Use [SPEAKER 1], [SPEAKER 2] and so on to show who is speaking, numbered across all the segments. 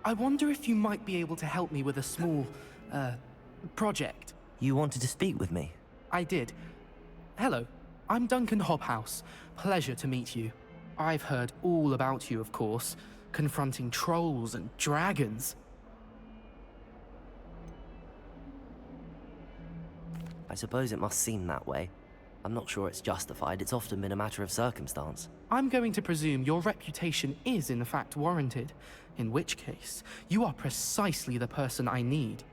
[SPEAKER 1] I wonder if you might be able to help me with a small, project.
[SPEAKER 2] You wanted to speak with me?
[SPEAKER 1] I did. Hello, I'm Duncan Hobhouse. Pleasure to meet you. I've heard all about you, of course, confronting trolls and dragons.
[SPEAKER 2] I suppose it must seem that way. I'm not sure it's justified. It's often been a matter of circumstance.
[SPEAKER 1] I'm going to presume your reputation is in fact warranted, in which case, you are precisely the person I need.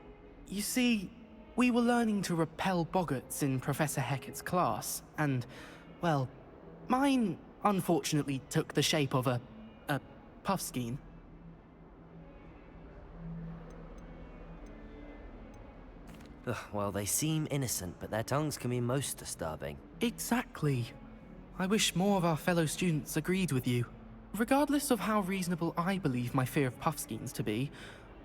[SPEAKER 1] You see, we were learning to repel boggarts in Professor Hecat's class, and, well, mine unfortunately took the shape of a puffskein.
[SPEAKER 2] Ugh, well, they seem innocent, but their tongues can be most disturbing.
[SPEAKER 1] Exactly. I wish more of our fellow students agreed with you. Regardless of how reasonable I believe my fear of puffskeins to be,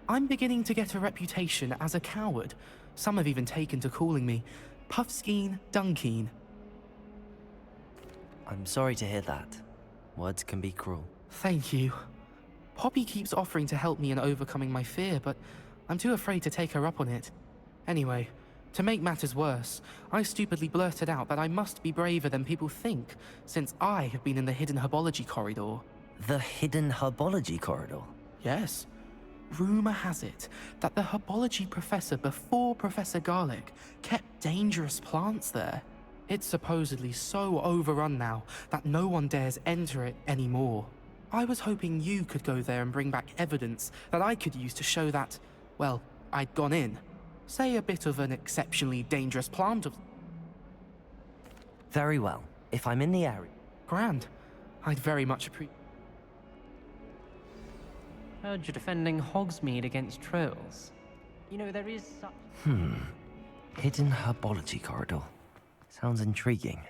[SPEAKER 1] I'm beginning to get a reputation as a coward. Some have even taken to calling me Puffskeen Dunkeen.
[SPEAKER 2] I'm sorry to hear that. Words can be cruel.
[SPEAKER 1] Thank you. Poppy keeps offering to help me in overcoming my fear, but I'm too afraid to take her up on it. Anyway, to make matters worse, I stupidly blurted out that I must be braver than people think, since I have been in the hidden herbology corridor.
[SPEAKER 2] The hidden herbology corridor?
[SPEAKER 1] Yes. Rumor has it that the herbology professor before Professor Garlic kept dangerous plants there. It's supposedly so overrun now that no one dares enter it anymore. I was hoping you could go there and bring back evidence that I could use to show that, well, I'd gone in. Say a bit of an exceptionally dangerous plant of...
[SPEAKER 2] Very well. If I'm in the area...
[SPEAKER 1] Grand. I'd very much appreciate...
[SPEAKER 3] Heard you're defending Hogsmeade against trolls. You know, there is such...
[SPEAKER 2] Hidden herbology corridor. Sounds intriguing.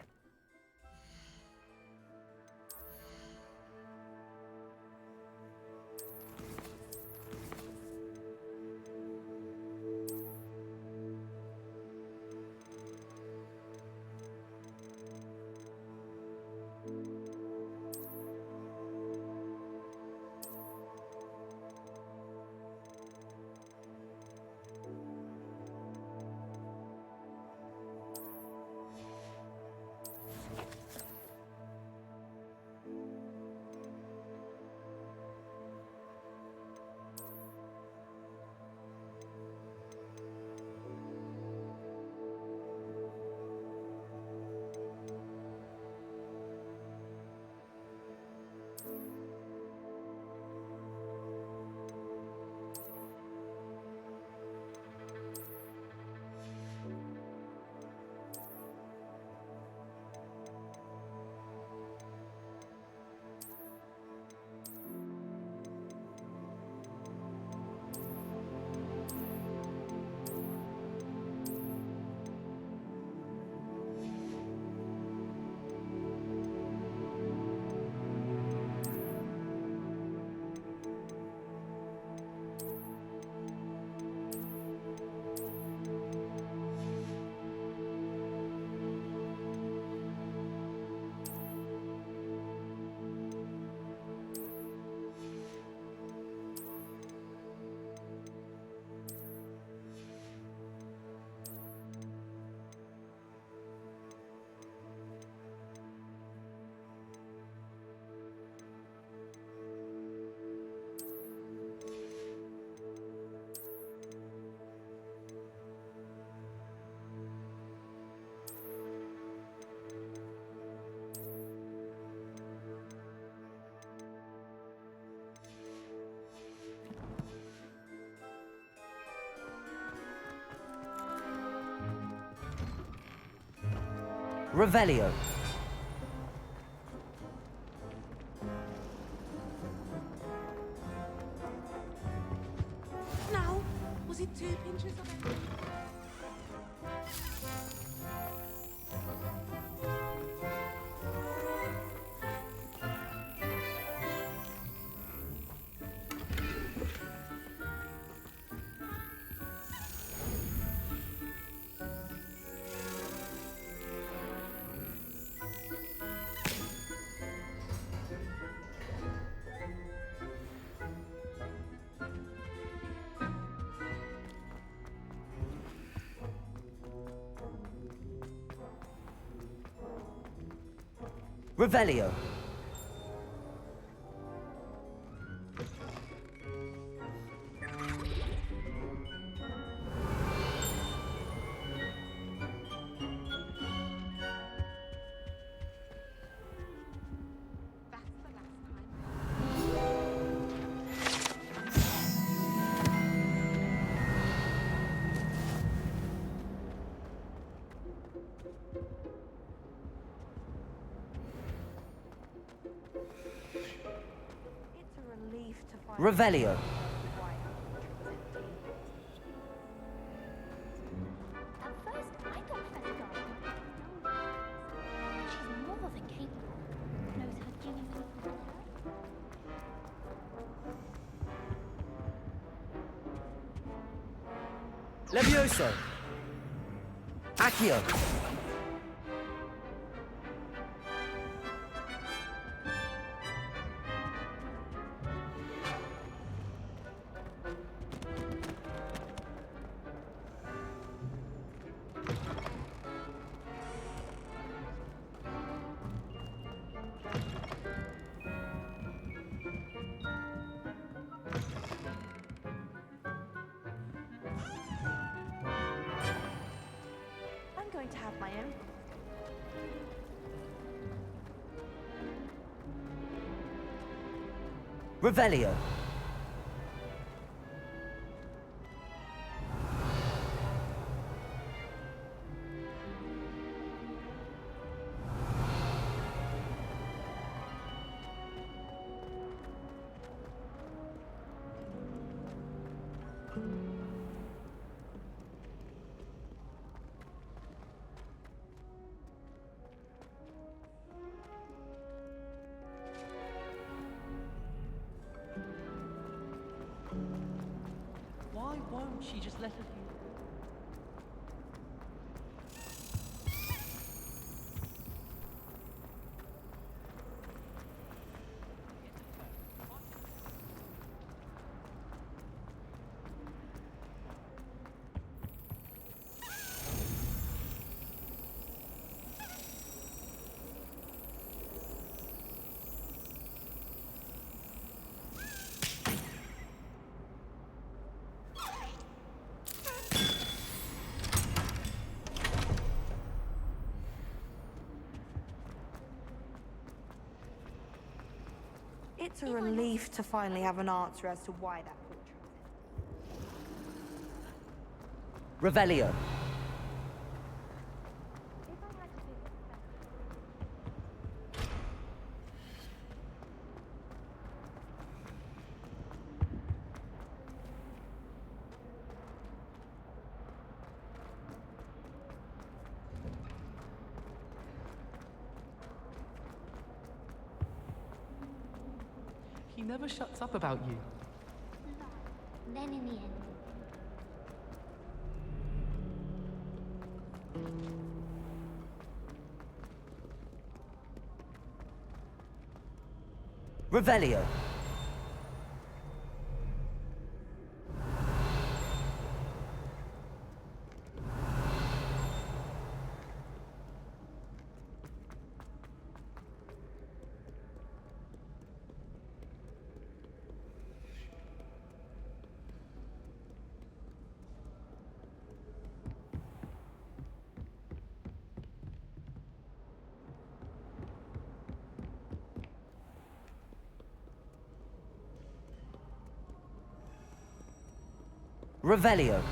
[SPEAKER 2] Revelio.
[SPEAKER 4] Now, was it 2 pinches of it?
[SPEAKER 2] Revelio.
[SPEAKER 4] That's the last time.
[SPEAKER 5] It's a relief to find
[SPEAKER 2] Revelio.
[SPEAKER 5] why our portrait was empty.
[SPEAKER 6] At first, I thought Professor Garland might be She's more than capable. Knows her duties with her.
[SPEAKER 2] Levioso. Accio.
[SPEAKER 5] I'm going to have my own.
[SPEAKER 2] Revelio.
[SPEAKER 3] Why won't she just let us use
[SPEAKER 5] It's a relief to finally have an answer as to why that portrait was empty.
[SPEAKER 2] Revelio.
[SPEAKER 6] If I had to do
[SPEAKER 1] He never shuts up about you.
[SPEAKER 6] then in the end,
[SPEAKER 2] Revelio. Revelio.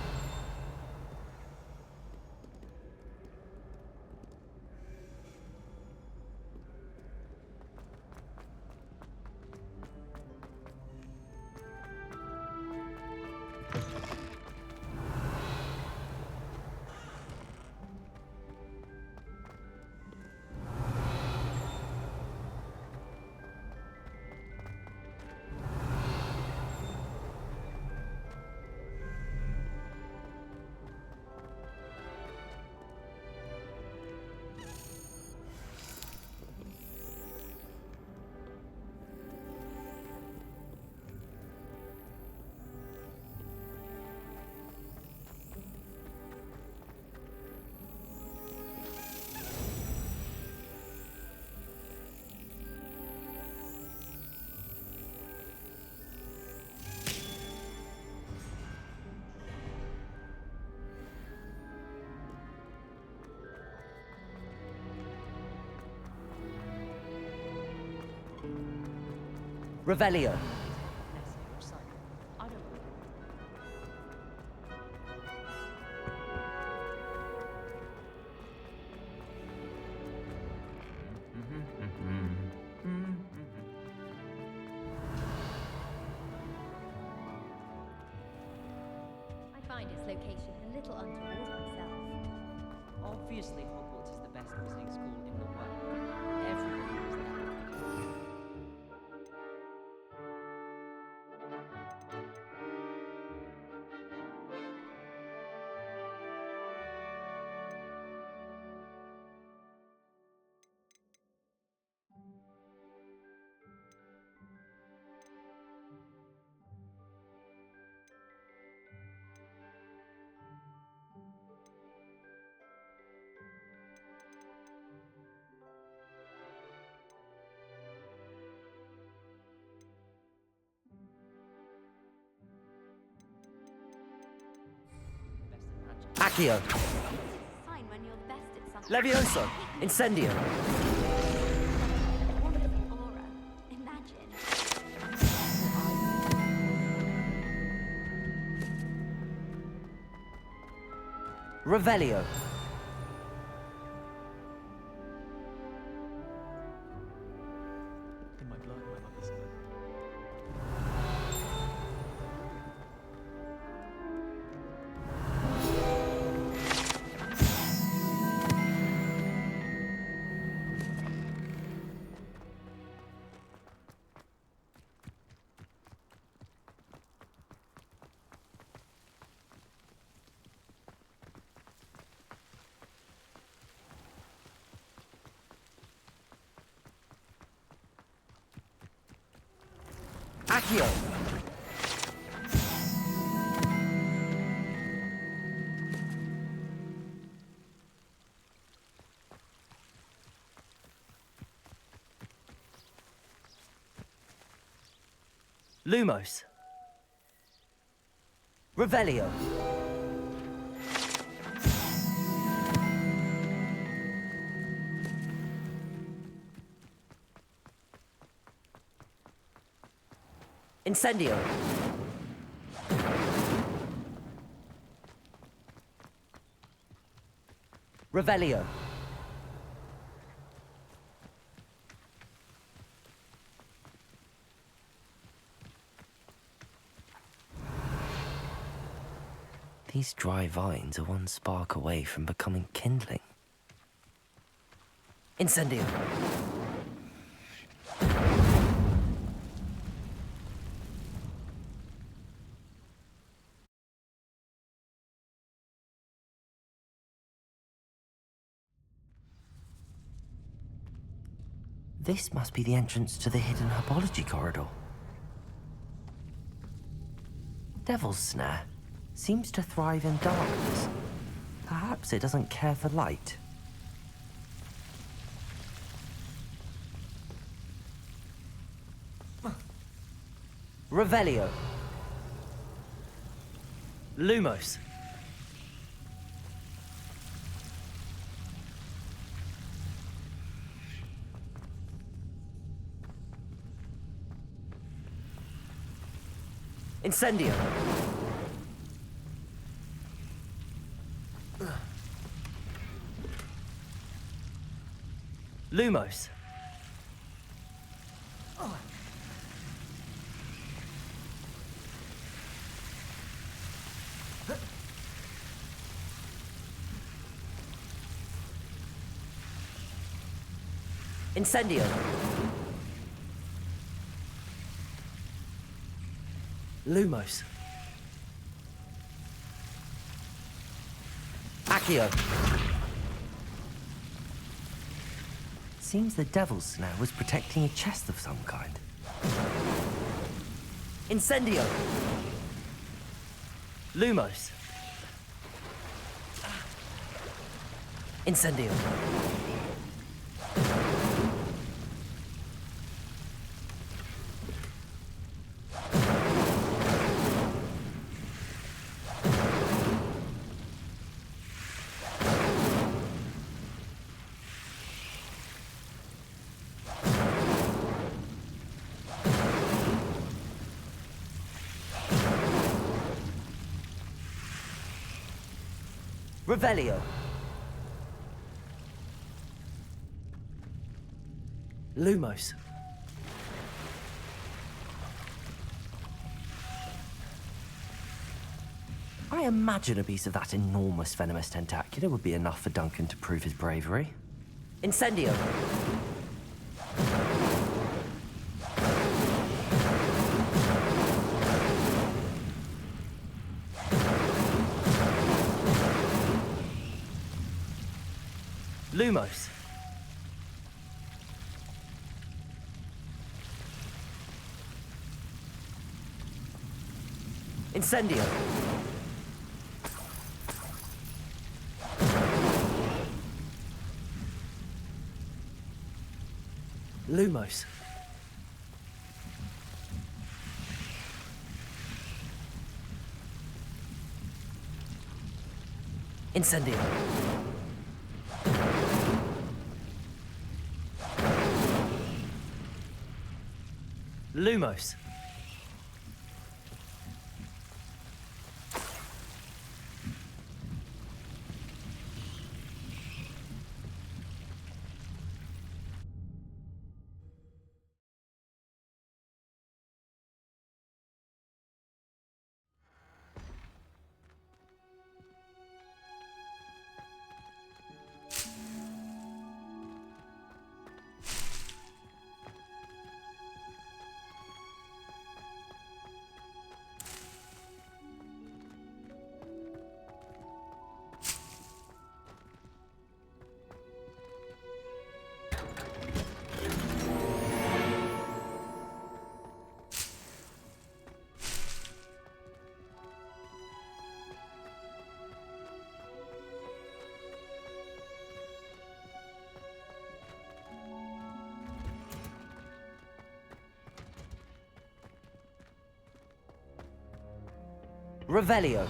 [SPEAKER 2] Revelio.
[SPEAKER 3] Nessie or Simon. I don't know.
[SPEAKER 6] I find its location a little untoward myself.
[SPEAKER 3] Obviously, Hogwarts is the best visiting school in the world. Everyone knows that. Best in magic.
[SPEAKER 2] Accio.
[SPEAKER 6] It's a sign when you're the best at something.
[SPEAKER 2] Levioso. Incendio.
[SPEAKER 6] Wonderful aura. Imagine.
[SPEAKER 2] Revelio.
[SPEAKER 7] In my blood, my mother said.
[SPEAKER 2] Accio. Lumos. Revelio. Incendio. Revelio. These dry vines are one spark away from becoming kindling. Incendio. This must be the entrance to the hidden herbology corridor. Devil's Snare seems to thrive in darkness. Perhaps it doesn't care for light. Revelio. Lumos. Incendio. Lumos. Incendio. Lumos. Accio. Seems the Devil's Snare was protecting a chest of some kind. Incendio. Lumos. Incendio. Revelio. Lumos. I imagine a piece of that enormous venomous tentacular would be enough for Duncan to prove his bravery. Incendio. Lumos. Incendio. Lumos. Incendio. Lumos. Revelio.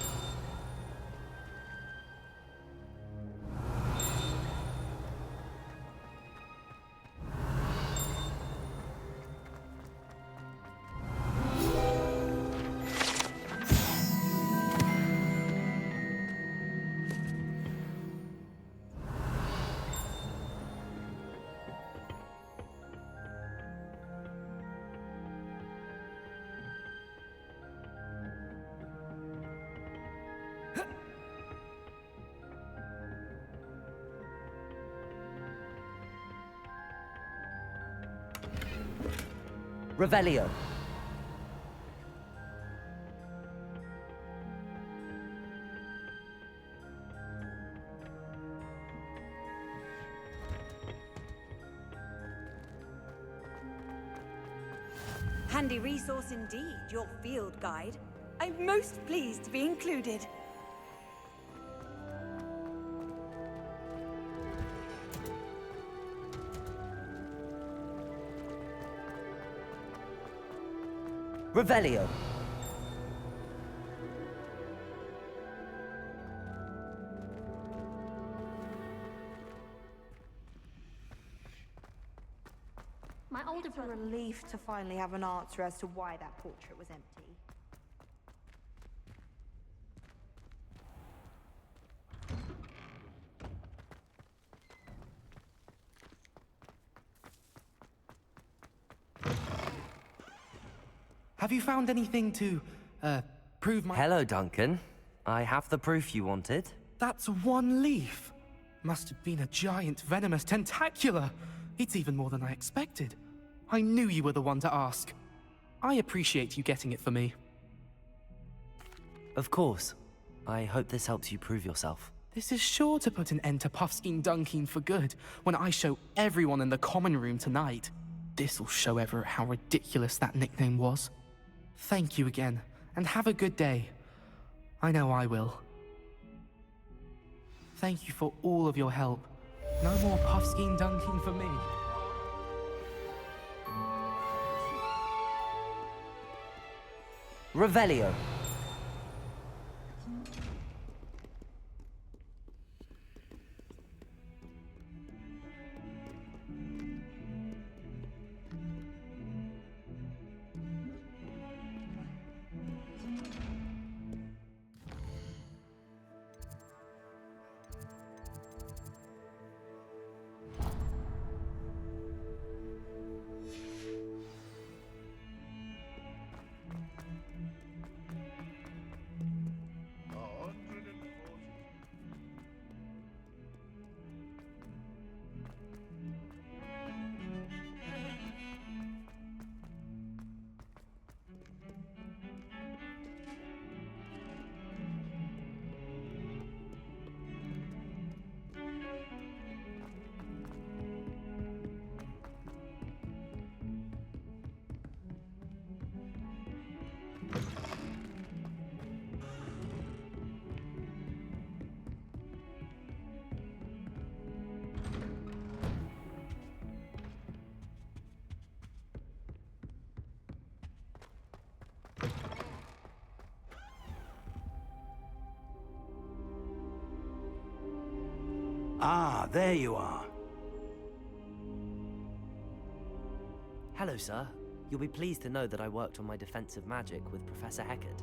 [SPEAKER 2] Revelio.
[SPEAKER 7] Handy resource indeed, your field guide. I'm most pleased to be included.
[SPEAKER 2] Revelio.
[SPEAKER 6] My older
[SPEAKER 5] It's a
[SPEAKER 6] brother.
[SPEAKER 5] relief to finally have an answer as to why that portrait was empty.
[SPEAKER 1] Have you found anything to, prove my...
[SPEAKER 2] Hello, Duncan. I have the proof you wanted.
[SPEAKER 1] That's one leaf. Must have been a giant venomous tentacula. It's even more than I expected. I knew you were the one to ask. I appreciate you getting it for me.
[SPEAKER 2] Of course. I hope this helps you prove yourself.
[SPEAKER 1] This is sure to put an end to Puffskein Dunkeen for good when I show everyone in the common room tonight. This'll show Everett how ridiculous that nickname was. Thank you again, and have a good day. I know I will. Thank you for all of your help. No more Puffskein Dunkeen for me.
[SPEAKER 2] Revelio.
[SPEAKER 8] Ah, there you are.
[SPEAKER 2] Hello, sir. You'll be pleased to know that I worked on my defensive magic with Professor Heckard.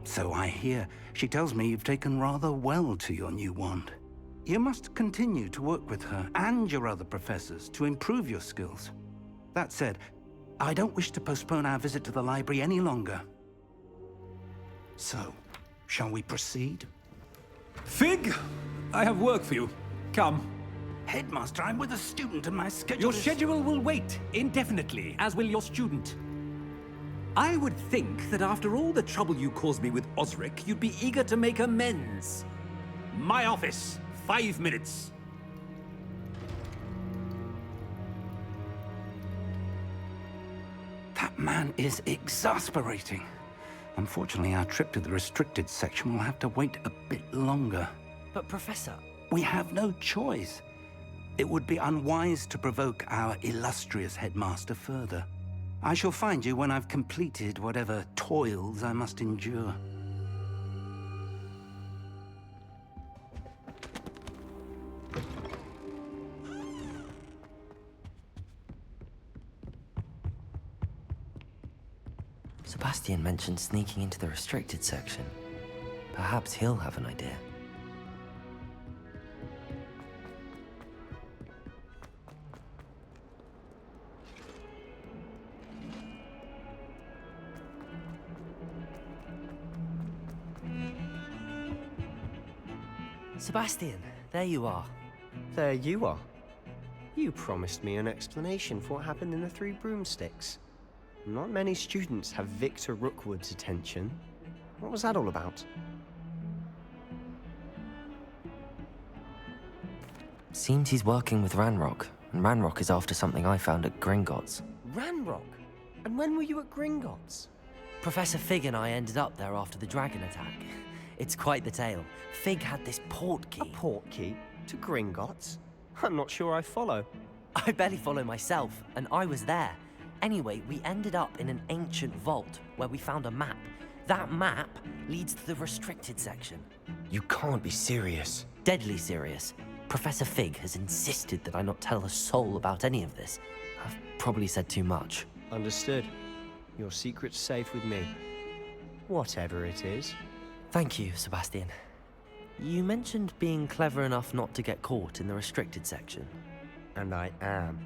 [SPEAKER 8] So I hear. She tells me you've taken rather well to your new wand. You must continue to work with her and your other professors to improve your skills. That said, I don't wish to postpone our visit to the library any longer. So, shall we proceed?
[SPEAKER 9] Fig, I have work for you. Come.
[SPEAKER 8] Headmaster, I'm with a student and my schedule
[SPEAKER 9] Your
[SPEAKER 8] is...
[SPEAKER 9] schedule will wait indefinitely, as will your student. I would think that after all the trouble you caused me with Osric, you'd be eager to make amends. My office, 5 minutes.
[SPEAKER 8] That man is exasperating. Unfortunately, our trip to the restricted section will have to wait a bit longer.
[SPEAKER 2] But Professor...
[SPEAKER 8] We have no choice. It would be unwise to provoke our illustrious headmaster further. I shall find you when I've completed whatever toils I must endure.
[SPEAKER 2] Sebastian mentioned sneaking into the restricted section. Perhaps he'll have an idea. Sebastian, there you are.
[SPEAKER 10] There you are. You promised me an explanation for what happened in the Three Broomsticks. Not many students have Victor Rookwood's attention. What was that all about?
[SPEAKER 2] Seems he's working with Ranrock, and Ranrock is after something I found at Gringotts.
[SPEAKER 10] Ranrock? And when were you at Gringotts?
[SPEAKER 2] Professor Fig and I ended up there after the dragon attack. It's quite the tale. Fig had this portkey.
[SPEAKER 10] A portkey? To Gringotts? I'm not sure I follow.
[SPEAKER 2] I barely follow myself, and I was there. Anyway, we ended up in an ancient vault where we found a map. That map leads to the restricted section.
[SPEAKER 10] You can't be serious.
[SPEAKER 2] Deadly serious. Professor Fig has insisted that I not tell a soul about any of this. I've probably said too much.
[SPEAKER 10] Understood. Your secret's safe with me. Whatever it is.
[SPEAKER 2] Thank you, Sebastian. You mentioned being clever enough not to get caught in the restricted section.
[SPEAKER 10] And I am.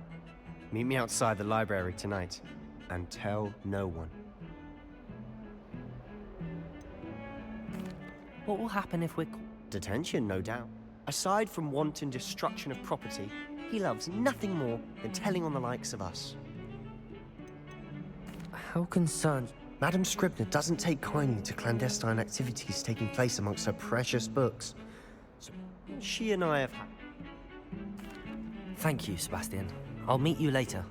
[SPEAKER 10] Meet me outside the library tonight, and tell no one.
[SPEAKER 2] What will happen if we're...
[SPEAKER 10] Detention, no doubt. Aside from wanton destruction of property, he loves nothing more than telling on the likes of us.
[SPEAKER 2] How concerned...
[SPEAKER 10] Madam Scribner doesn't take kindly to clandestine activities taking place amongst her precious books. So she and I have had...
[SPEAKER 2] Thank you, Sebastian. I'll meet you later.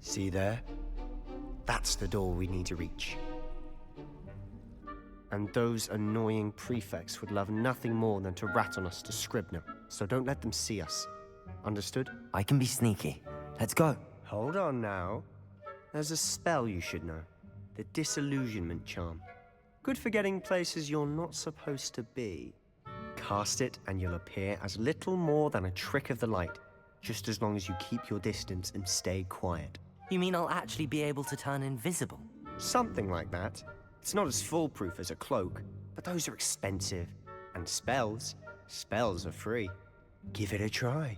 [SPEAKER 10] See there? That's the door we need to reach. And those annoying prefects would love nothing more than to rat on us to Scribner, so don't let them see us. Understood?
[SPEAKER 2] I can be sneaky. Let's go.
[SPEAKER 10] Hold on now. There's a spell you should know. The Disillusionment Charm. Good for getting places you're not supposed to be. Cast it and you'll appear as little more than a trick of the light, just as long as you keep your distance and stay quiet.
[SPEAKER 2] You mean I'll actually be able to turn invisible?
[SPEAKER 10] Something like that. It's not as foolproof as a cloak, but those are expensive. And spells are free. Give it a try.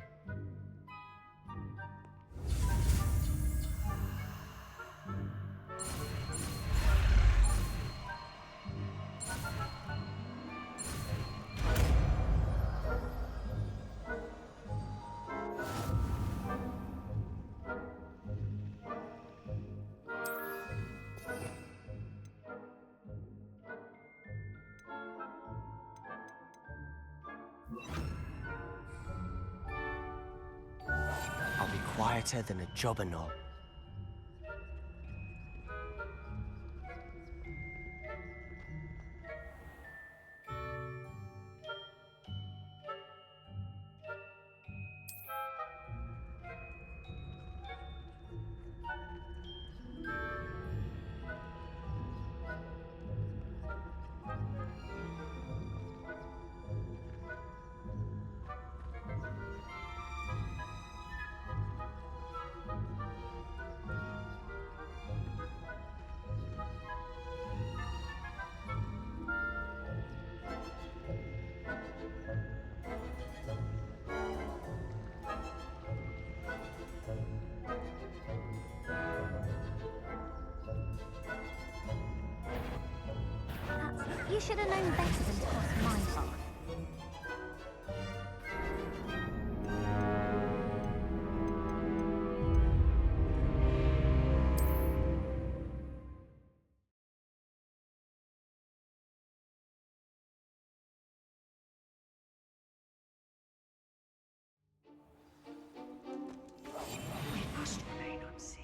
[SPEAKER 10] I'll be quieter than a jobberknoll.
[SPEAKER 6] You should have known better than to cross my path.
[SPEAKER 10] We must remain unseen.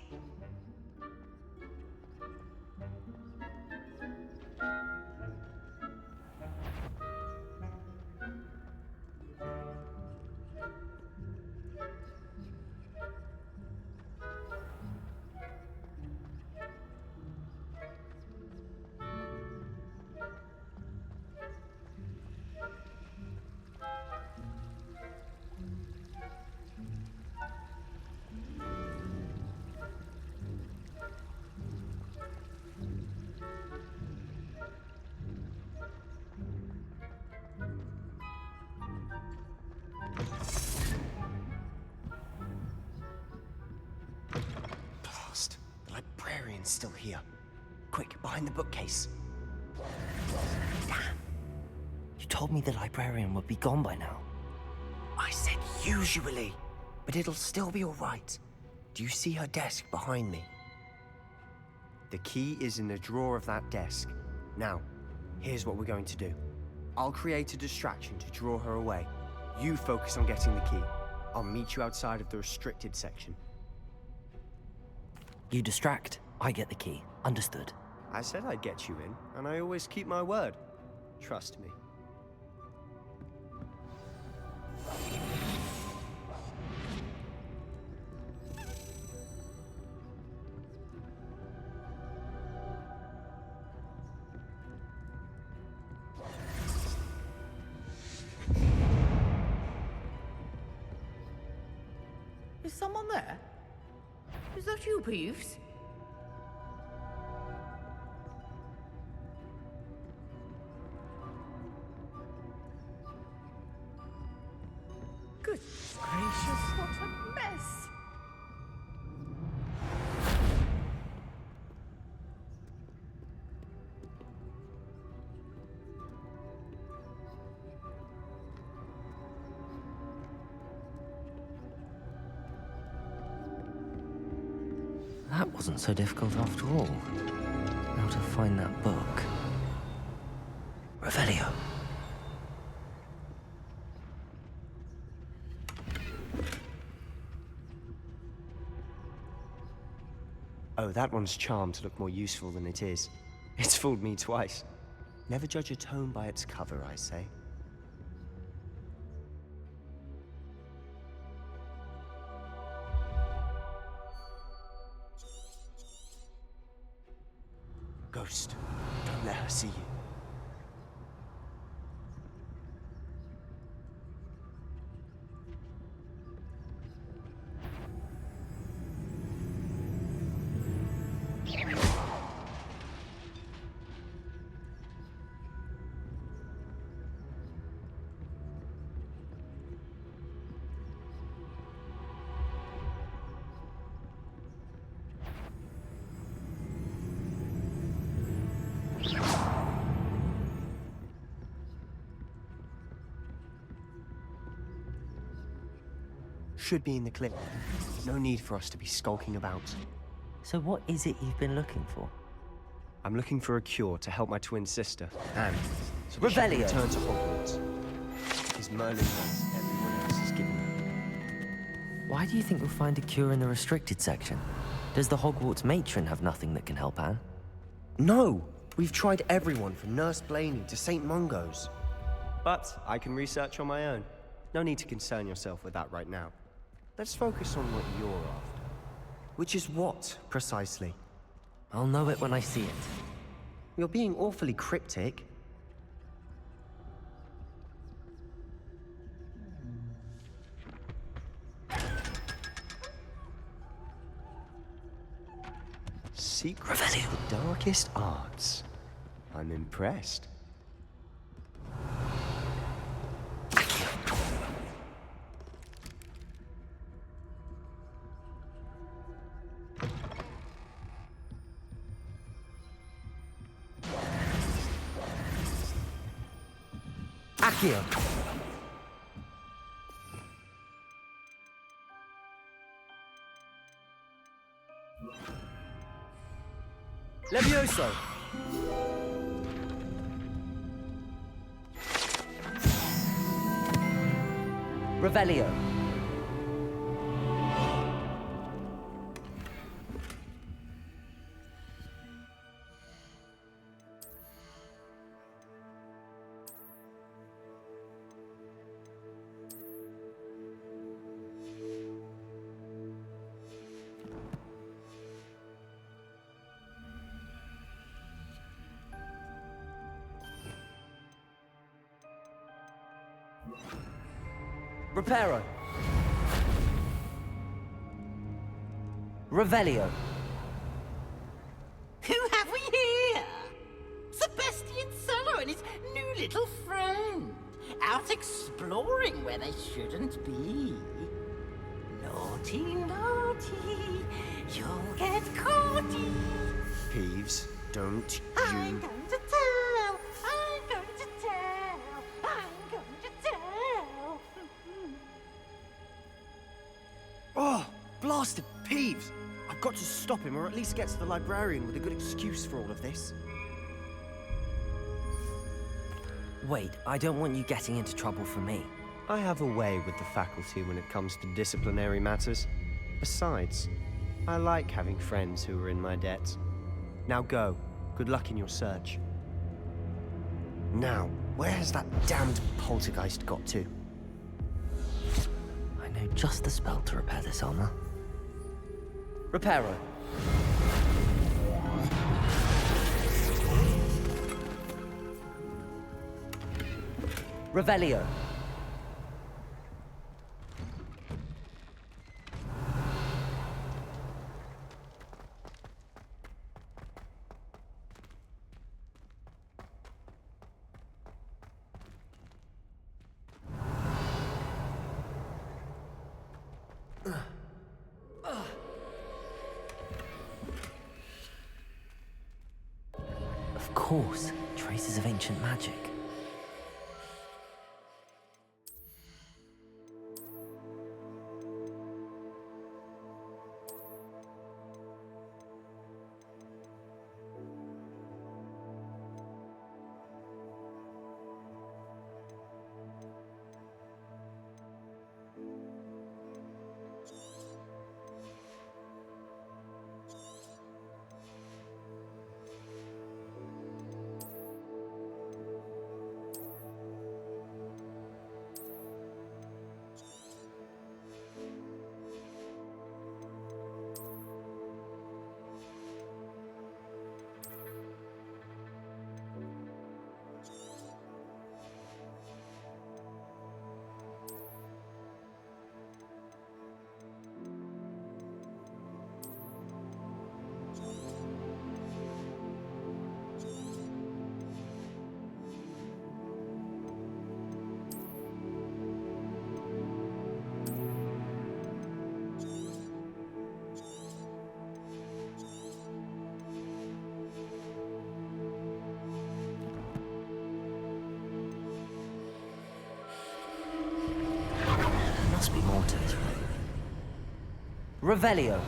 [SPEAKER 10] Blast. The librarian's still here. Quick, behind the bookcase.
[SPEAKER 2] Damn. You told me the librarian would be gone by now.
[SPEAKER 10] I said usually, but it'll still be all right. Do you see her desk behind me? The key is in the drawer of that desk. Now, here's what we're going to do. I'll create a distraction to draw her away. You focus on getting the key. I'll meet you outside of the restricted section.
[SPEAKER 2] You distract, I get the key. Understood.
[SPEAKER 10] I said I'd get you in, and I always keep my word. Trust me.
[SPEAKER 11] Is someone there? Is that you, Peeves? Goodness gracious, what a mess!
[SPEAKER 2] That wasn't so difficult after all. Now to find that book. Revelio.
[SPEAKER 10] Oh, that one's charmed to look more useful than it is. It's fooled me twice. Never judge a tome by its cover, I say. Ghost, don't let her see you. Should be in the clip. No need for us to be skulking about.
[SPEAKER 2] So what is it you've been looking for?
[SPEAKER 10] I'm looking for a cure to help my twin sister, Anne. So that she can
[SPEAKER 2] Revelio.
[SPEAKER 10] return to Hogwarts. Is Merlin knows everyone else is giving her.
[SPEAKER 2] Why do you think you'll find a cure in the restricted section? Does the Hogwarts matron have nothing that can help Anne?
[SPEAKER 10] No! We've tried everyone from Nurse Blaney to St. Mungo's. But I can research on my own. No need to concern yourself with that right now. Let's focus on what you're after. Which is what, precisely?
[SPEAKER 2] I'll know it when I see it.
[SPEAKER 10] You're being awfully cryptic. Secrets of the darkest arts. I'm impressed.
[SPEAKER 2] Accio. Levioso. Revelio. Reparo. Revelio.
[SPEAKER 12] Who have we here? Sebastian Cello and his new little friend. Out exploring where they shouldn't be. Naughty, naughty, you'll get caughty.
[SPEAKER 10] Peeves, don't
[SPEAKER 12] I'm
[SPEAKER 10] you...
[SPEAKER 12] going to tell, I'm going to tell, I'm going to tell.
[SPEAKER 10] Oh, blasted Peeves! I've got to stop him, or at least get to the librarian with a good excuse for all of this.
[SPEAKER 2] Wait, I don't want you getting into trouble for me.
[SPEAKER 10] I have a way with the faculty when it comes to disciplinary matters. Besides, I like having friends who are in my debt. Now go. Good luck in your search. Now, where has that damned poltergeist got to?
[SPEAKER 2] I know just the spell to repair this armor. Reparo. Revelio. Of course, traces of ancient magic. Must be more to this one. Revelio.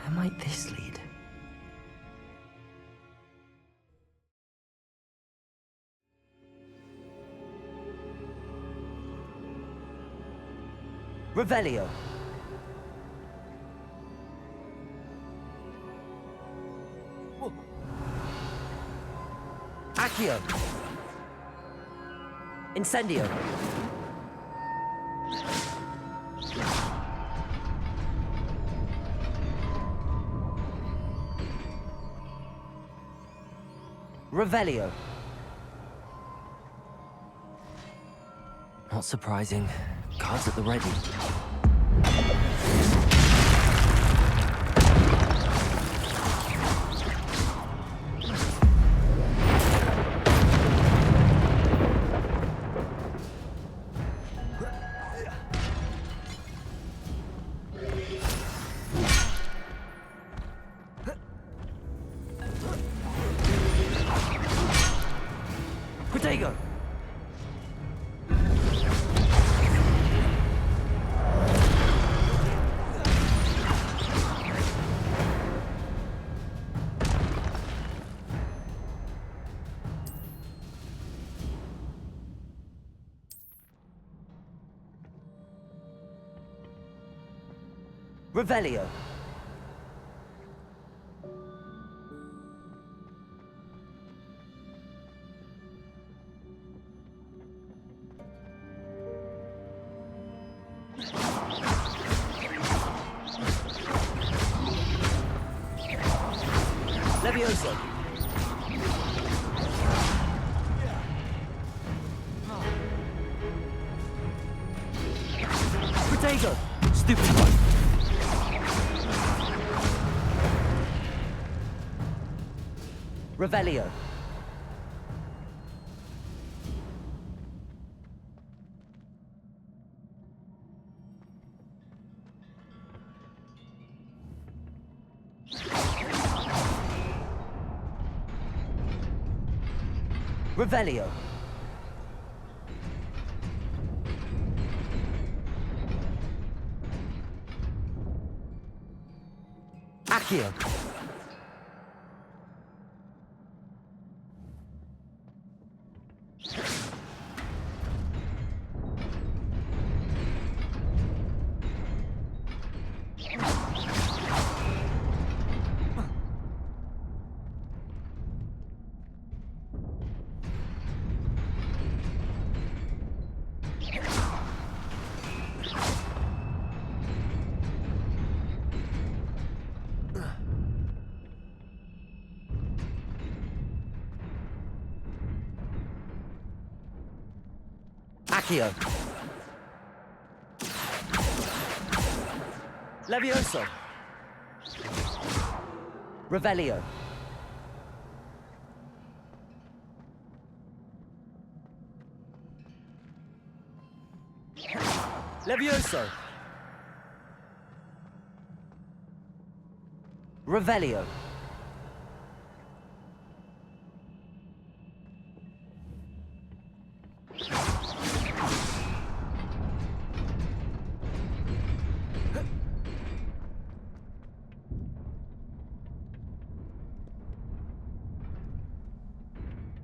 [SPEAKER 2] Where might this lead? Revelio. Accio. Incendio. Revelio. Not surprising. Guards at the ready. Protego! Revelio. Levioso. Protego. Stupid one. Revelio. Revelio. Accio. Accio. Levioso. Revelio. Levioso. Revelio.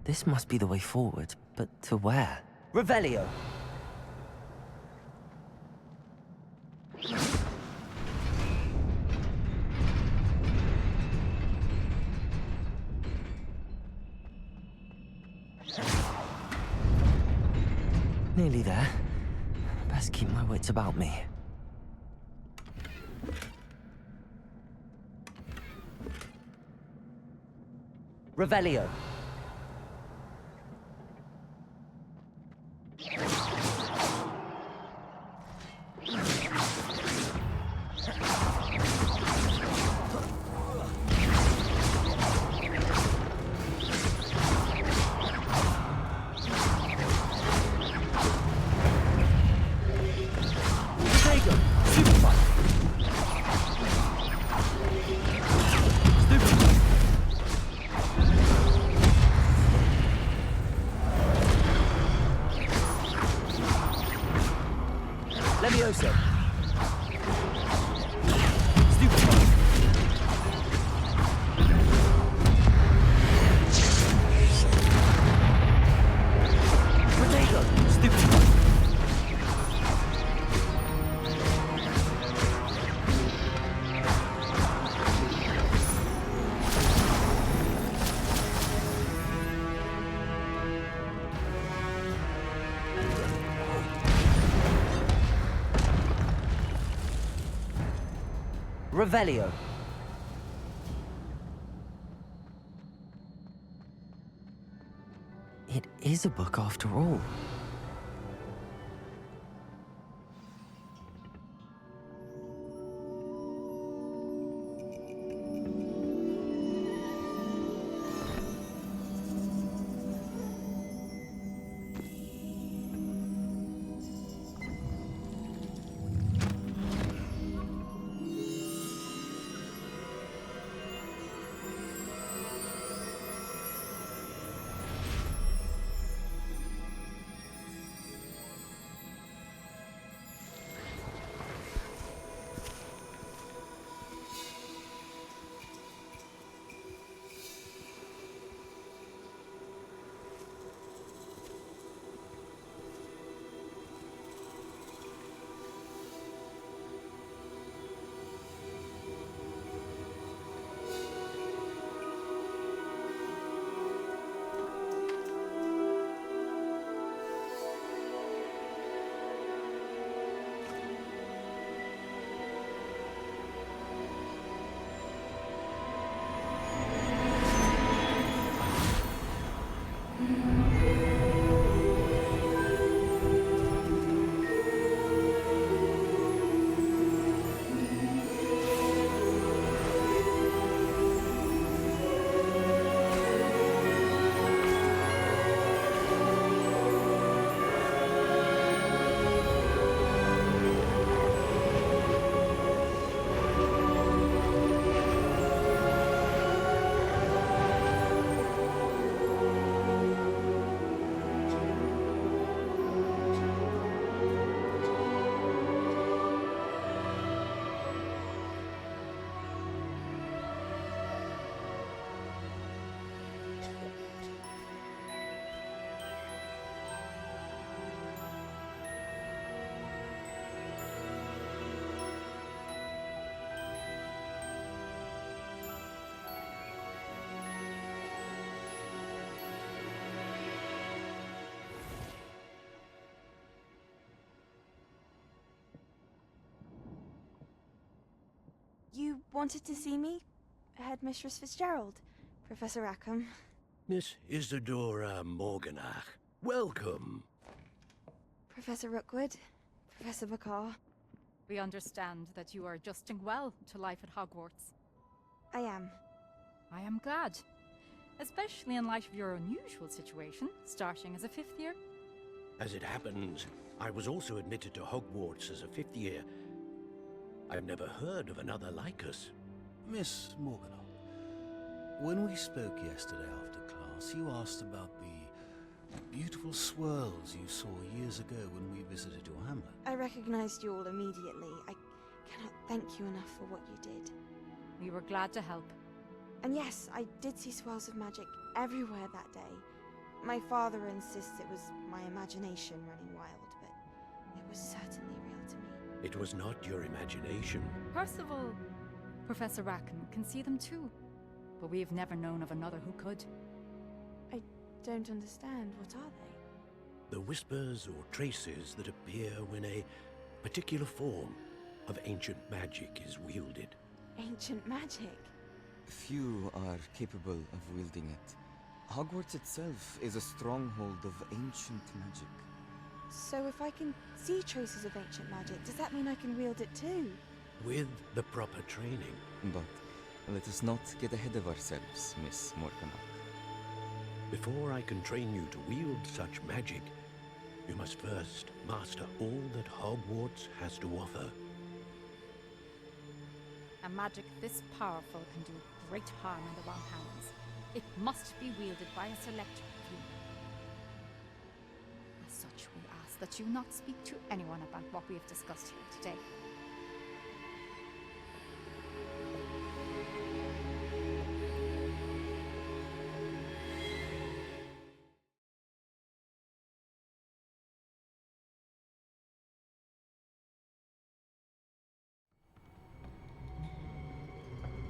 [SPEAKER 2] This must be the way forward, but to where? Revelio! Nearly there. Best keep my wits about me. Revelio. Levioso. Stupid. Revelio. It is a book after all.
[SPEAKER 5] You wanted to see me? Headmistress Fitzgerald, Professor Rackham.
[SPEAKER 13] Miss Isadora Morganach, welcome.
[SPEAKER 5] Professor Rookwood, Professor Bakar.
[SPEAKER 14] We understand that you are adjusting well to life at Hogwarts.
[SPEAKER 5] I am.
[SPEAKER 14] I am glad. Especially in light of your unusual situation, starting as a 5th year.
[SPEAKER 13] As it happens, I was also admitted to Hogwarts as a 5th year. I've never heard of another like us.
[SPEAKER 15] Miss Morganach, when we spoke yesterday after class, you asked about the beautiful swirls you saw years ago when we visited your hamlet.
[SPEAKER 5] I recognized you all immediately. I cannot thank you enough for what you did.
[SPEAKER 14] We were glad to help.
[SPEAKER 5] And yes, I did see swirls of magic everywhere that day. My father insists it was my imagination running wild, but it was certainly real to me.
[SPEAKER 13] It was not your imagination.
[SPEAKER 14] Percival, Professor Rackham can see them too. But we've never known of another who could.
[SPEAKER 5] I don't understand. What are they?
[SPEAKER 13] The whispers or traces that appear when a particular form of ancient magic is wielded.
[SPEAKER 5] Ancient magic?
[SPEAKER 16] Few are capable of wielding it. Hogwarts itself is a stronghold of ancient magic.
[SPEAKER 5] So if I can see traces of ancient magic, does that mean I can wield it too?
[SPEAKER 13] With the proper training.
[SPEAKER 16] But let us not get ahead of ourselves, Miss Morganach.
[SPEAKER 13] Before I can train you to wield such magic, you must first master all that Hogwarts has to offer.
[SPEAKER 14] A magic this powerful can do great harm in the wrong hands. It must be wielded by a select few. As such, we ask that you not speak to anyone about what we have discussed here today.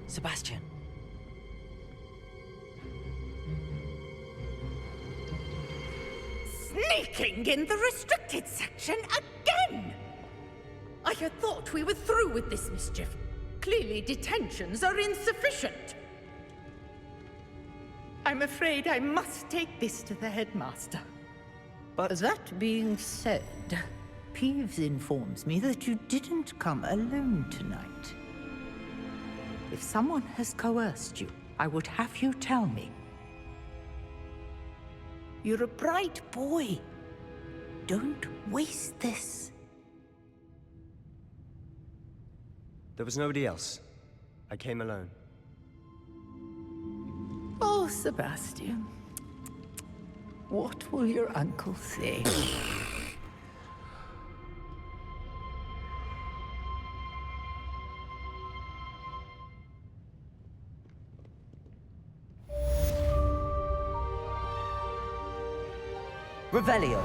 [SPEAKER 2] Sebastian.
[SPEAKER 11] Sneaking in the restricted section again! I had thought we were through with this mischief. Clearly, detentions are insufficient. I'm afraid I must take this to the headmaster.
[SPEAKER 10] But
[SPEAKER 11] that being said, Peeves informs me that you didn't come alone tonight. If someone has coerced you, I would have you tell me. You're a bright boy. Don't waste this.
[SPEAKER 10] there was nobody else. I came alone.
[SPEAKER 11] Oh, Sebastian. What will your uncle say?
[SPEAKER 2] Revelio.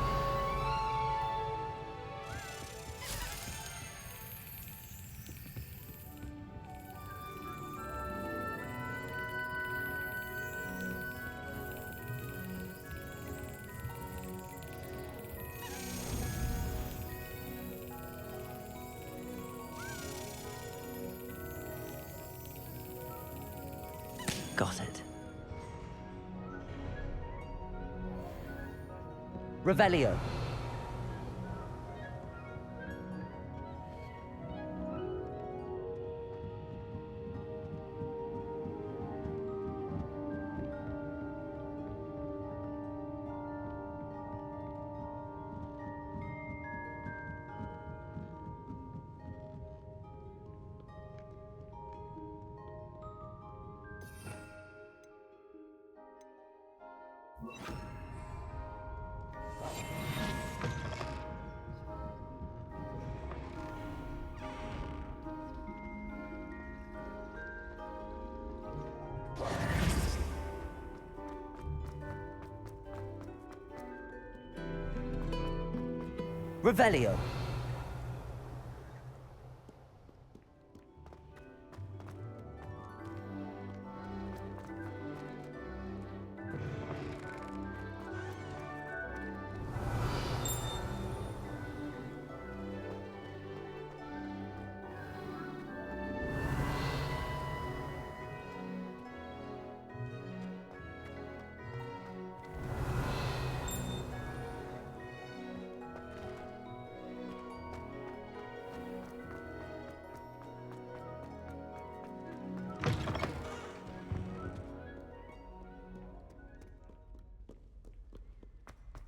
[SPEAKER 2] Got it. Revelio. Revelio.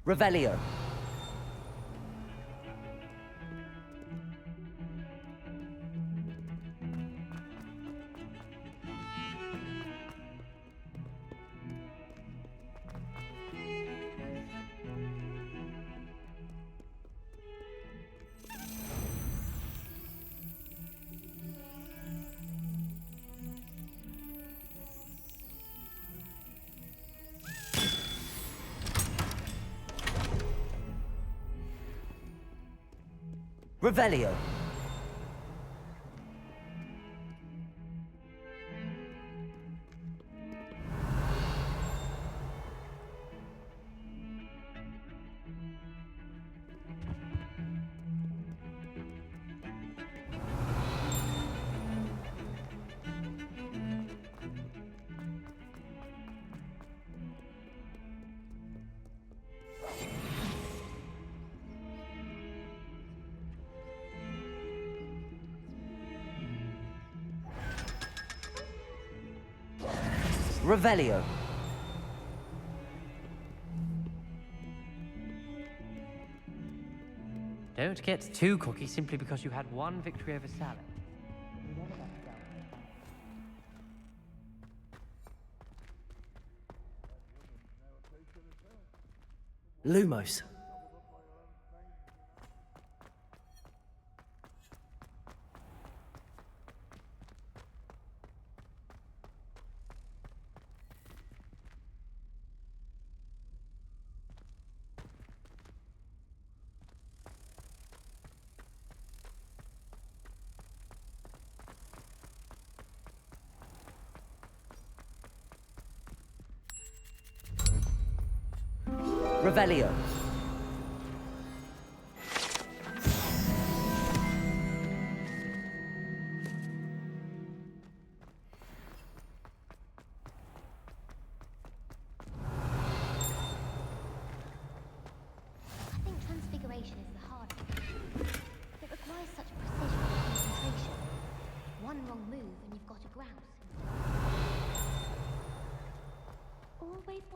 [SPEAKER 2] Revelio. Revelio. Revelio.
[SPEAKER 3] Don't get too cocky simply because you had one victory over Salad.
[SPEAKER 2] Lumos. Revelio.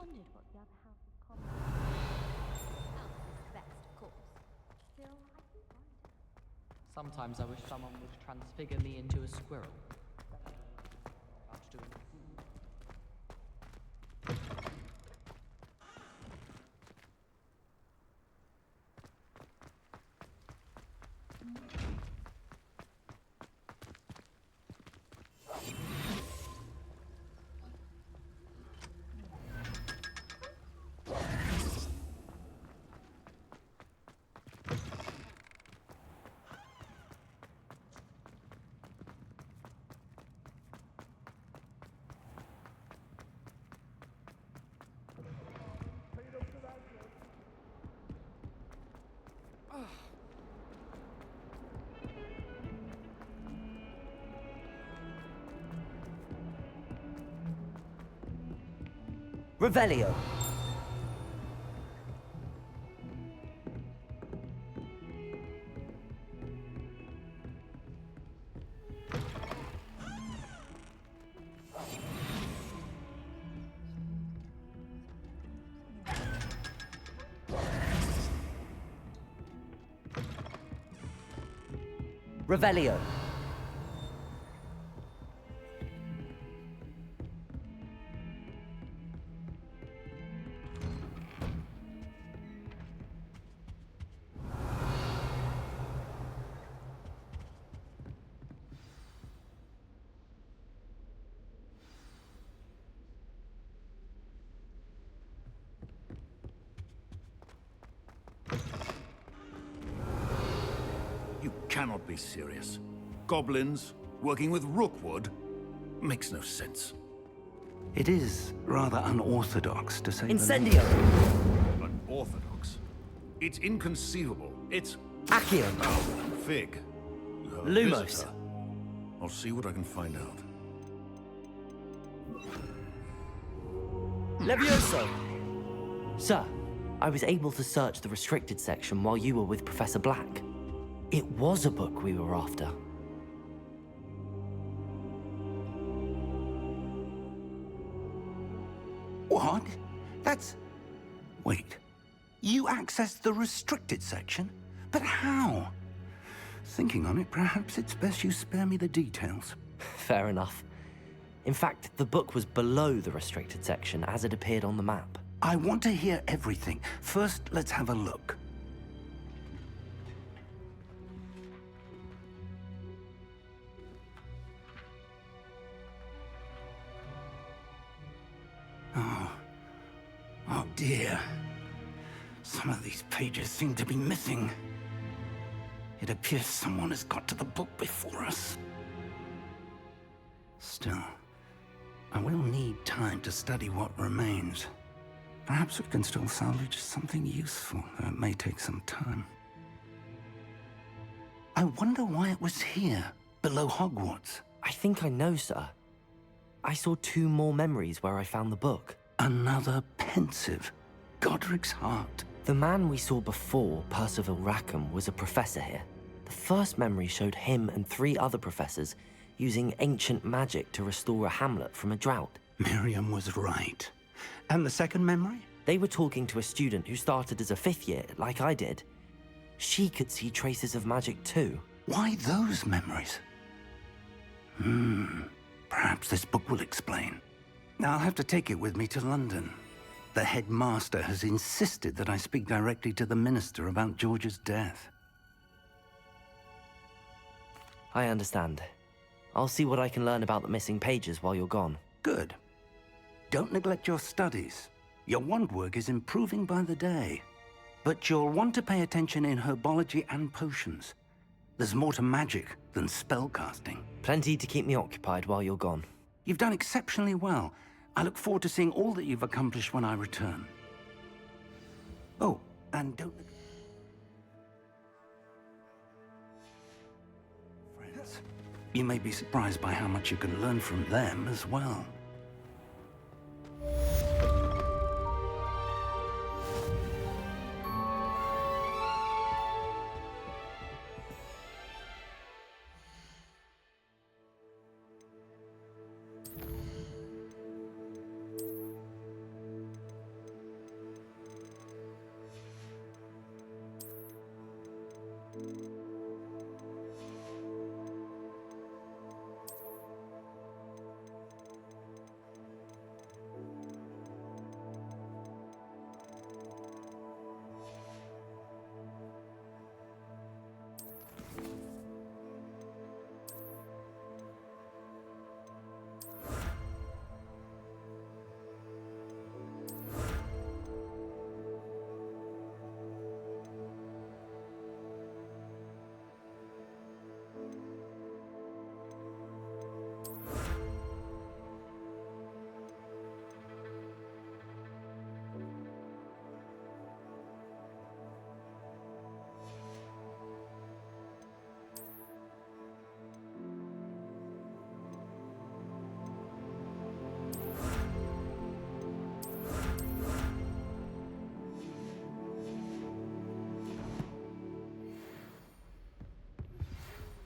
[SPEAKER 6] wondered what the other house of commons. Else is the best, of course. Still, I do wonder.
[SPEAKER 3] Sometimes I wish someone would transfigure me into a squirrel. About doing food.
[SPEAKER 2] Revelio. Revelio.
[SPEAKER 17] You cannot be serious. Goblins working with Rookwood? Makes no sense.
[SPEAKER 8] It is rather unorthodox, to say the least.
[SPEAKER 2] Incendio.
[SPEAKER 17] Unorthodox? It's inconceivable. It's...
[SPEAKER 2] Accio.
[SPEAKER 17] Oh, Fig. You have a
[SPEAKER 2] Lumos.
[SPEAKER 17] visitor. I'll see what I can find out.
[SPEAKER 2] Levioso. Sir, I was able to search the restricted section while you were with Professor Black. It was a book we were after.
[SPEAKER 8] What? That's... Wait. You accessed the restricted section? But how? Thinking on it, perhaps it's best you spare me the details.
[SPEAKER 2] Fair enough. In fact, the book was below the restricted section as it appeared on the map.
[SPEAKER 8] I want to hear everything. First, let's have a look. Oh dear. Some of these pages seem to be missing. It appears someone has got to the book before us. Still, I will need time to study what remains. Perhaps we can still salvage something useful, though it may take some time. I wonder why it was here, below Hogwarts.
[SPEAKER 2] I think I know, sir. I saw 2 more memories where I found the book.
[SPEAKER 8] Another pensive. Godric's heart.
[SPEAKER 2] The man we saw before, Percival Rackham, was a professor here. The first memory showed him and 3 other professors using ancient magic to restore a hamlet from a drought.
[SPEAKER 8] Miriam was right. And the second memory?
[SPEAKER 2] They were talking to a student who started as a 5th year, like I did. She could see traces of magic too.
[SPEAKER 8] Why those memories? Perhaps this book will explain. I'll have to take it with me to London. The headmaster has insisted that I speak directly to the minister about George's death.
[SPEAKER 2] I understand. I'll see what I can learn about the missing pages while you're gone.
[SPEAKER 8] Good. Don't neglect your studies. Your wand work is improving by the day. But you'll want to pay attention in herbology and potions. There's more to magic than spellcasting.
[SPEAKER 2] Plenty to keep me occupied while you're gone.
[SPEAKER 8] You've done exceptionally well. I look forward to seeing all that you've accomplished when I return. Oh, and don't... Friends, you may be surprised by how much you can learn from them as well.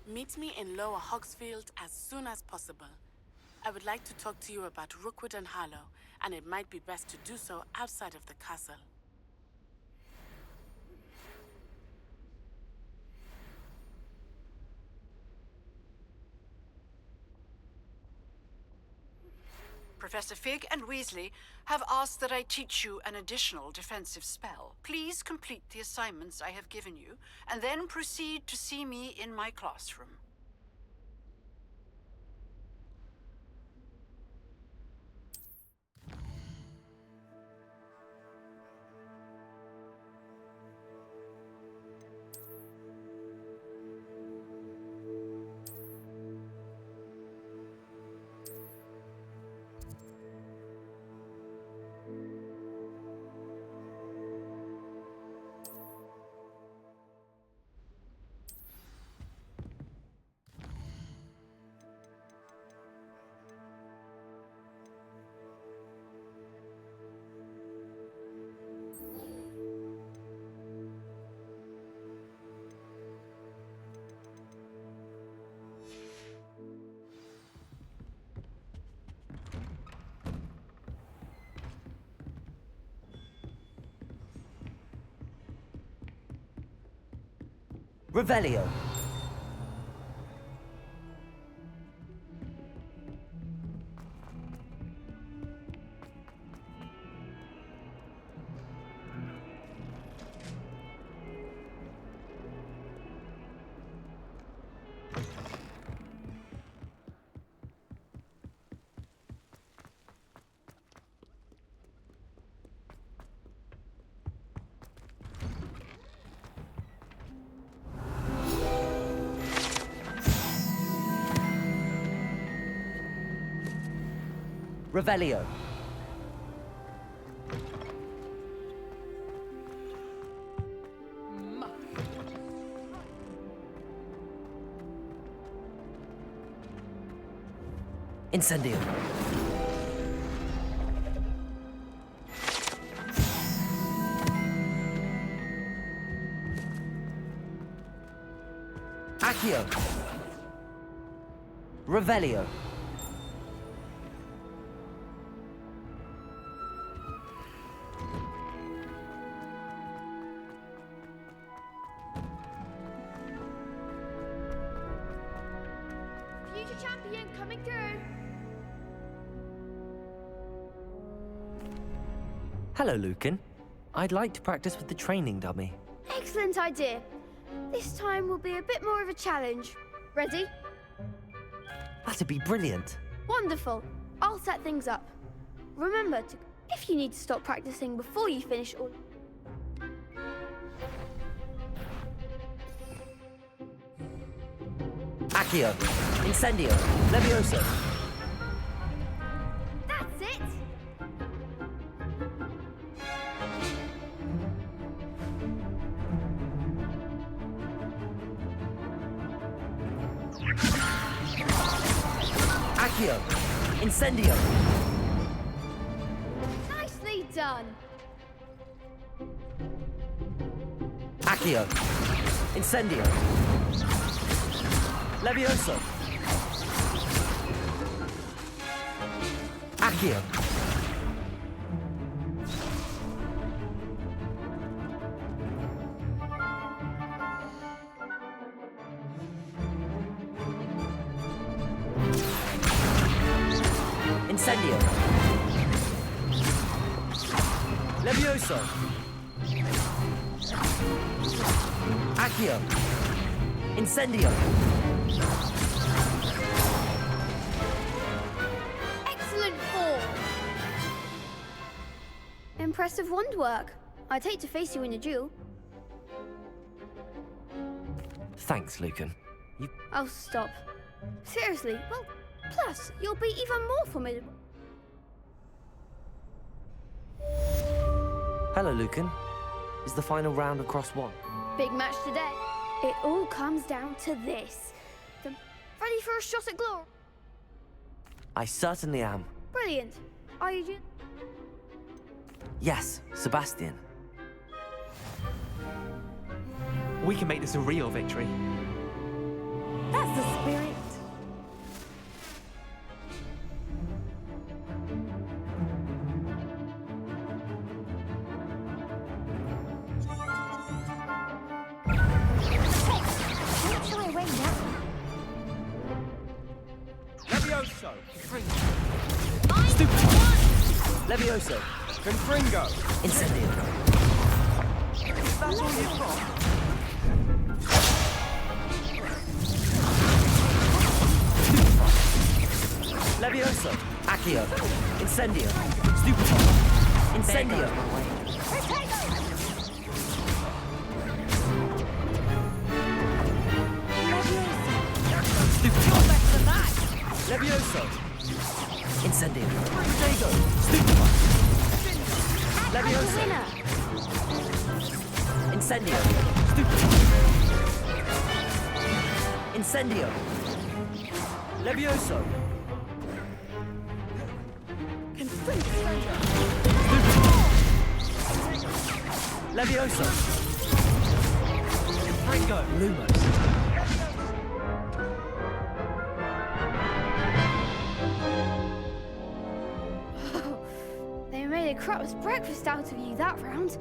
[SPEAKER 18] Meet me in Lower Hogsfield as soon as possible. I would like to talk to you about Rookwood and Harlow, and it might be best to do so outside of the castle.
[SPEAKER 19] Professor Fig and Weasley have asked that I teach you an additional defensive spell. Please complete the assignments I have given you, and then proceed to see me in my classroom.
[SPEAKER 2] Revelio. Revelio. Incendio. Accio. Revelio.
[SPEAKER 6] Future champion coming through.
[SPEAKER 2] Hello, Lucan. I'd like to practice with the training dummy.
[SPEAKER 6] Excellent idea. This time will be a bit more of a challenge. Ready?
[SPEAKER 2] That'd be brilliant.
[SPEAKER 6] Wonderful. I'll set things up. Remember to, if you need to stop practicing before you finish all.
[SPEAKER 2] Accio. Incendio. Levioso.
[SPEAKER 6] That's it.
[SPEAKER 2] Accio. Incendio.
[SPEAKER 6] Nicely done.
[SPEAKER 2] Accio. Incendio. Levioso. Accio. Incendio. Levioso. Accio. Incendio.
[SPEAKER 6] Excellent form! Impressive wand work. I'd hate to face you in a duel.
[SPEAKER 2] Thanks, Lucan.
[SPEAKER 6] Oh, stop. Seriously, well, plus, you'll be even more formidable.
[SPEAKER 2] Hello, Lucan. Is the final round across one?
[SPEAKER 6] Big match today. It all comes down to this. Ready for a shot at glory?
[SPEAKER 2] I certainly am.
[SPEAKER 6] Brilliant. Are you just...
[SPEAKER 2] Yes, Sebastian.
[SPEAKER 1] We can make this a real victory.
[SPEAKER 6] That's the spirit. Don't shy away now.
[SPEAKER 20] Levioso!
[SPEAKER 2] Stupid!
[SPEAKER 20] Levioso! Confringo!
[SPEAKER 2] Incendio.
[SPEAKER 20] That's all you've got?
[SPEAKER 2] Levioso. Accio. Incendio. Stupid. Incendio. Levioso. Incendio. Protego. Stupid. Levioso. Incendio. Stupid. Incendio. Levioso. Levioso. Ringo. Lumos.
[SPEAKER 6] They made a crap's breakfast out of you that round.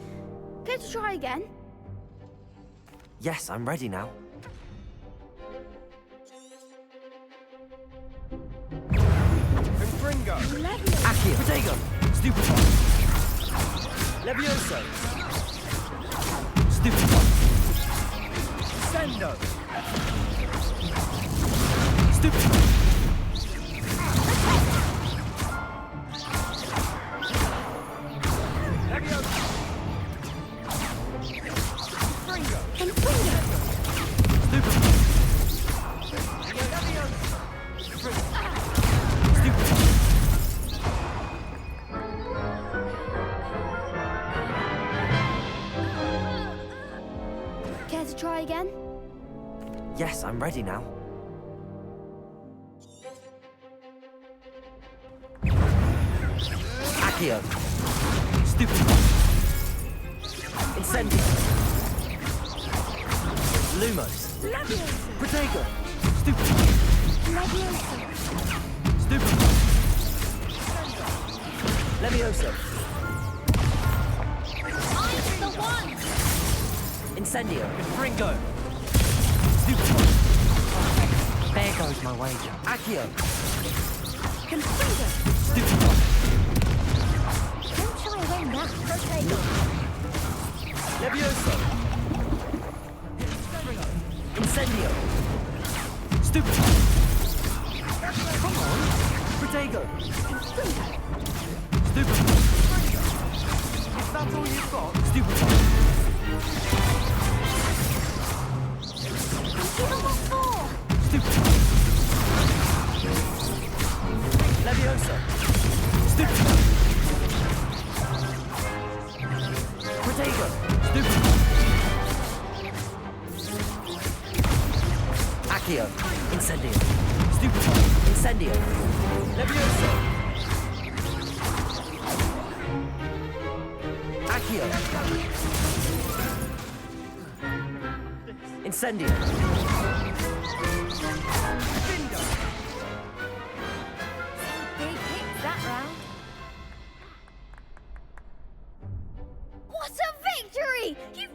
[SPEAKER 6] Care to try again?
[SPEAKER 2] Yes, I'm ready now.
[SPEAKER 20] Confringo!
[SPEAKER 2] Accio. Protego. Stupid. Levioso. Stupid.
[SPEAKER 20] Sendo!
[SPEAKER 2] Stupid.
[SPEAKER 20] Levioso! Confringo!
[SPEAKER 2] Stupid.
[SPEAKER 6] Care to try again?
[SPEAKER 2] Yes, I'm ready now. Accio. Stupid. Incendio. Lumos.
[SPEAKER 6] Levioso.
[SPEAKER 2] Protego. Stupid.
[SPEAKER 6] Levioso.
[SPEAKER 2] Stupid. Levioso.
[SPEAKER 6] I'm the one!
[SPEAKER 2] Incendio.
[SPEAKER 1] Ringo.
[SPEAKER 2] Stupid.
[SPEAKER 1] There goes my wager.
[SPEAKER 2] Accio.
[SPEAKER 6] Confringo.
[SPEAKER 2] Stupid.
[SPEAKER 6] Don't shy away now. Protego.
[SPEAKER 2] Levioso. Incendio. Stupid. Come on. Protego. Stupid.
[SPEAKER 20] Is that all you've got?
[SPEAKER 2] Stupid.
[SPEAKER 6] Unbelievable four!
[SPEAKER 2] Stupid. Levioso. Stupid. Protego. Stupid. Accio. Incendio. Stupid. Incendio. Levioso. Accio. Incendio.
[SPEAKER 6] Big hits that round. What a victory! You...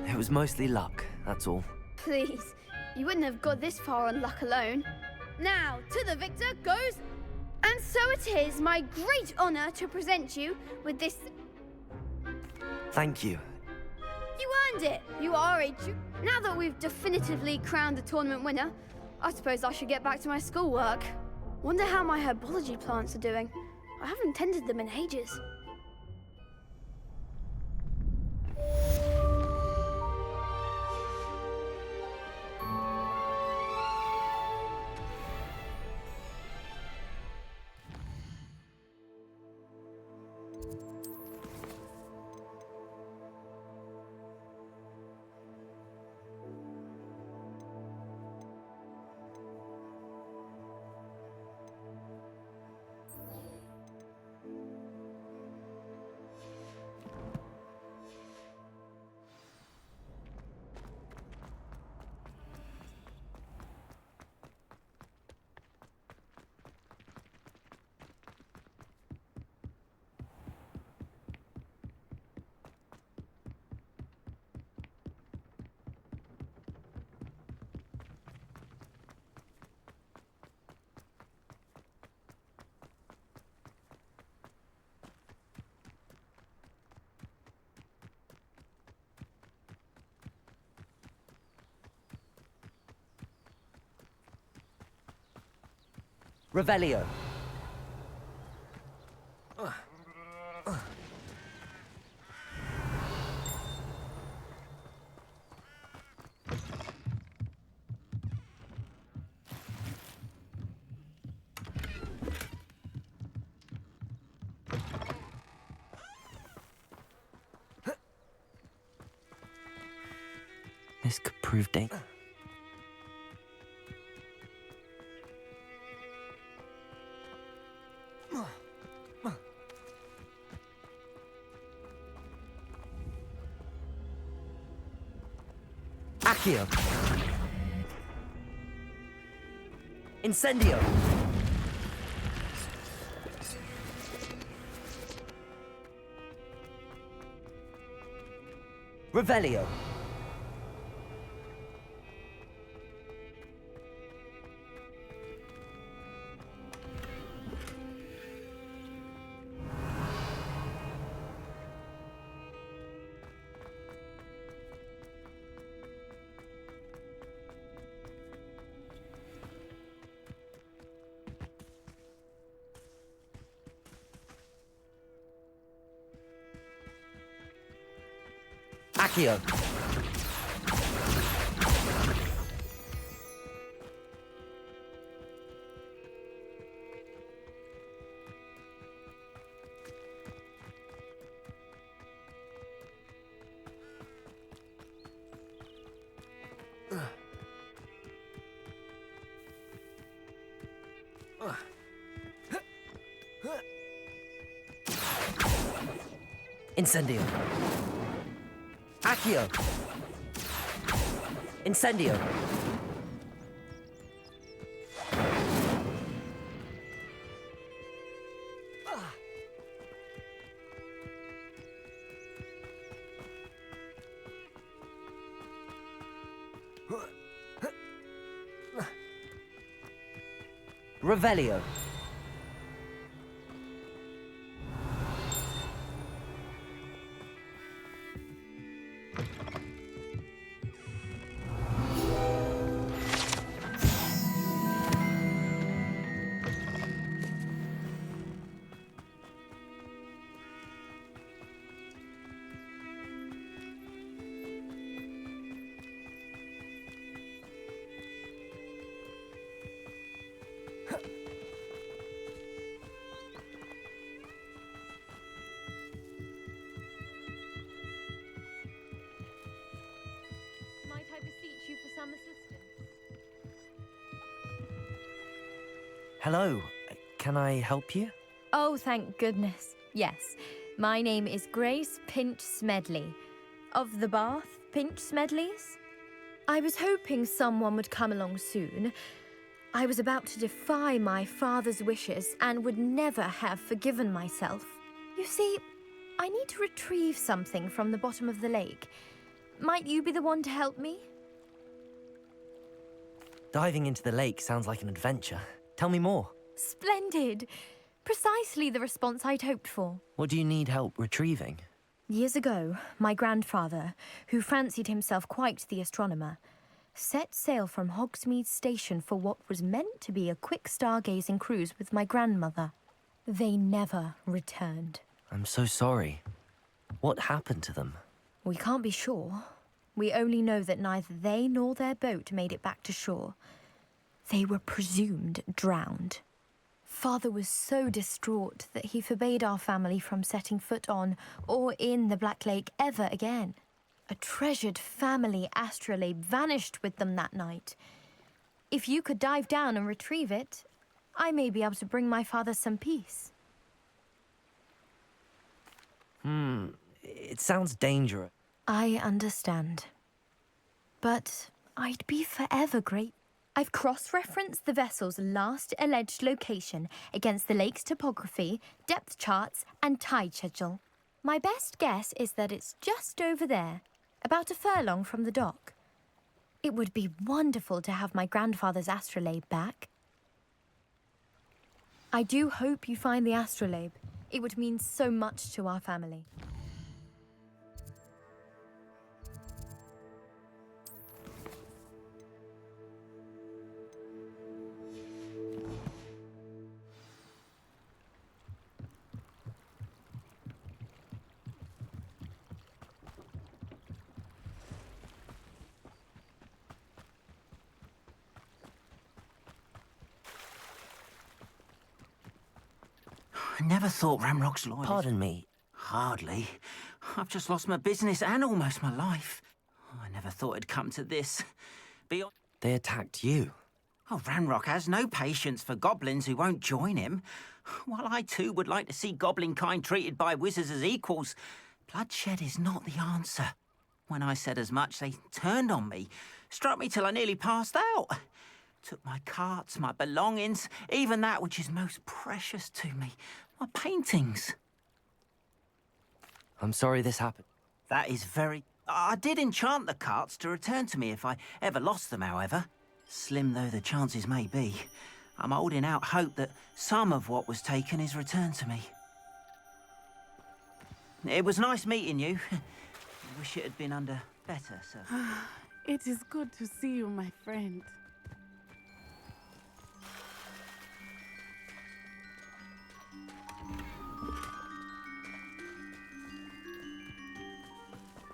[SPEAKER 2] It was mostly luck, that's all.
[SPEAKER 6] Please, you wouldn't have got this far on luck alone.
[SPEAKER 21] Now, to the victor goes... And so it is my great honor to present you with this...
[SPEAKER 2] Thank you.
[SPEAKER 21] You earned it! You are a... Now that we've definitively crowned the tournament winner, I suppose I should get back to my schoolwork. Wonder how my herbology plants are doing. I haven't tended them in ages.
[SPEAKER 2] Revelio. This could prove dangerous. Accio. Incendio. Revelio. Accio. Incendio. Accio. Incendio. Revelio.
[SPEAKER 22] Might I beseech you for some assistance?
[SPEAKER 2] Hello. Can I help you?
[SPEAKER 22] Oh, thank goodness. Yes. My name is Grace Pinch Smedley. Of the Bath Pinch Smedleys? I was hoping someone would come along soon. I was about to defy my father's wishes and would never have forgiven myself. You see, I need to retrieve something from the bottom of the lake. Might you be the one to help me?
[SPEAKER 2] Diving into the lake sounds like an adventure. Tell me more.
[SPEAKER 22] Splendid! Precisely the response I'd hoped for.
[SPEAKER 2] What do you need help retrieving?
[SPEAKER 22] Years ago, my grandfather, who fancied himself quite the astronomer, set sail from Hogsmeade Station for what was meant to be a quick stargazing cruise with my grandmother. They never returned.
[SPEAKER 2] I'm so sorry. What happened to them?
[SPEAKER 22] We can't be sure. We only know that neither they nor their boat made it back to shore. They were presumed drowned. Father was so distraught that he forbade our family from setting foot on or in the Black Lake ever again. A treasured family astrolabe vanished with them that night. If you could dive down and retrieve it, I may be able to bring my father some peace.
[SPEAKER 2] It sounds dangerous.
[SPEAKER 22] I understand. But I'd be forever grateful. I've cross-referenced the vessel's last alleged location against the lake's topography, depth charts, and tide schedule. My best guess is that it's just over there, about a furlong from the dock. It would be wonderful to have my grandfather's astrolabe back. I do hope you find the astrolabe. It would mean so much to our family.
[SPEAKER 12] I never thought Ramrock's loyal.
[SPEAKER 2] Pardon me.
[SPEAKER 12] Hardly. I've just lost my business and almost my life. I never thought it'd come to this.
[SPEAKER 2] They attacked you.
[SPEAKER 12] Oh, Ramrock has no patience for goblins who won't join him. While I too would like to see goblin kind treated by wizards as equals, bloodshed is not the answer. When I said as much, they turned on me, struck me till I nearly passed out. Took my carts, my belongings, even that which is most precious to me, my paintings.
[SPEAKER 2] I'm sorry this happened.
[SPEAKER 12] That is very... I did enchant the carts to return to me if I ever lost them, however. Slim though the chances may be, I'm holding out hope that some of what was taken is returned to me. It was nice meeting you. I wish it had been under better, sir.
[SPEAKER 4] It is good to see you, my friend.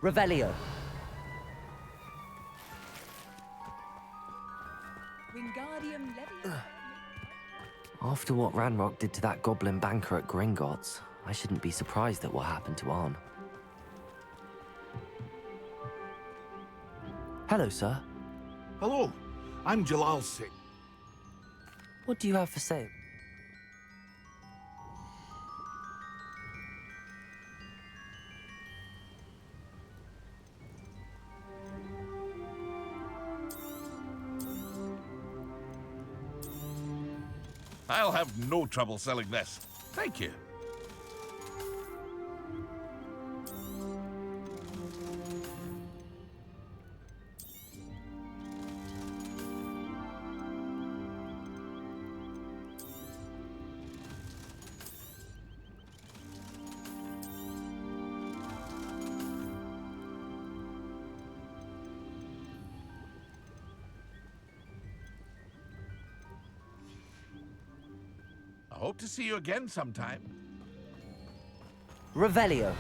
[SPEAKER 2] Revelio.
[SPEAKER 14] Wingardium Leviosa.
[SPEAKER 2] After what Ranrock did to that goblin banker at Gringotts, I shouldn't be surprised at what happened to Arn. Hello, sir.
[SPEAKER 17] Hello, I'm Jalal Singh.
[SPEAKER 2] What do you have for sale?
[SPEAKER 17] I'll have no trouble selling this. Thank you. I hope to see you again sometime.
[SPEAKER 2] Revelio.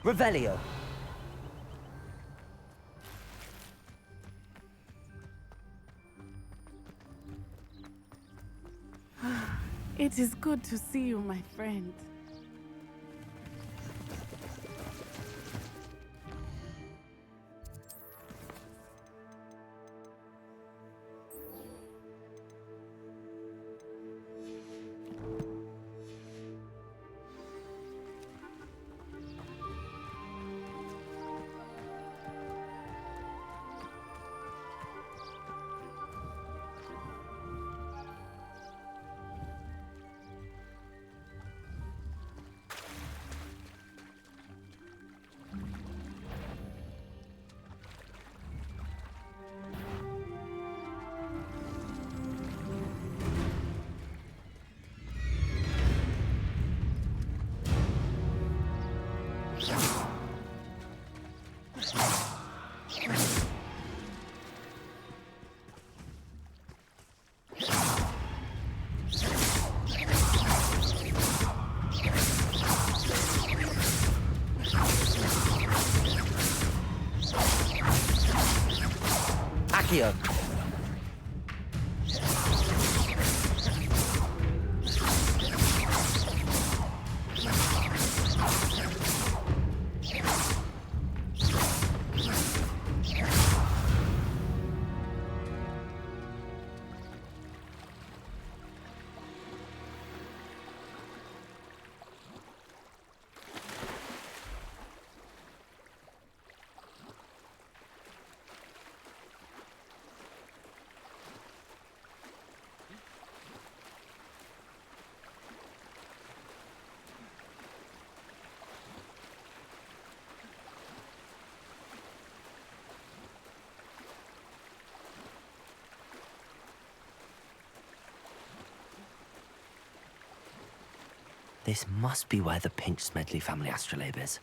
[SPEAKER 2] Revelio.
[SPEAKER 4] It is good to see you, my friend.
[SPEAKER 2] Accio. This must be where the Pinch Smedley family astrolabe is.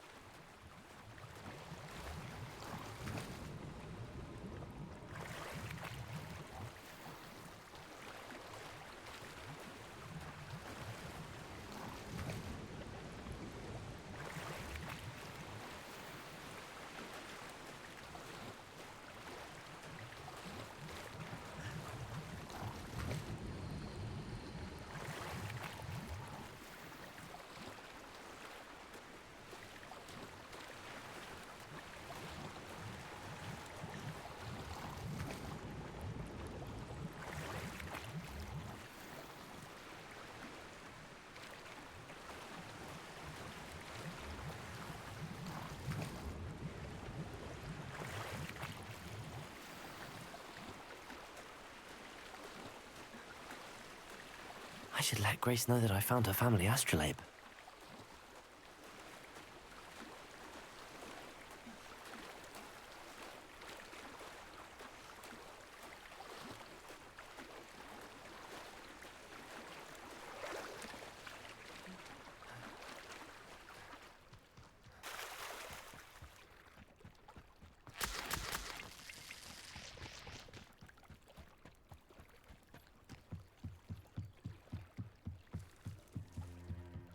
[SPEAKER 2] I should let Grace know that I found her family astrolabe.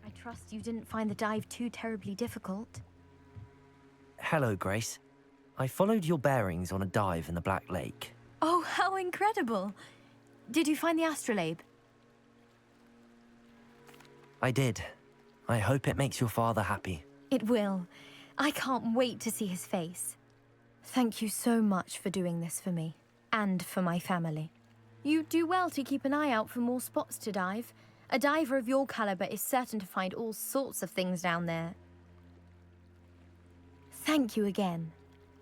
[SPEAKER 22] I trust you didn't find the dive too terribly difficult.
[SPEAKER 2] Hello, Grace. I followed your bearings on a dive in the Black Lake.
[SPEAKER 22] Oh, how incredible! Did you find the astrolabe?
[SPEAKER 2] I did. I hope it makes your father happy.
[SPEAKER 22] It will. I can't wait to see his face. Thank you so much for doing this for me, and for my family. You do well to keep an eye out for more spots to dive. A diver of your caliber is certain to find all sorts of things down there. Thank you again,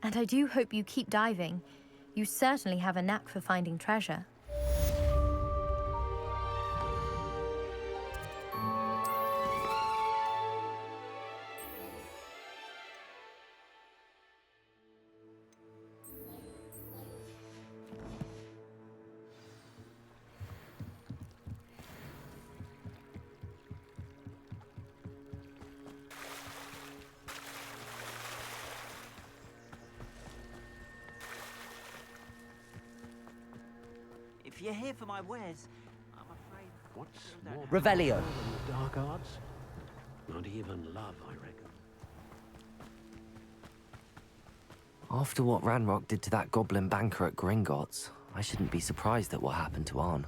[SPEAKER 22] and I do hope you keep diving. You certainly have a knack for finding treasure.
[SPEAKER 7] If you're here for my wares, I'm afraid...
[SPEAKER 13] What's more
[SPEAKER 2] Revelio.
[SPEAKER 13] powerful than the dark arts? Not even love, I reckon.
[SPEAKER 2] After what Ranrock did to that goblin banker at Gringotts, I shouldn't be surprised at what happened to Arn.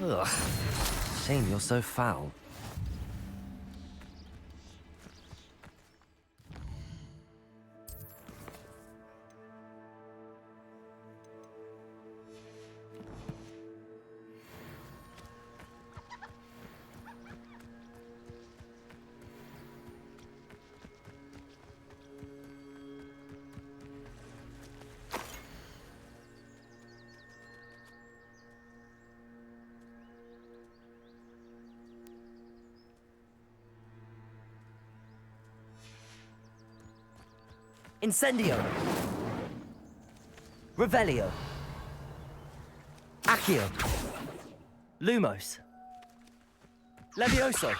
[SPEAKER 2] Ugh. Shame you're so foul. Incendio! Revelio! Accio! Lumos! Levioso!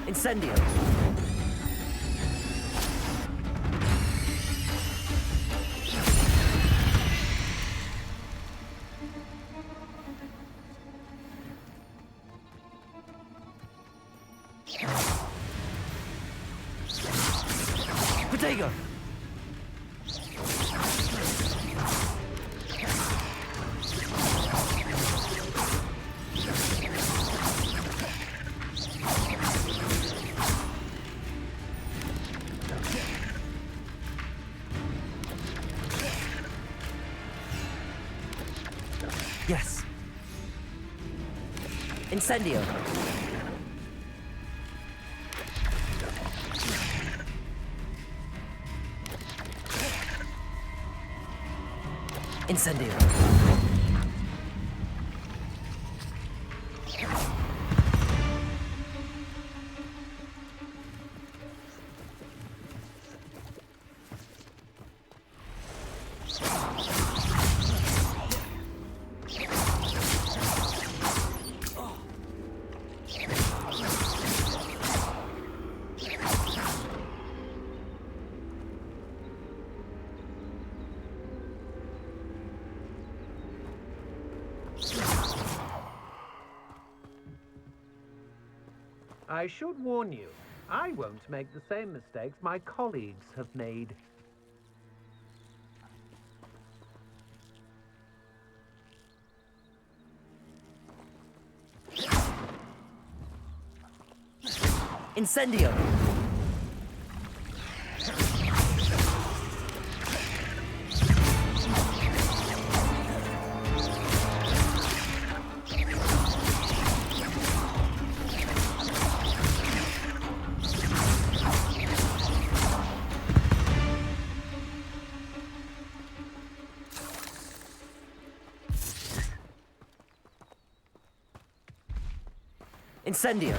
[SPEAKER 2] Incendio! Protego! Yes. Incendio. Incendio.
[SPEAKER 9] I should warn you, I won't make the same mistakes my colleagues have made.
[SPEAKER 2] Incendio! Incendio!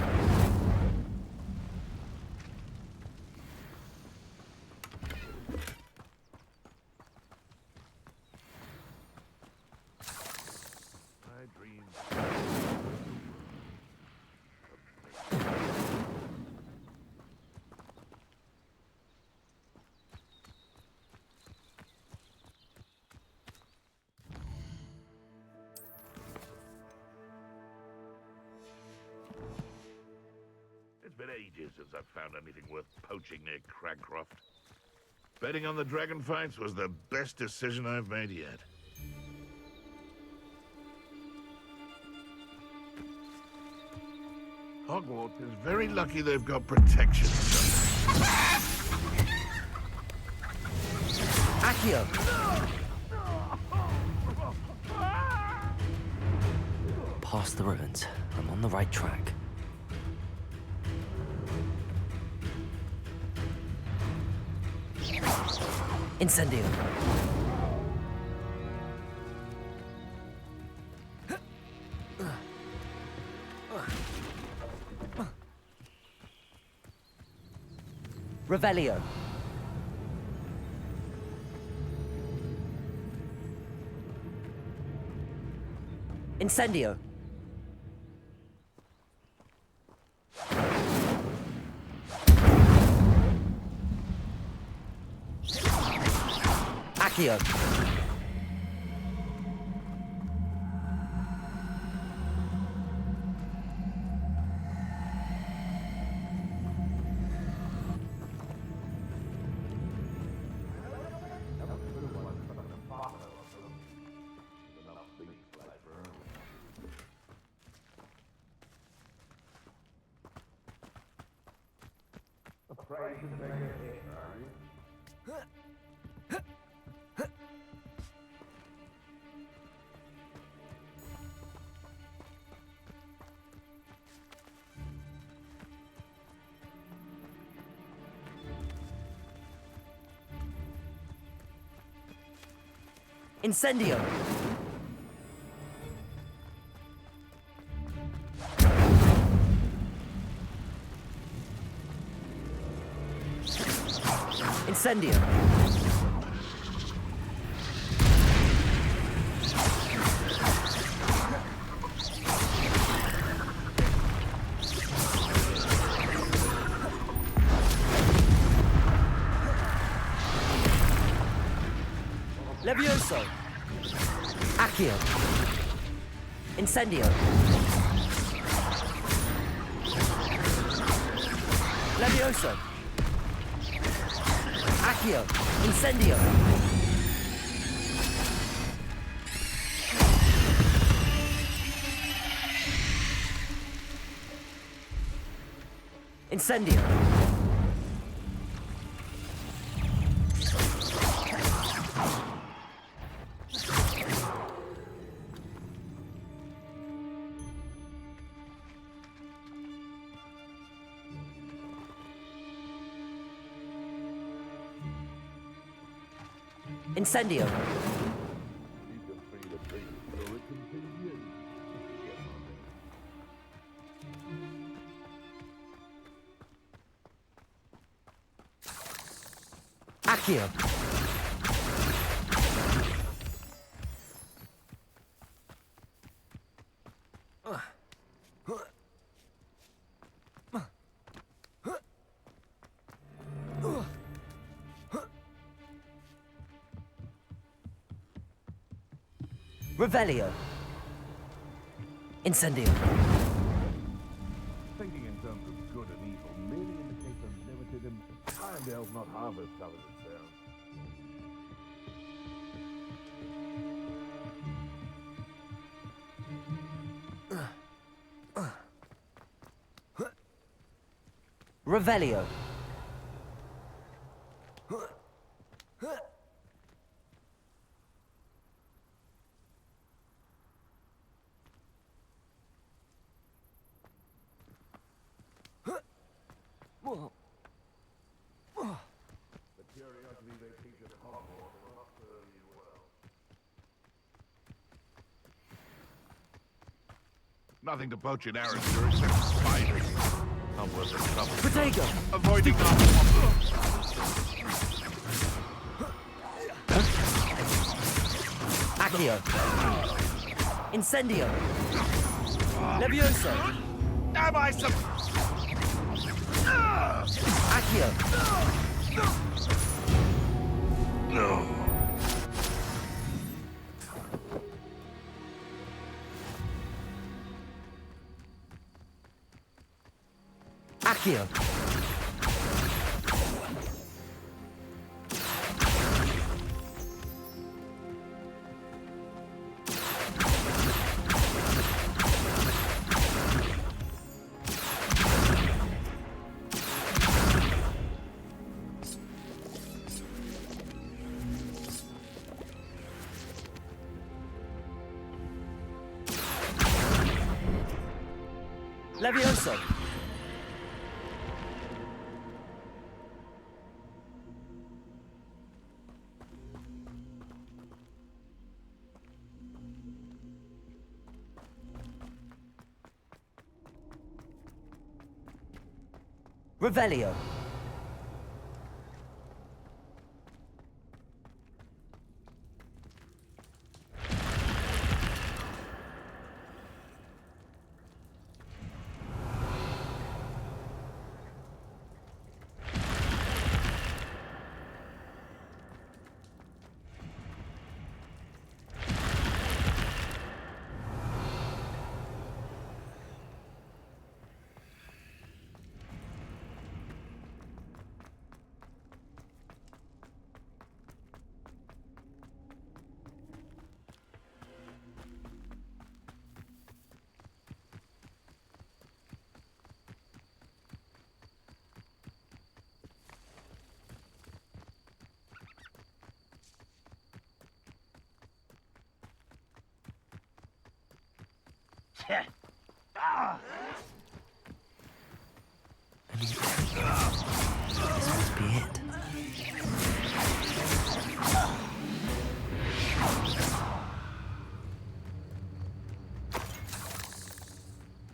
[SPEAKER 15] It's been ages since I've found anything worth poaching near Cragcroft. Betting on the dragon fights was the best decision I've made yet. Hogwarts is very lucky they've got protection.
[SPEAKER 2] Accio! Past the ruins. I'm on the right track. Incendio! Revelio. Incendio. Accio. Incendio. Incendio. Levioso. Accio. Incendio. Levioso. Accio. Incendio. Incendio. Incendio. Accio. Revelio. Incendio.
[SPEAKER 15] Thinking in terms of good and evil merely indicates a limited and Irondale's not half as tough as it sounds.
[SPEAKER 2] Revelio.
[SPEAKER 15] The curiosity they teach at Hogwarts will not serve you well. Nothing to poach in Arrowsburg except spiders. Not worth the trouble.
[SPEAKER 2] Protego.
[SPEAKER 15] Avoiding
[SPEAKER 2] Accio. Incendio. Levioso.
[SPEAKER 15] Am I some...
[SPEAKER 2] Accio.
[SPEAKER 15] No.
[SPEAKER 2] Accio. Levioso. Revelio. This must be it.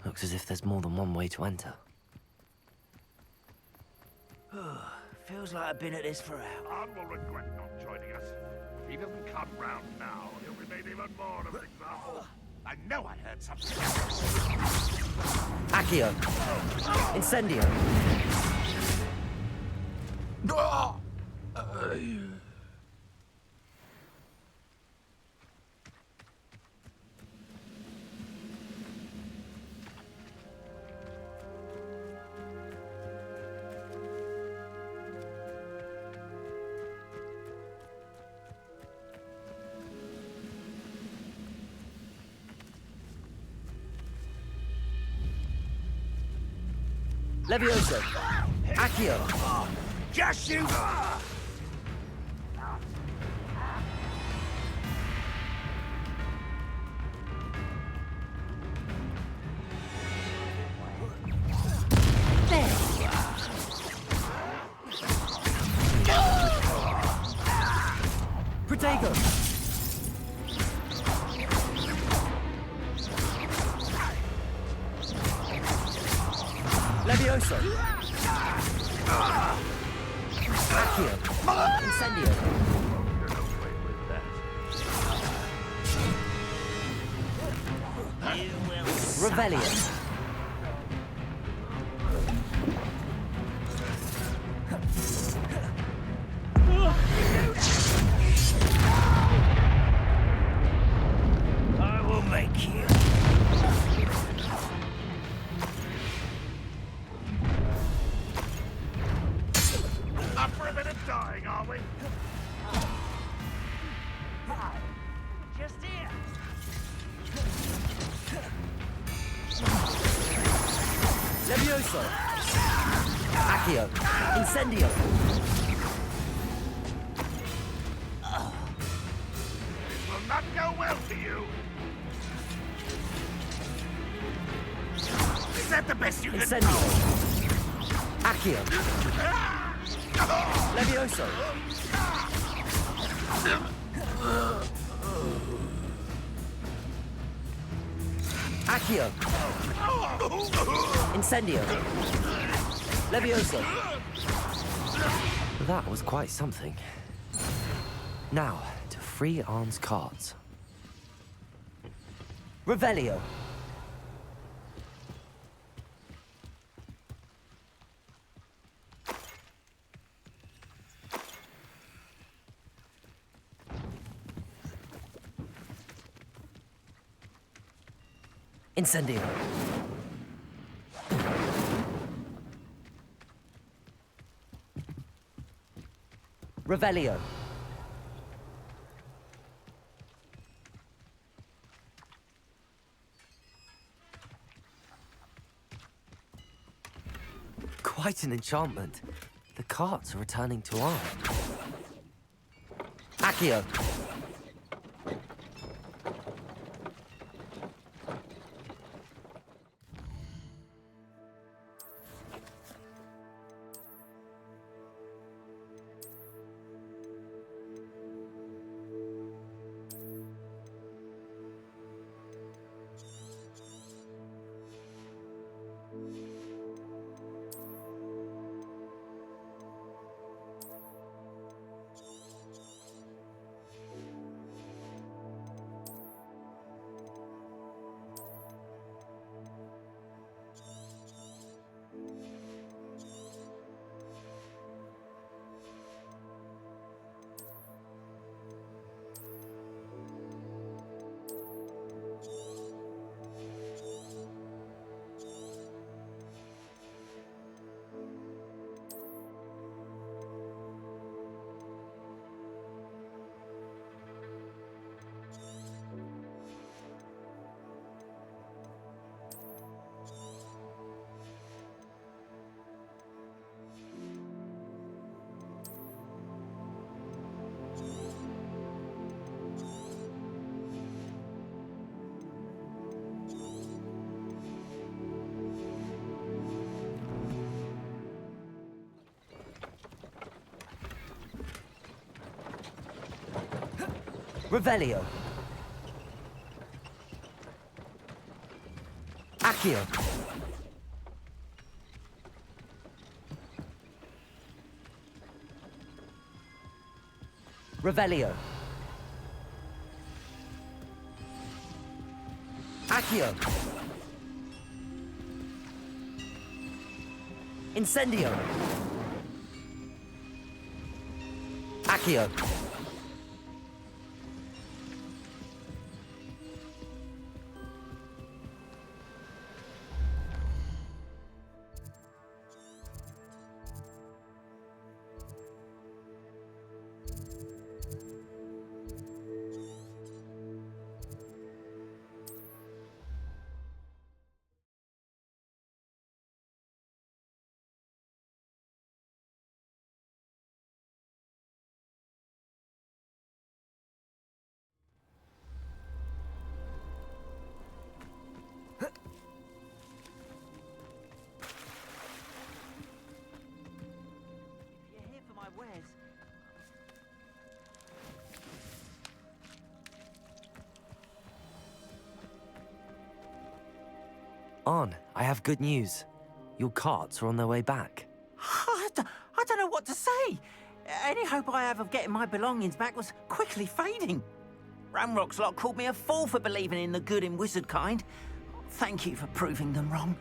[SPEAKER 2] Looks as if there's more than one way to enter.
[SPEAKER 7] Feels like I've been at this for hours.
[SPEAKER 15] Arn will regret not joining us. If he doesn't come round now, he'll be made even more of an example. I know I heard something.
[SPEAKER 2] Accio! Incendio! Levioso! Accio!
[SPEAKER 7] Just you!
[SPEAKER 2] Protego! Levioso! Accio! Incendio! Revelio!
[SPEAKER 7] I will make you.
[SPEAKER 15] Up for a bit of dying, are we?
[SPEAKER 7] Just here.
[SPEAKER 2] Levioso! Accio! Incendio!
[SPEAKER 15] This will not go well for you. Is that the best you can do?
[SPEAKER 2] Incendio! Accio! Levioso! Accio! Incendio! Levioso! That was quite something. Now, to free Arn's cards. Revelio! Incendio! Revelio! Quite an enchantment. The carts are returning to Arn. Accio! Revelio. Accio. Revelio. Accio. Incendio. Accio.
[SPEAKER 3] You're here for my wares.
[SPEAKER 2] On, I have good news. Your carts are on their way back.
[SPEAKER 12] I don't know what to say. Any hope I have of getting my belongings back was quickly fading. Ramrock's lot called me a fool for believing in the good in wizard kind. Thank you for proving them wrong.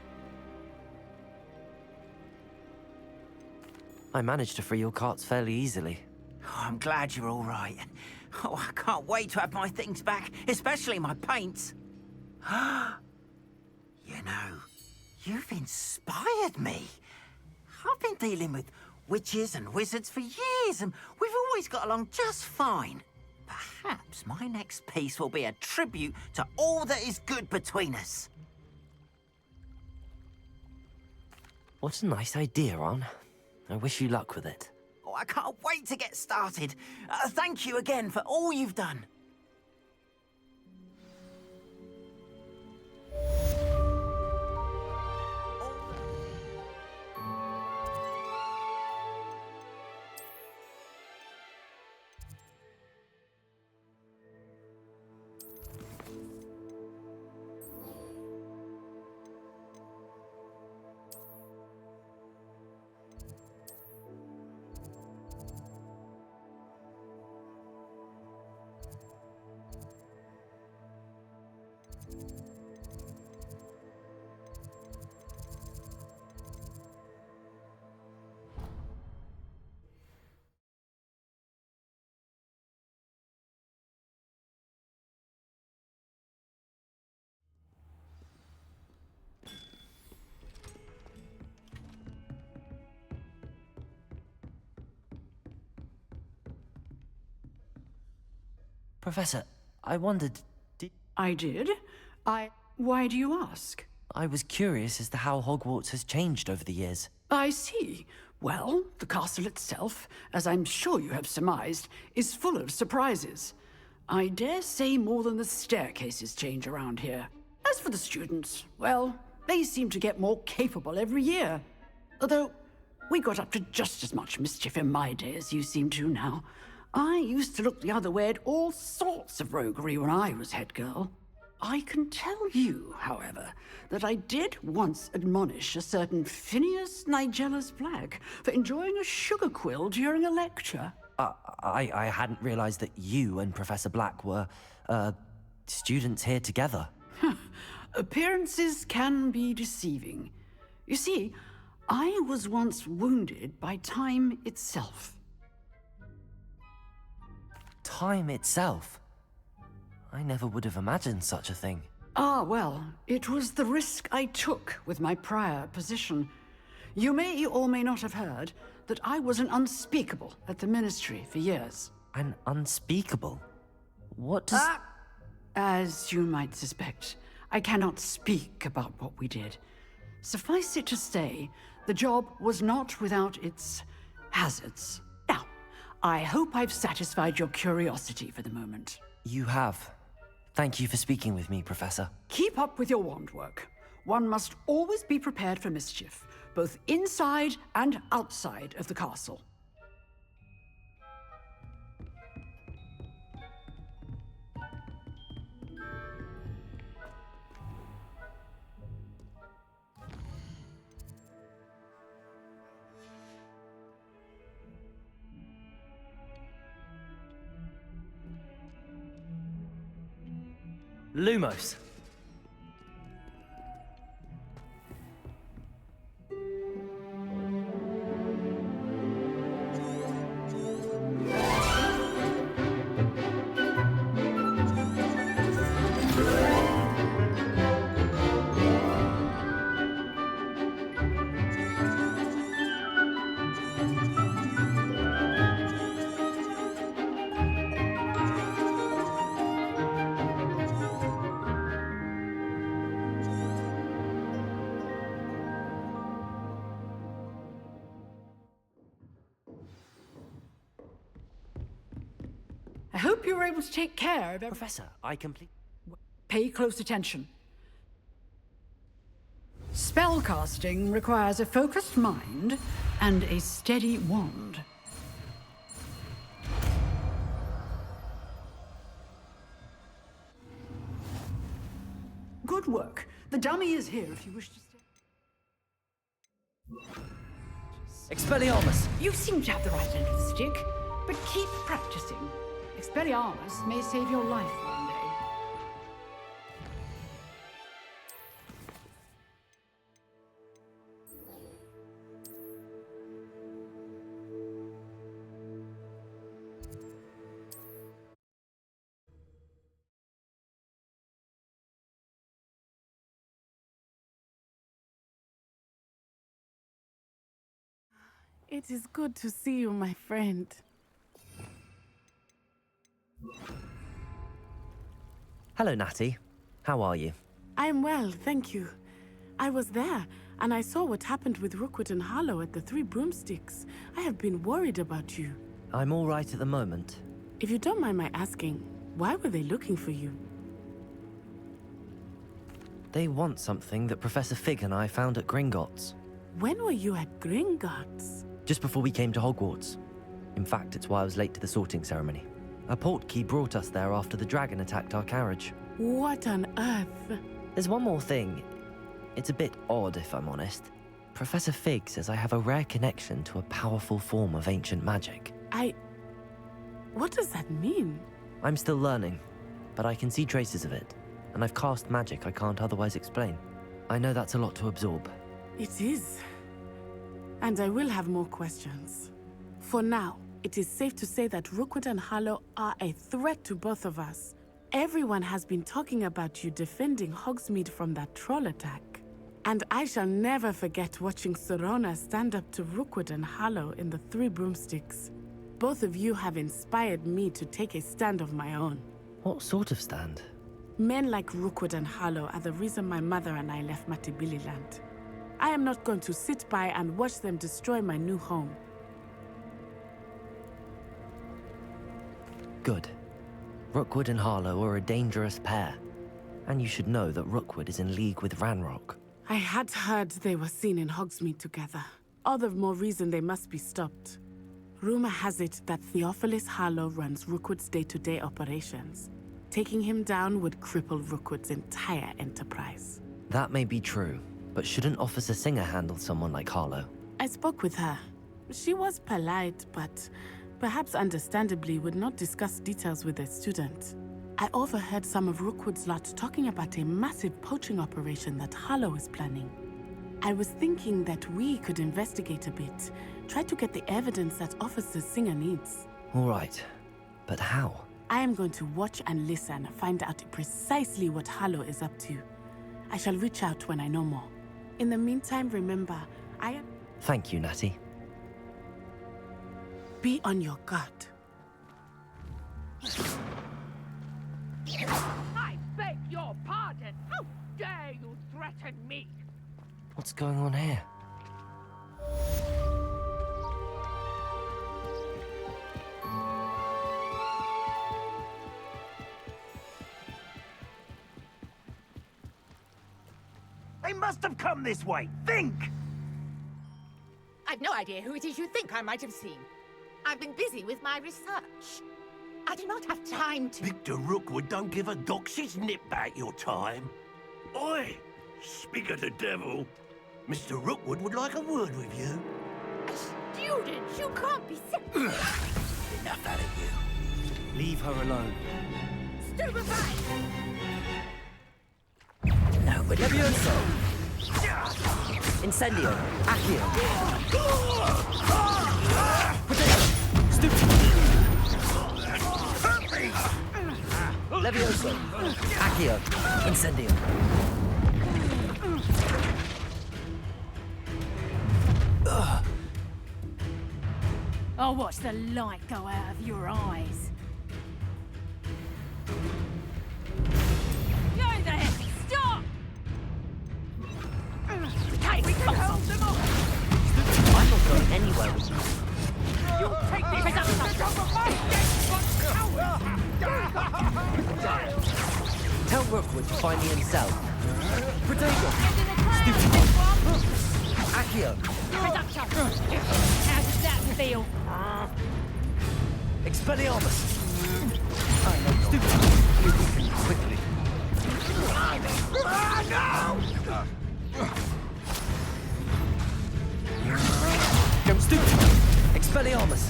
[SPEAKER 2] I managed to free your carts fairly easily.
[SPEAKER 12] Oh, I'm glad you're all right. Oh, I can't wait to have my things back, especially my paints. You know, you've inspired me. I've been dealing with witches and wizards for years, and we've always got along just fine. Perhaps my next piece will be a tribute to all that is good between us.
[SPEAKER 2] What a nice idea, On. I wish you luck with it.
[SPEAKER 12] Oh, I can't wait to get started. Thank you again for all you've done.
[SPEAKER 2] Professor, I wondered,
[SPEAKER 19] I did? Why do you ask?
[SPEAKER 2] I was curious as to how Hogwarts has changed over the years.
[SPEAKER 19] I see. Well, the castle itself, as I'm sure you have surmised, is full of surprises. I dare say more than the staircases change around here. As for the students, well, they seem to get more capable every year. Although, we got up to just as much mischief in my day as you seem to now. I used to look the other way at all sorts of roguery when I was head girl. I can tell you, however, that I did once admonish a certain Phineas Nigellus Black for enjoying a sugar quill during a lecture.
[SPEAKER 2] I hadn't realized that you and Professor Black were, students here together.
[SPEAKER 19] Appearances can be deceiving. You see, I was once wounded by time itself.
[SPEAKER 2] Time itself? I never would have imagined such a thing.
[SPEAKER 19] Ah, well, it was the risk I took with my prior position. You may or may not have heard that I was an unspeakable at the Ministry for years.
[SPEAKER 2] An unspeakable? What does...
[SPEAKER 19] As you might suspect, I cannot speak about what we did. Suffice it to say, the job was not without its hazards. Now, I hope I've satisfied your curiosity for the moment.
[SPEAKER 2] You have. Thank you for speaking with me, Professor.
[SPEAKER 19] Keep up with your wand work. One must always be prepared for mischief, both inside and outside of the castle.
[SPEAKER 2] Lumos.
[SPEAKER 19] I hope you were able to take care of everything.
[SPEAKER 2] Professor, I complete...
[SPEAKER 19] Pay close attention. Spellcasting requires a focused mind and a steady wand. Good work. The dummy is here if you wish to stay.
[SPEAKER 2] Expelliarmus!
[SPEAKER 19] You seem to have the right end of the stick, but keep practicing. Expelliarmus may save your life one day.
[SPEAKER 4] It is good to see you, my friend.
[SPEAKER 2] Hello, Natty. How are you?
[SPEAKER 4] I'm well, thank you. I was there, and I saw what happened with Rookwood and Harlow at the Three Broomsticks. I have been worried about you.
[SPEAKER 2] I'm all right at the moment.
[SPEAKER 4] If you don't mind my asking, why were they looking for you?
[SPEAKER 2] They want something that Professor Fig and I found at Gringotts.
[SPEAKER 4] When were you at Gringotts?
[SPEAKER 2] Just before we came to Hogwarts. In fact, it's why I was late to the sorting ceremony. A portkey brought us there after the dragon attacked our carriage.
[SPEAKER 4] What on earth?
[SPEAKER 2] There's one more thing. It's a bit odd, if I'm honest. Professor Fig says I have a rare connection to a powerful form of ancient magic.
[SPEAKER 4] What does that mean?
[SPEAKER 2] I'm still learning, but I can see traces of it, and I've cast magic I can't otherwise explain. I know that's a lot to absorb.
[SPEAKER 4] It is. And I will have more questions. For now, it is safe to say that Rookwood and Harlow are a threat to both of us. Everyone has been talking about you defending Hogsmeade from that troll attack. And I shall never forget watching Serona stand up to Rookwood and Harlow in the Three Broomsticks. Both of you have inspired me to take a stand of my own.
[SPEAKER 2] What sort of stand?
[SPEAKER 4] Men like Rookwood and Harlow are the reason my mother and I left Matabeleland. I am not going to sit by and watch them destroy my new home.
[SPEAKER 2] Good. Rookwood and Harlow are a dangerous pair. And you should know that Rookwood is in league with Ranrock.
[SPEAKER 4] I had heard they were seen in Hogsmeade together. All the more reason they must be stopped. Rumor has it that Theophilus Harlow runs Rookwood's day-to-day operations. Taking him down would cripple Rookwood's entire enterprise.
[SPEAKER 2] That may be true, but shouldn't Officer Singer handle someone like Harlow?
[SPEAKER 4] I spoke with her. She was polite, but perhaps understandably would not discuss details with a student. I overheard some of Rookwood's lot talking about a massive poaching operation that Harlow is planning. I was thinking that we could investigate a bit, try to get the evidence that Officer Singer needs.
[SPEAKER 2] All right, but how?
[SPEAKER 4] I am going to watch and listen, find out precisely what Harlow is up to. I shall reach out when I know more. In the meantime, remember, I am...
[SPEAKER 2] Thank you, Natty.
[SPEAKER 4] Be on your guard.
[SPEAKER 7] I beg your pardon. How dare you threaten me?
[SPEAKER 2] What's going on here?
[SPEAKER 7] They must have come this way. Think!
[SPEAKER 12] I've no idea who it is you think I might have seen. I've been busy with my research. I do not have time to...
[SPEAKER 13] Victor Rookwood don't give a doxy's nip back your time. Oi! Speak of the devil. Mr. Rookwood would like a word with you.
[SPEAKER 12] Student, you can't be
[SPEAKER 13] Enough out of you.
[SPEAKER 10] Leave her alone.
[SPEAKER 12] Stupefy!
[SPEAKER 2] Levioso! Incendio! Accio! Levioso! Accio! Incendio!
[SPEAKER 5] I'll watch the light go out of your eyes. Go there! Stop! Take we can hold them off!
[SPEAKER 2] I'm not going anywhere with you.
[SPEAKER 5] You'll take this as a top of my
[SPEAKER 2] Tell Rookwood to find me himself. Protego! Accio!
[SPEAKER 5] How does that feel?
[SPEAKER 2] Expelliarmus! I know. Stupid! You weaken quickly. Go stupid! Expelliarmus!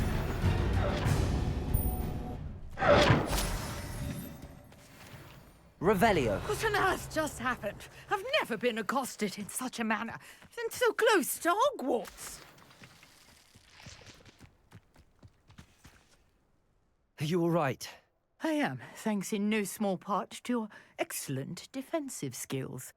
[SPEAKER 2] Revelio.
[SPEAKER 11] What on earth just happened? I've never been accosted in such a manner, and so close to Hogwarts.
[SPEAKER 2] Are you all right?
[SPEAKER 11] I am, thanks in no small part to your excellent defensive skills.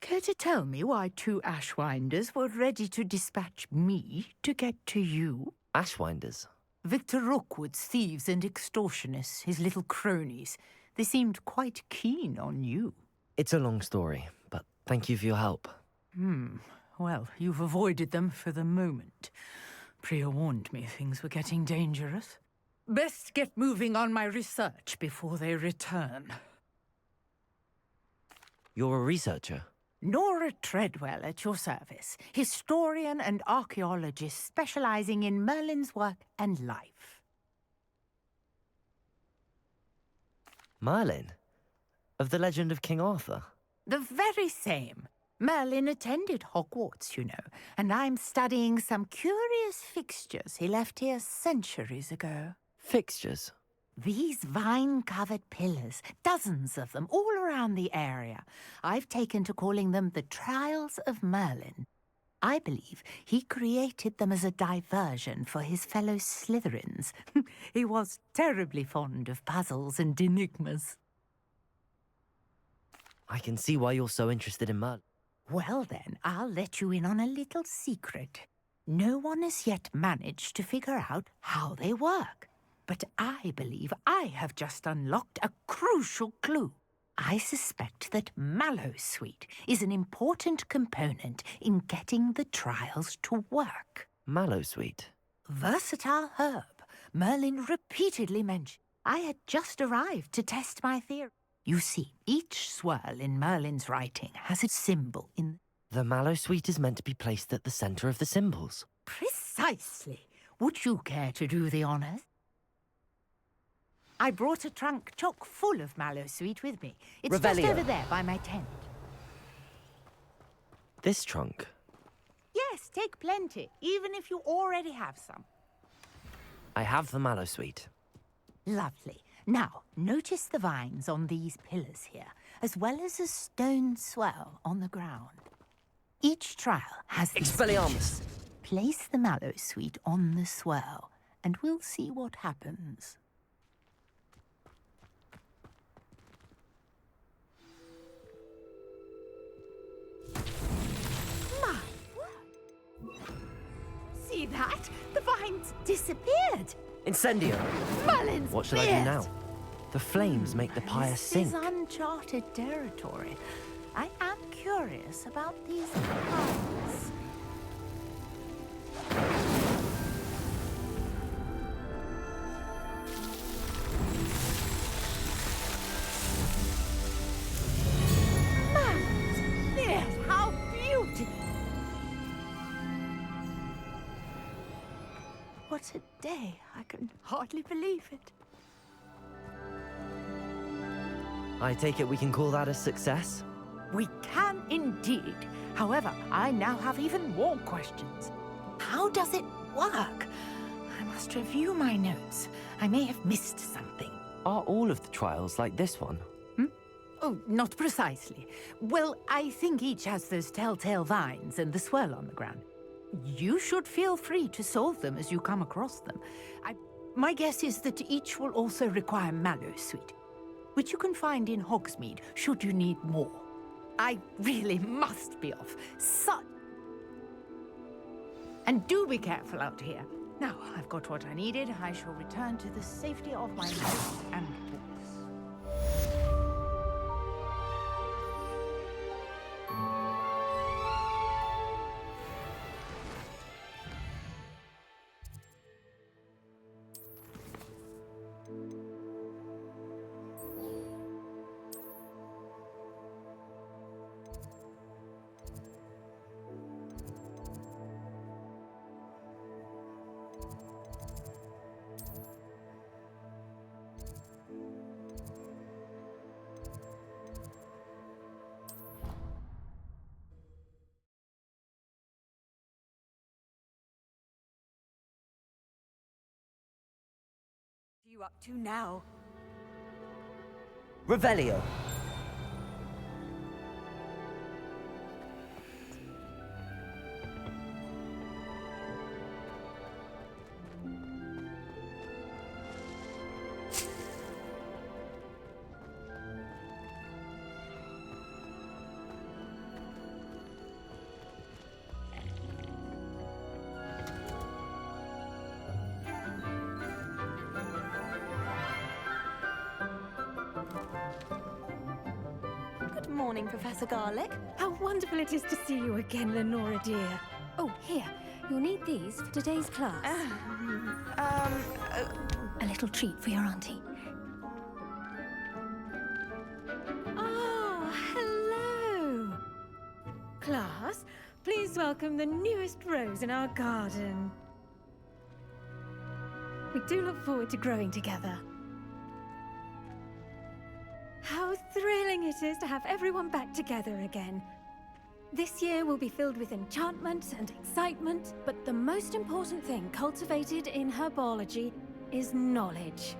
[SPEAKER 11] Care to tell me why 2 Ashwinders were ready to dispatch me to get to you?
[SPEAKER 2] Ashwinders?
[SPEAKER 11] Victor Rookwood's thieves and extortionists, his little cronies. They seemed quite keen on you.
[SPEAKER 2] It's a long story, but thank you for your help.
[SPEAKER 11] Well, you've avoided them for the moment. Priya warned me things were getting dangerous. Best get moving on my research before they return.
[SPEAKER 2] You're a researcher?
[SPEAKER 11] Nora Treadwell at your service, historian and archaeologist specializing in Merlin's work and life.
[SPEAKER 2] Merlin? Of the legend of King Arthur?
[SPEAKER 11] The very same. Merlin attended Hogwarts, you know, and I'm studying some curious fixtures he left here centuries ago.
[SPEAKER 2] Fixtures?
[SPEAKER 11] These vine-covered pillars, dozens of them, all around the area. I've taken to calling them the Trials of Merlin. I believe he created them as a diversion for his fellow Slytherins. He was terribly fond of puzzles and enigmas.
[SPEAKER 2] I can see why you're so interested in Merlin.
[SPEAKER 11] Well then, I'll let you in on a little secret. No one has yet managed to figure out how they work. But I believe I have just unlocked a crucial clue. I suspect that Mallowsweet is an important component in getting the trials to work.
[SPEAKER 2] Mallowsweet?
[SPEAKER 11] Versatile herb. Merlin repeatedly mentioned. I had just arrived to test my theory. You see, each swirl in Merlin's writing has a symbol in...
[SPEAKER 2] The Mallowsweet is meant to be placed at the center of the symbols.
[SPEAKER 11] Precisely. Would you care to do the honors? I brought a trunk chock full of Mallowsweet with me. It's
[SPEAKER 2] Revelio.
[SPEAKER 11] just over there by my tent.
[SPEAKER 2] This trunk?
[SPEAKER 11] Yes, take plenty, even if you already have some.
[SPEAKER 2] I have the Mallowsweet.
[SPEAKER 11] Lovely. Now, notice the vines on these pillars here, as well as a stone swell on the ground. Each trial has these
[SPEAKER 2] Expelliarmus!
[SPEAKER 11] features. Place the Mallowsweet on the swell, and we'll see what happens. See that? The vines disappeared.
[SPEAKER 2] Incendio!
[SPEAKER 11] Merlin's
[SPEAKER 2] What shall I do now? The flames make the pyre
[SPEAKER 11] This
[SPEAKER 2] sink.
[SPEAKER 11] is uncharted territory. I am curious about these vines. Yes, how beautiful! What a day. I can hardly believe it.
[SPEAKER 2] I take it we can call that a success?
[SPEAKER 11] We can indeed. However, I now have even more questions. How does it work? I must review my notes. I may have missed something.
[SPEAKER 2] Are all of the trials like this one?
[SPEAKER 11] Oh, not precisely. Well, I think each has those telltale vines and the swirl on the ground. You should feel free to solve them as you come across them. My guess is that each will also require mallowsweet, which you can find in Hogsmeade should you need more. I really must be off. And do be careful out here. Now, I've got what I needed. I shall return to the safety of my house and books. You up to now?
[SPEAKER 2] Revelio.
[SPEAKER 22] Good morning, Professor Garlic. How wonderful it is to see you again, Lenora dear. Oh, here. You'll need these for today's class. A little treat for your auntie. Oh, hello. Class, please welcome the newest rose in our garden. We do look forward to growing together. How thrilling it is to have everyone back together again. This year will be filled with enchantment and excitement, but the most important thing cultivated in herbology is knowledge.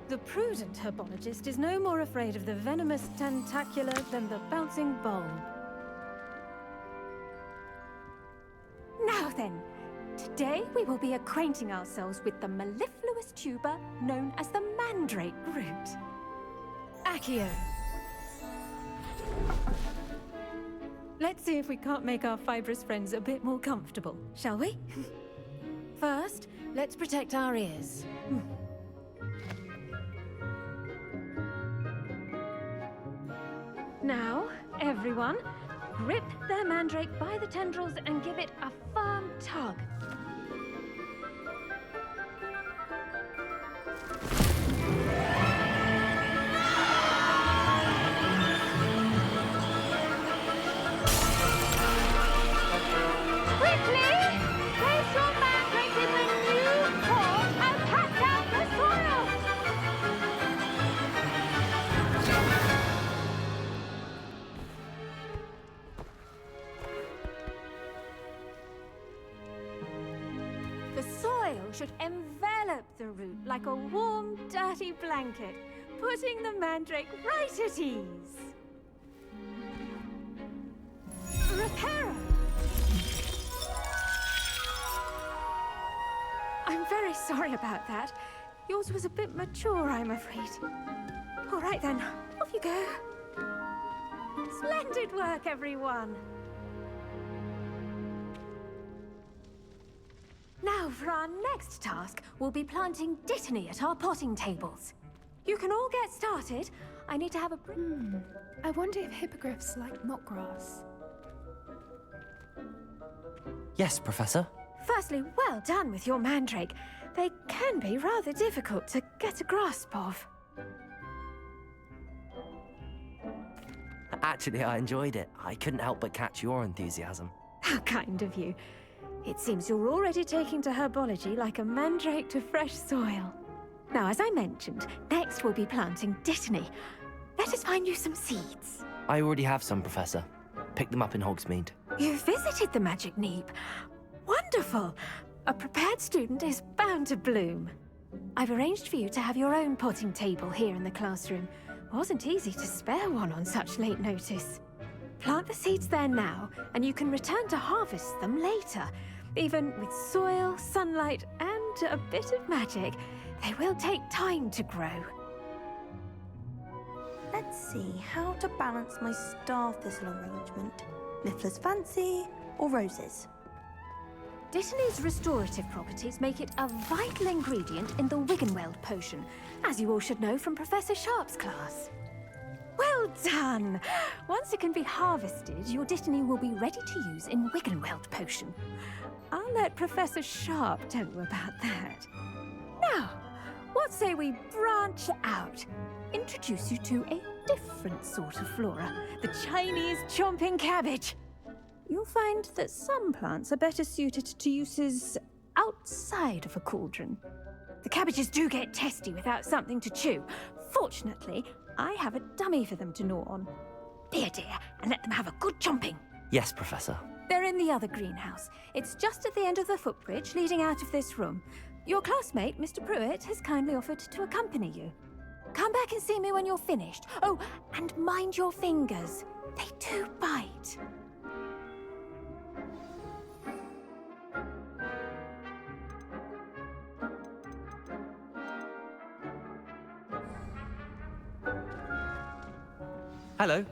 [SPEAKER 22] The prudent herbologist is no more afraid of the venomous tentacular than the bouncing bulb. Now then, today we will be acquainting ourselves with the mellifluous tuber known as the mandrake root. Accio. Let's see if we can't make our fibrous friends a bit more comfortable, shall we? First, let's protect our ears. Now, everyone, grip their mandrake by the tendrils and give it a firm tug. Should envelop the root like a warm, dirty blanket, putting the mandrake right at ease. Reparo! I'm very sorry about that. Yours was a bit mature, I'm afraid. All right then, off you go. Splendid work, everyone. Now, for our next task, we'll be planting dittany at our potting tables. You can all get started. I need to have a...
[SPEAKER 8] I wonder if hippogriffs like knotgrass.
[SPEAKER 2] Yes, Professor.
[SPEAKER 22] Firstly, well done with your mandrake. They can be rather difficult to get a grasp of.
[SPEAKER 2] Actually, I enjoyed it. I couldn't help but catch your enthusiasm.
[SPEAKER 22] How kind of you. It seems you're already taking to herbology like a mandrake to fresh soil. Now, as I mentioned, next we'll be planting dittany. Let us find you some seeds.
[SPEAKER 2] I already have some, Professor. Picked them up in Hogsmeade.
[SPEAKER 22] You visited the Magic Neep. Wonderful! A prepared student is bound to bloom. I've arranged for you to have your own potting table here in the classroom.
[SPEAKER 16] Wasn't easy to spare one on such late notice. Plant the seeds there now, and you can return to harvest them later. Even with soil, sunlight, and a bit of magic, they will take time to grow.
[SPEAKER 18] Let's see how to balance my star thistle arrangement. Niffler's fancy or roses?
[SPEAKER 16] Dittany's restorative properties make it a vital ingredient in the Wiggenweld potion, as you all should know from Professor Sharp's class. Well done! Once it can be harvested, your Dittany will be ready to use in Wiggenweld potion. I'll let Professor Sharp tell you about that. Now, what say we branch out? Introduce you to a different sort of flora, the Chinese chomping cabbage. You'll find that some plants are better suited to uses outside of a cauldron. The cabbages do get testy without something to chew. Fortunately, I have a dummy for them to gnaw on. Here, dear, and let them have a good chomping.
[SPEAKER 2] Yes, Professor.
[SPEAKER 16] They're in the other greenhouse. It's just at the end of the footbridge leading out of this room. Your classmate, Mr. Pruitt, has kindly offered to accompany you. Come back and see me when you're finished. Oh, and mind your fingers. They do bite.
[SPEAKER 23] Hello.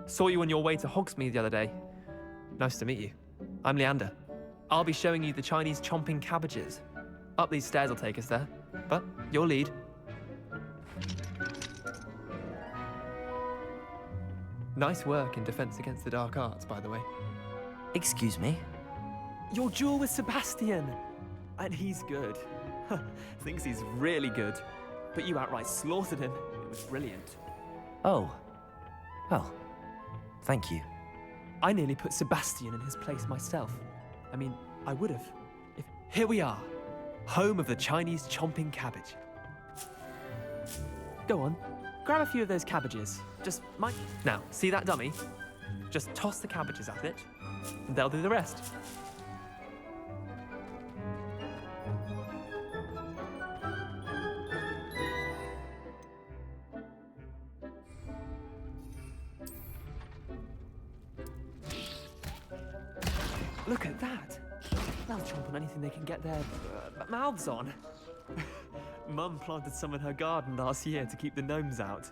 [SPEAKER 23] Saw you on your way to Hogsmeade the other day. Nice to meet you. I'm Leander. I'll be showing you the Chinese chomping cabbages. Up these stairs will take us there, but your lead. Nice work in Defense Against the Dark Arts, by the way.
[SPEAKER 2] Excuse me?
[SPEAKER 23] Your duel with Sebastian! And he's good. Thinks he's really good. But you outright slaughtered him. It was brilliant.
[SPEAKER 2] Oh. Well, thank you.
[SPEAKER 23] I nearly put Sebastian in his place myself. I mean, I would have. Here we are, home of the Chinese chomping cabbage. Go on, grab a few of those cabbages. Just mind. Now, see that dummy? Just toss the cabbages at it, and they'll do the rest. Look at that! They'll chomp on anything they can get their mouths on. Mum planted some in her garden last year to keep the gnomes out.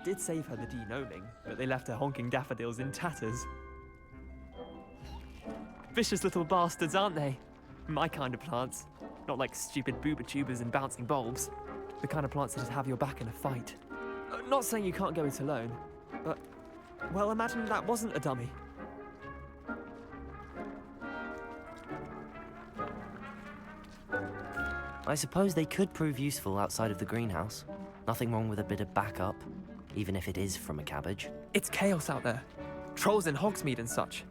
[SPEAKER 23] Did save her the de-gnoming, but they left her honking daffodils in tatters. Vicious little bastards, aren't they? My kind of plants. Not like stupid booba tubers and bouncing bulbs. The kind of plants that'd have your back in a fight. Not saying you can't go it alone, but... well, imagine that wasn't a dummy.
[SPEAKER 2] I suppose they could prove useful outside of the greenhouse. Nothing wrong with a bit of backup, even if it is from a cabbage.
[SPEAKER 23] It's chaos out there. Trolls in Hogsmeade and such.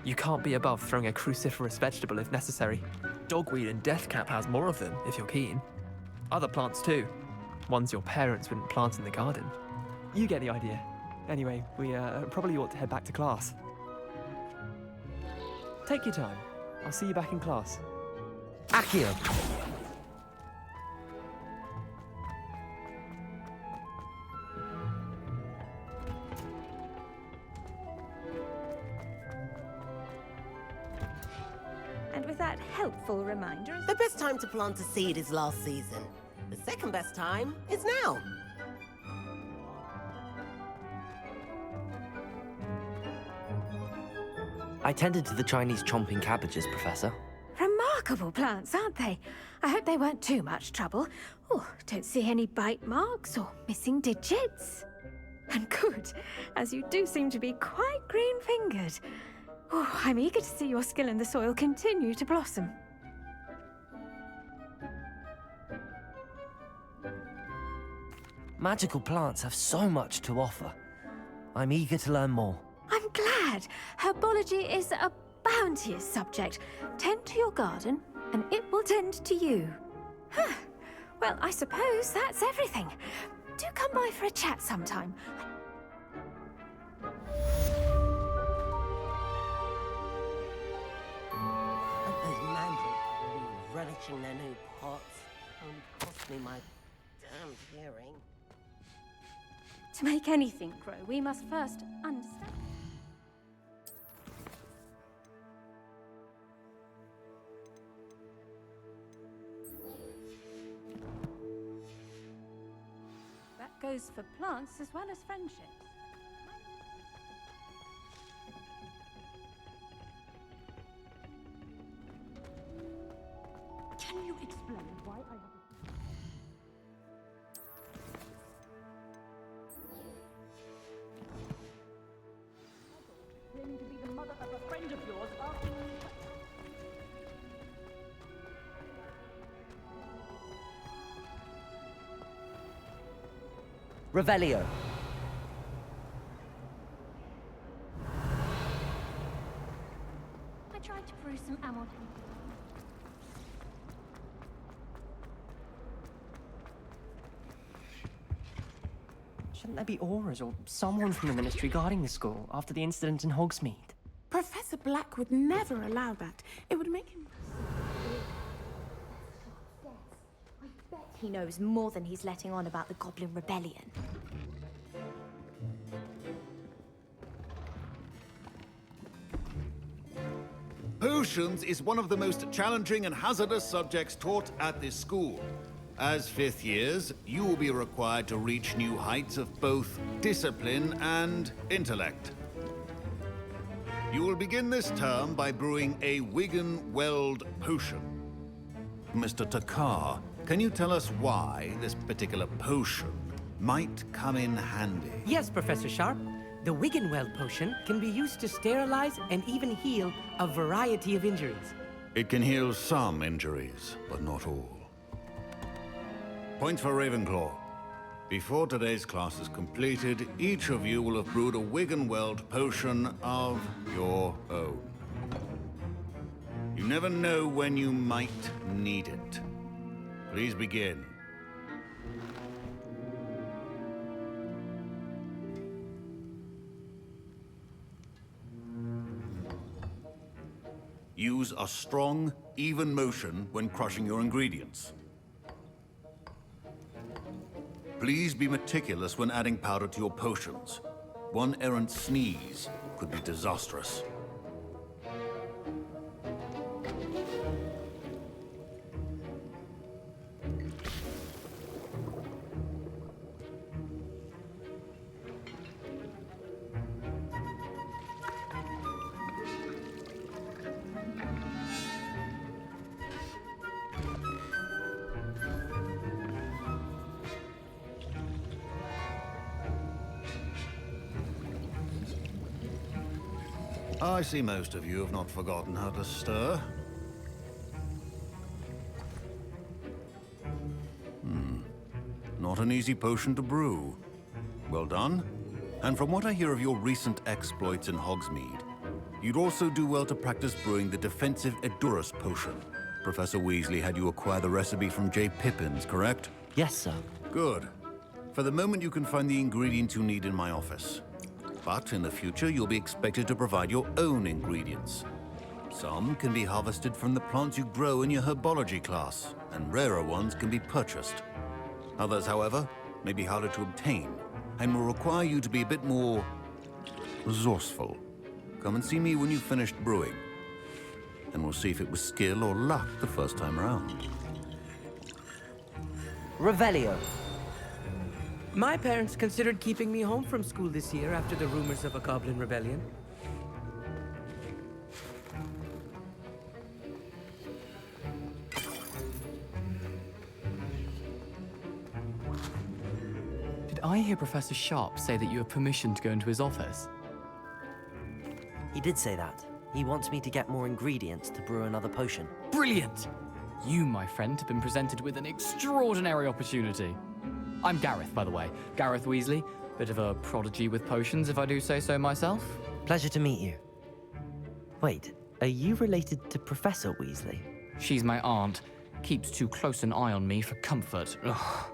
[SPEAKER 23] You can't be above throwing a cruciferous vegetable if necessary. Dogweed and deathcap has more of them, if you're keen. Other plants too. Ones your parents wouldn't plant in the garden. You get the idea. Anyway, we probably ought to head back to class. Take your time. I'll see you back in class.
[SPEAKER 2] Accio!
[SPEAKER 16] And with that helpful reminder...
[SPEAKER 24] The best time to plant a seed is last season. The second best time is now.
[SPEAKER 2] I tended to the Chinese chomping cabbages, Professor.
[SPEAKER 16] Remarkable plants, aren't they? I hope they weren't too much trouble. Oh, don't see any bite marks or missing digits. And good, as you do seem to be quite green-fingered. Oh, I'm eager to see your skill in the soil continue to blossom.
[SPEAKER 2] Magical plants have so much to offer. I'm eager to learn more.
[SPEAKER 16] I'm glad. Herbology is a bounteous subject. Tend to your garden, and it will tend to you. Huh. Well, I suppose that's everything. Do come by for a chat sometime.
[SPEAKER 24] Those mandrakes are really relishing their new pots. Only cost me my damned hearing.
[SPEAKER 16] To make anything grow, we must first understand. That goes for plants as well as friendships.
[SPEAKER 7] Can you explain why I have... Claiming to be the mother of a friend of yours asking me...
[SPEAKER 2] Revelio.
[SPEAKER 16] I tried to brew some ammo.
[SPEAKER 1] Shouldn't there be auras or someone from the Ministry guarding the school after the incident in Hogsmeade?
[SPEAKER 4] Professor Black would never allow that. It would make him...
[SPEAKER 22] He knows more than he's letting on about the Goblin Rebellion.
[SPEAKER 17] Potions is one of the most challenging and hazardous subjects taught at this school. As fifth years, you will be required to reach new heights of both discipline and intellect. You will begin this term by brewing a Wigan Weld potion. Mr. Takar, can you tell us why this particular potion might come in handy?
[SPEAKER 6] Yes, Professor Sharp. The Wiggenweld potion can be used to sterilize and even heal a variety of injuries.
[SPEAKER 17] It can heal some injuries, but not all. Points for Ravenclaw. Before today's class is completed, each of you will have brewed a Wiggenweld potion of your own. You never know when you might need it. Please begin. Use a strong, even motion when crushing your ingredients. Please be meticulous when adding powder to your potions. One errant sneeze could be disastrous. I see most of you have not forgotten how to stir. Not an easy potion to brew. Well done. And from what I hear of your recent exploits in Hogsmeade, you'd also do well to practice brewing the defensive Edurus potion. Professor Weasley had you acquire the recipe from J. Pippins, correct?
[SPEAKER 2] Yes, sir.
[SPEAKER 17] Good. For the moment, you can find the ingredients you need in my office. But in the future, you'll be expected to provide your own ingredients. Some can be harvested from the plants you grow in your herbology class, and rarer ones can be purchased. Others, however, may be harder to obtain, and will require you to be a bit more resourceful. Come and see me when you've finished brewing, and we'll see if it was skill or luck the first time around.
[SPEAKER 2] Revelio.
[SPEAKER 6] My parents considered keeping me home from school this year after the rumors of a Goblin Rebellion.
[SPEAKER 20] Did I hear Professor Sharp say that you have permission to go into his office?
[SPEAKER 2] He did say that. He wants me to get more ingredients to brew another potion.
[SPEAKER 20] Brilliant! You, my friend, have been presented with an extraordinary opportunity. I'm Gareth, by the way. Gareth Weasley. Bit of a prodigy with potions, if I do say so myself.
[SPEAKER 2] Pleasure to meet you. Wait, are you related to Professor Weasley?
[SPEAKER 20] She's my aunt. Keeps too close an eye on me for comfort. Ugh.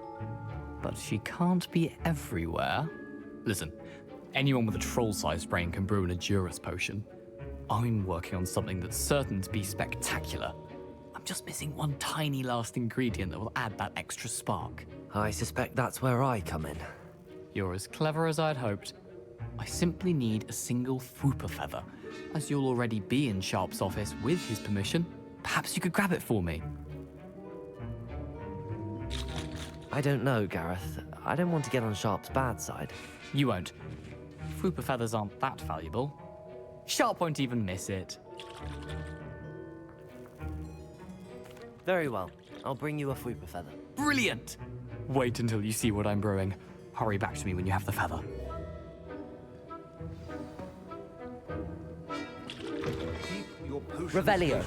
[SPEAKER 20] But she can't be everywhere. Listen, anyone with a troll-sized brain can brew an Edurus potion. I'm working on something that's certain to be spectacular. I'm just missing one tiny last ingredient that will add that extra spark.
[SPEAKER 2] I suspect that's where I come in.
[SPEAKER 20] You're as clever as I'd hoped. I simply need a single Fwooper feather. As you'll already be in Sharp's office with his permission, perhaps you could grab it for me.
[SPEAKER 2] I don't know, Gareth. I don't want to get on Sharp's bad side.
[SPEAKER 20] You won't. Fwooper feathers aren't that valuable. Sharp won't even miss it.
[SPEAKER 2] Very well. I'll bring you a Fwooper feather.
[SPEAKER 20] Brilliant! Wait until you see what I'm brewing. Hurry back to me when you have the feather.
[SPEAKER 17] Keep your potion
[SPEAKER 2] Revelio.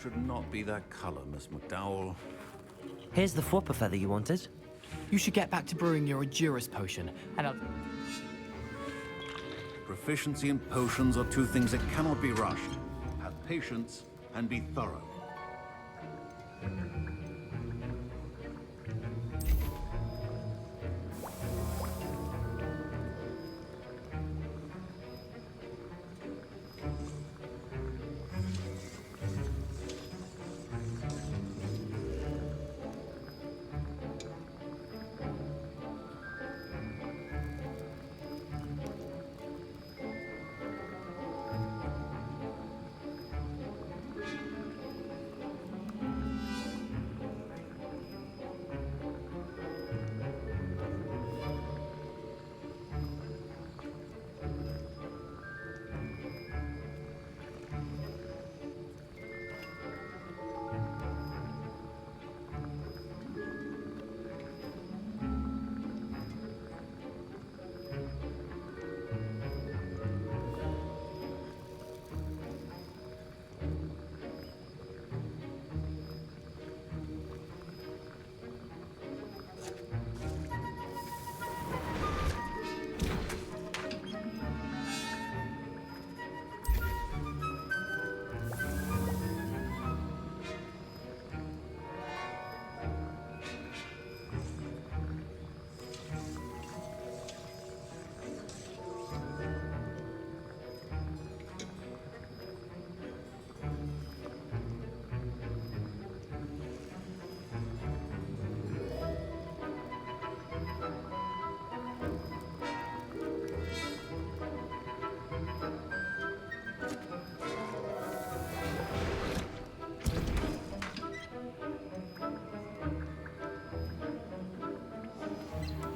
[SPEAKER 17] Should not be that color, Miss McDowell.
[SPEAKER 2] Here's the Fwooper feather you wanted.
[SPEAKER 20] You should get back to brewing your Adurus potion, and I'll...
[SPEAKER 17] Proficiency and potions are two things that cannot be rushed. Have patience and be thorough.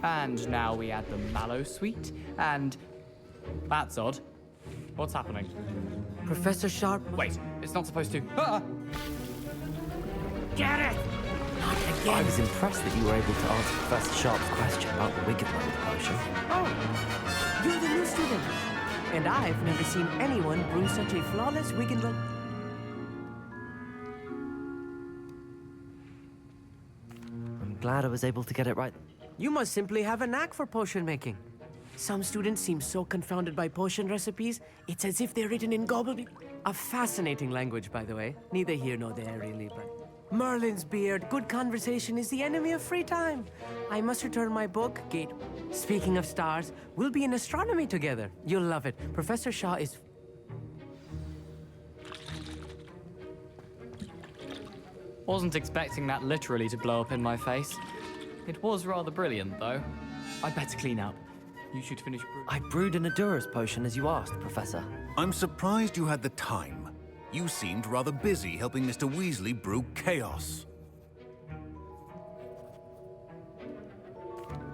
[SPEAKER 20] And now we add the mallow sweet, and... That's odd. What's happening?
[SPEAKER 6] Professor Sharp...
[SPEAKER 20] Wait, it's not supposed to... Ah!
[SPEAKER 6] Get it! Not again!
[SPEAKER 2] I was impressed that you were able to answer Professor Sharp's question about the Wiggenweld potion.
[SPEAKER 6] Oh, you're the new student. And I've never seen anyone brew such a flawless Wiggenweld...
[SPEAKER 2] I'm glad I was able to get it right.
[SPEAKER 6] You must simply have a knack for potion making. Some students seem so confounded by potion recipes, it's as if they're written in gobbledygook. A fascinating language, by the way. Neither here nor there, really, but... Merlin's beard, good conversation is the enemy of free time. I must return my book, Gate. Speaking of stars, we'll be in astronomy together. You'll love it. Professor Shaw is...
[SPEAKER 20] Wasn't expecting that literally to blow up in my face. It was rather brilliant, though. I'd better clean up. You should finish brewing.
[SPEAKER 2] I brewed an Adurus potion as you asked, Professor.
[SPEAKER 17] I'm surprised you had the time. You seemed rather busy helping Mr. Weasley brew chaos.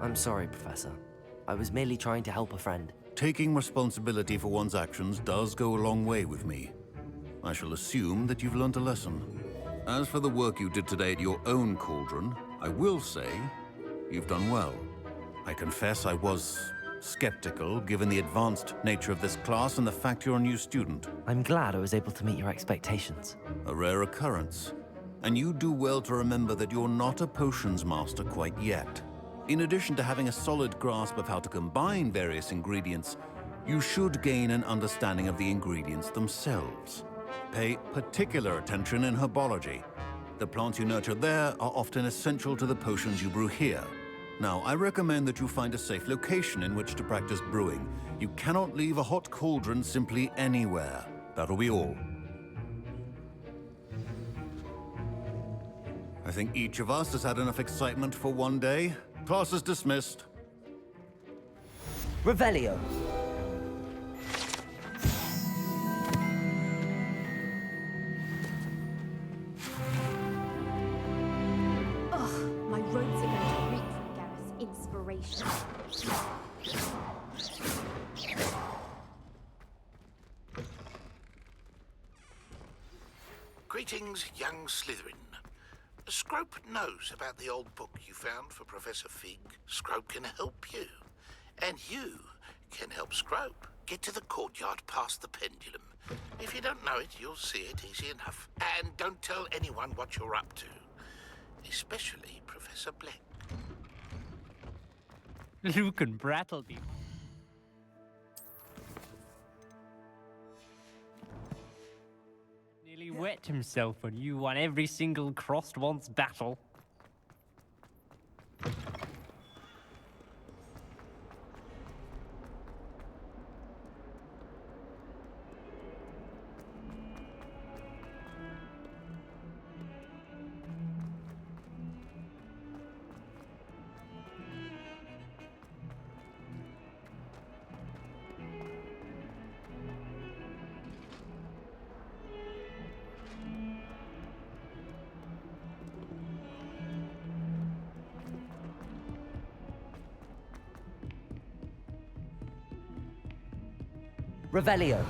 [SPEAKER 2] I'm sorry, Professor. I was merely trying to help a friend.
[SPEAKER 17] Taking responsibility for one's actions does go a long way with me. I shall assume that you've learnt a lesson. As for the work you did today at your own cauldron, I will say you've done well. I confess I was skeptical, given the advanced nature of this class and the fact you're a new student.
[SPEAKER 2] I'm glad I was able to meet your expectations.
[SPEAKER 17] A rare occurrence. And you do well to remember that you're not a potions master quite yet. In addition to having a solid grasp of how to combine various ingredients, you should gain an understanding of the ingredients themselves. Pay particular attention in herbology. The plants you nurture there are often essential to the potions you brew here. Now, I recommend that you find a safe location in which to practice brewing. You cannot leave a hot cauldron simply anywhere. That'll be all. I think each of us has had enough excitement for one day. Class is dismissed.
[SPEAKER 2] Revelio.
[SPEAKER 16] Ugh, my robes are going to reek from Gareth's inspiration.
[SPEAKER 9] Greetings, young Slytherin. Scrope knows about the old book you found for Professor Fig. Scrope can help you. And you can help Scrope get to the courtyard past the pendulum. If you don't know it, you'll see it easy enough. And don't tell anyone what you're up to. Especially Professor Black.
[SPEAKER 3] Lucan Brattleby. Nearly wet himself when you won every single crossed once battle.
[SPEAKER 2] Revelio.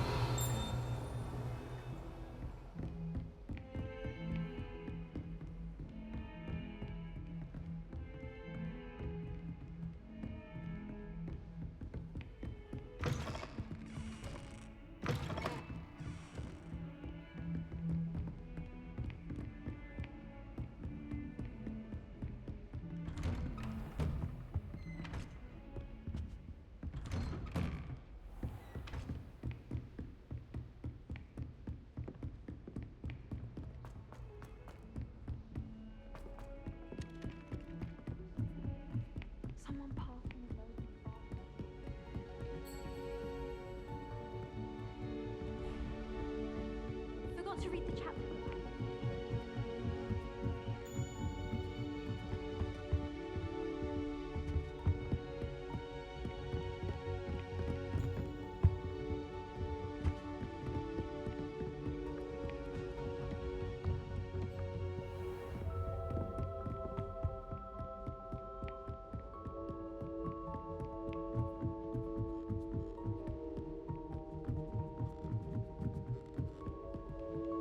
[SPEAKER 16] Someone passed me. Forgot to read the chapter.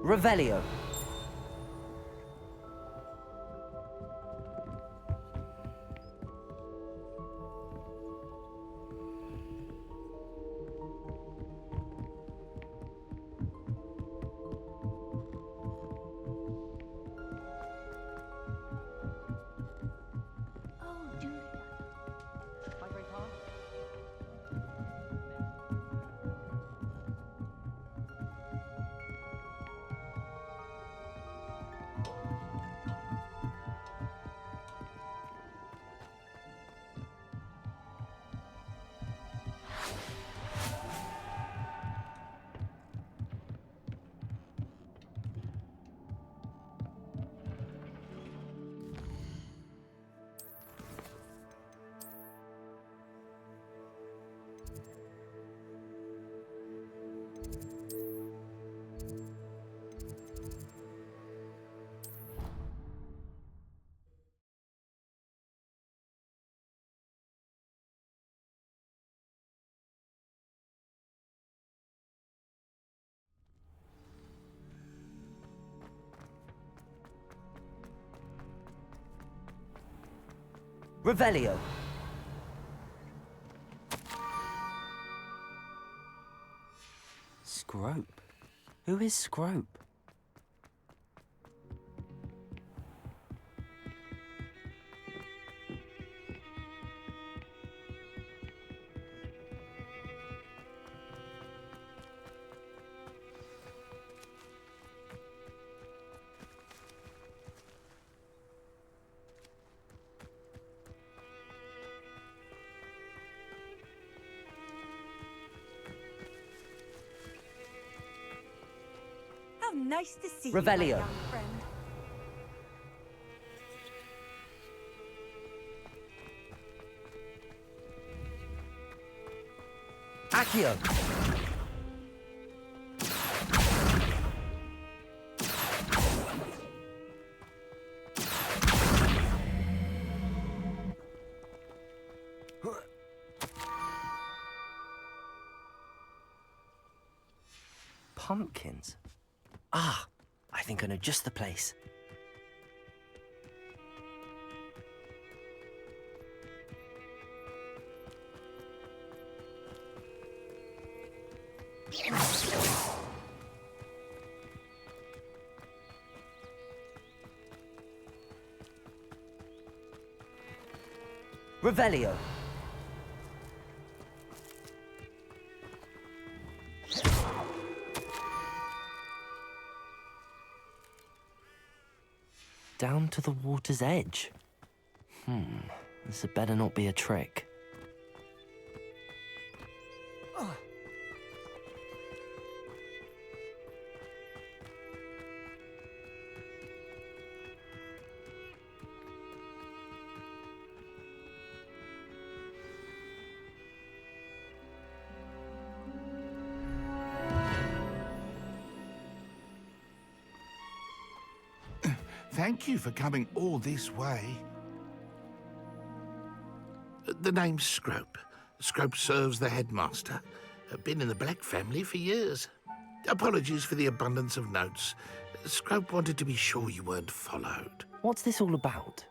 [SPEAKER 2] Revelio. Revelio. Scrope? Who is Scrope?
[SPEAKER 11] nice to see
[SPEAKER 2] Revelio.
[SPEAKER 11] you, my young friend.
[SPEAKER 2] Accio! Pumpkins? Ah, I think I know just the place. Revelio. Down to the water's edge. This had better not be a trick.
[SPEAKER 9] Thank you for coming all this way. The name's Scrope. Scrope serves the headmaster. Been in the Black family for years. Apologies for the abundance of notes. Scrope wanted to be sure you weren't followed.
[SPEAKER 2] What's this all about?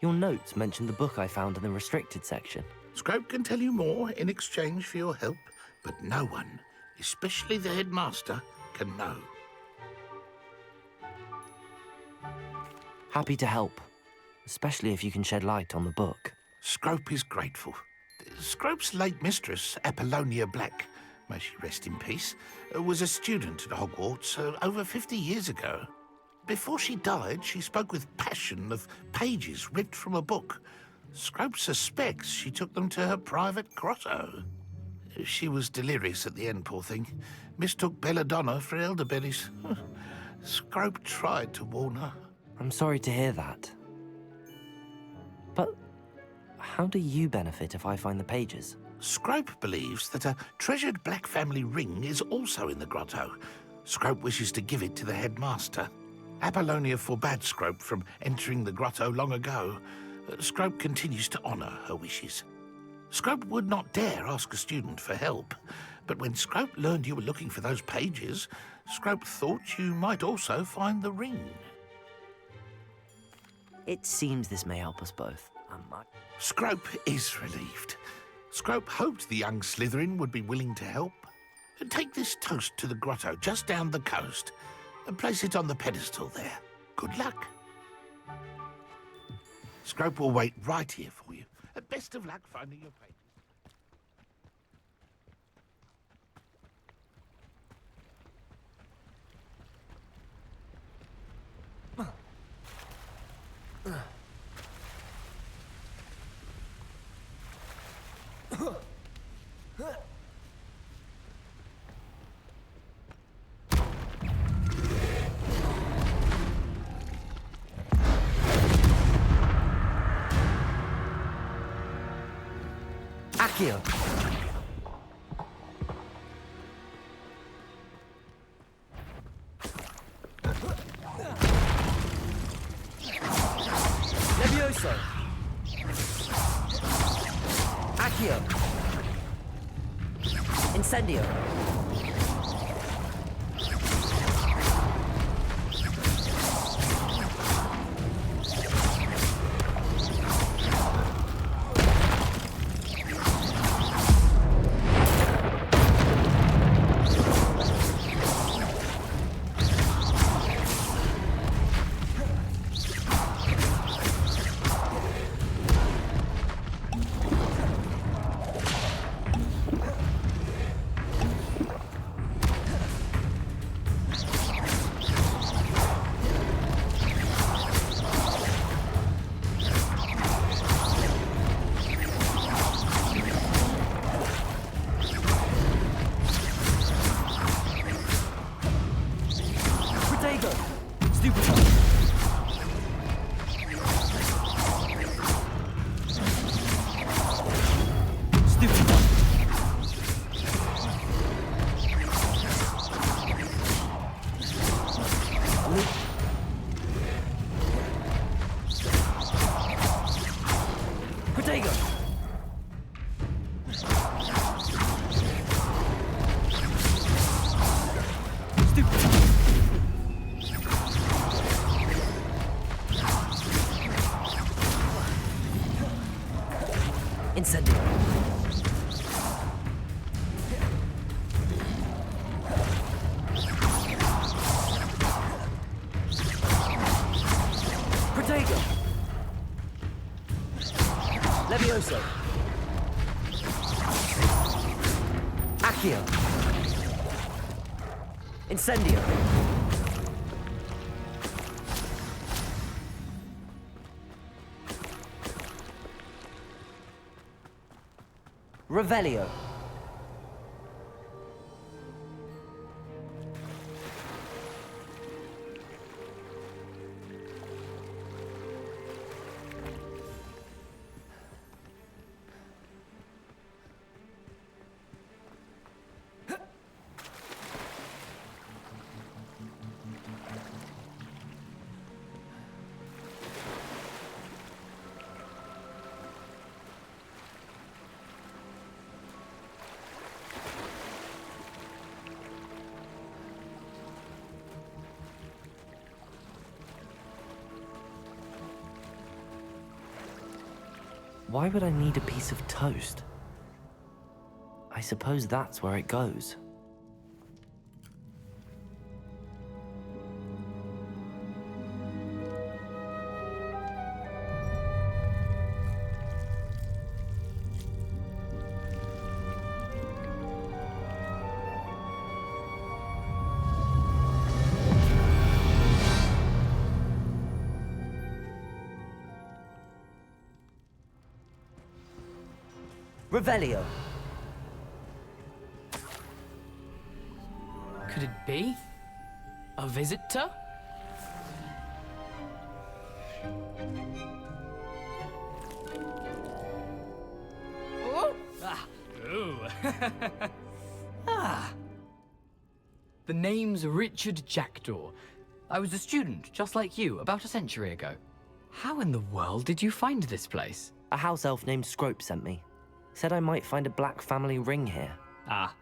[SPEAKER 2] Your notes mentioned the book I found in the restricted section.
[SPEAKER 9] Scrope can tell you more in exchange for your help, but no one, especially the headmaster, can know.
[SPEAKER 2] Happy to help, especially if you can shed light on the book.
[SPEAKER 9] Scrope is grateful. Scrope's late mistress, Apollonia Black, may she rest in peace, was a student at Hogwarts over 50 years ago. Before she died, she spoke with passion of pages ripped from a book. Scrope suspects she took them to her private grotto. She was delirious at the end, poor thing. Mistook belladonna for elderberries. Scrope tried to warn her.
[SPEAKER 2] I'm sorry to hear that. But how do you benefit if I find the pages?
[SPEAKER 9] Scrope believes that a treasured Black family ring is also in the grotto. Scrope wishes to give it to the headmaster. Apollonia forbade Scrope from entering the grotto long ago. Scrope continues to honour her wishes. Scrope would not dare ask a student for help, but when Scrope learned you were looking for those pages, Scrope thought you might also find the ring.
[SPEAKER 2] It seems this may help us both.
[SPEAKER 9] Scrope is relieved. Scrope hoped the young Slytherin would be willing to help. Take this toast to the grotto just down the coast and place it on the pedestal there. Good luck. Scrope will wait right here for you. Best of luck finding your pages.
[SPEAKER 2] Accio! Levioso! Accio! Incendio! Incendio. Protego. Levioso. Accio. Incendio. Revelio. Why would I need a piece of toast? I suppose that's where it goes. Revelio.
[SPEAKER 14] Could it be? A visitor? Oh! Ah. Ooh. Ah. The name's Richard Jackdaw. I was a student, just like you, about a century ago. How in the world did you find this place?
[SPEAKER 2] A house elf named Scrope sent me. Said I might find a black family ring here.
[SPEAKER 14] Ah.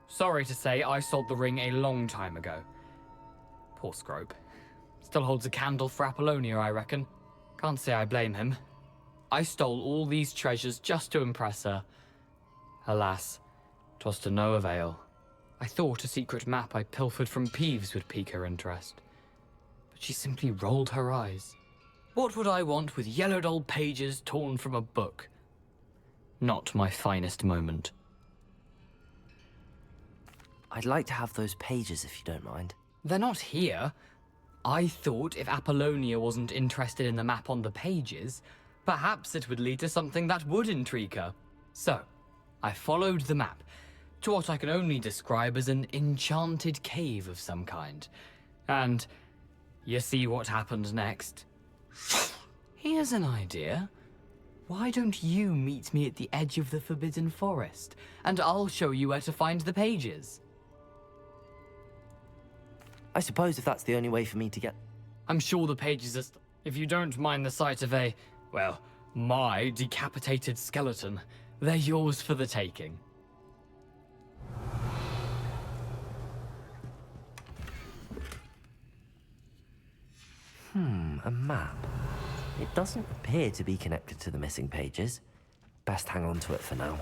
[SPEAKER 14] Sorry to say, I sold the ring a long time ago. Poor Scrope. Still holds a candle for Apollonia, I reckon. Can't say I blame him. I stole all these treasures just to impress her. Alas, 'twas to no avail. I thought a secret map I pilfered from Peeves would pique her interest. But she simply rolled her eyes. What would I want with yellowed old pages torn from a book? Not my finest moment.
[SPEAKER 2] I'd like to have those pages if you don't mind.
[SPEAKER 14] They're not here. I thought if Apollonia wasn't interested in the map on the pages, perhaps it would lead to something that would intrigue her. So, I followed the map to what I can only describe as an enchanted cave of some kind. And you see what happened next? Here's an idea. Why don't you meet me at the edge of the Forbidden Forest, and I'll show you where to find the pages?
[SPEAKER 2] I suppose if that's the only way for me to get...
[SPEAKER 14] I'm sure the pages are... If you don't mind the sight of a, well, my decapitated skeleton, they're yours for the taking.
[SPEAKER 2] A map. It doesn't appear to be connected to the missing pages. Best hang on to it for now.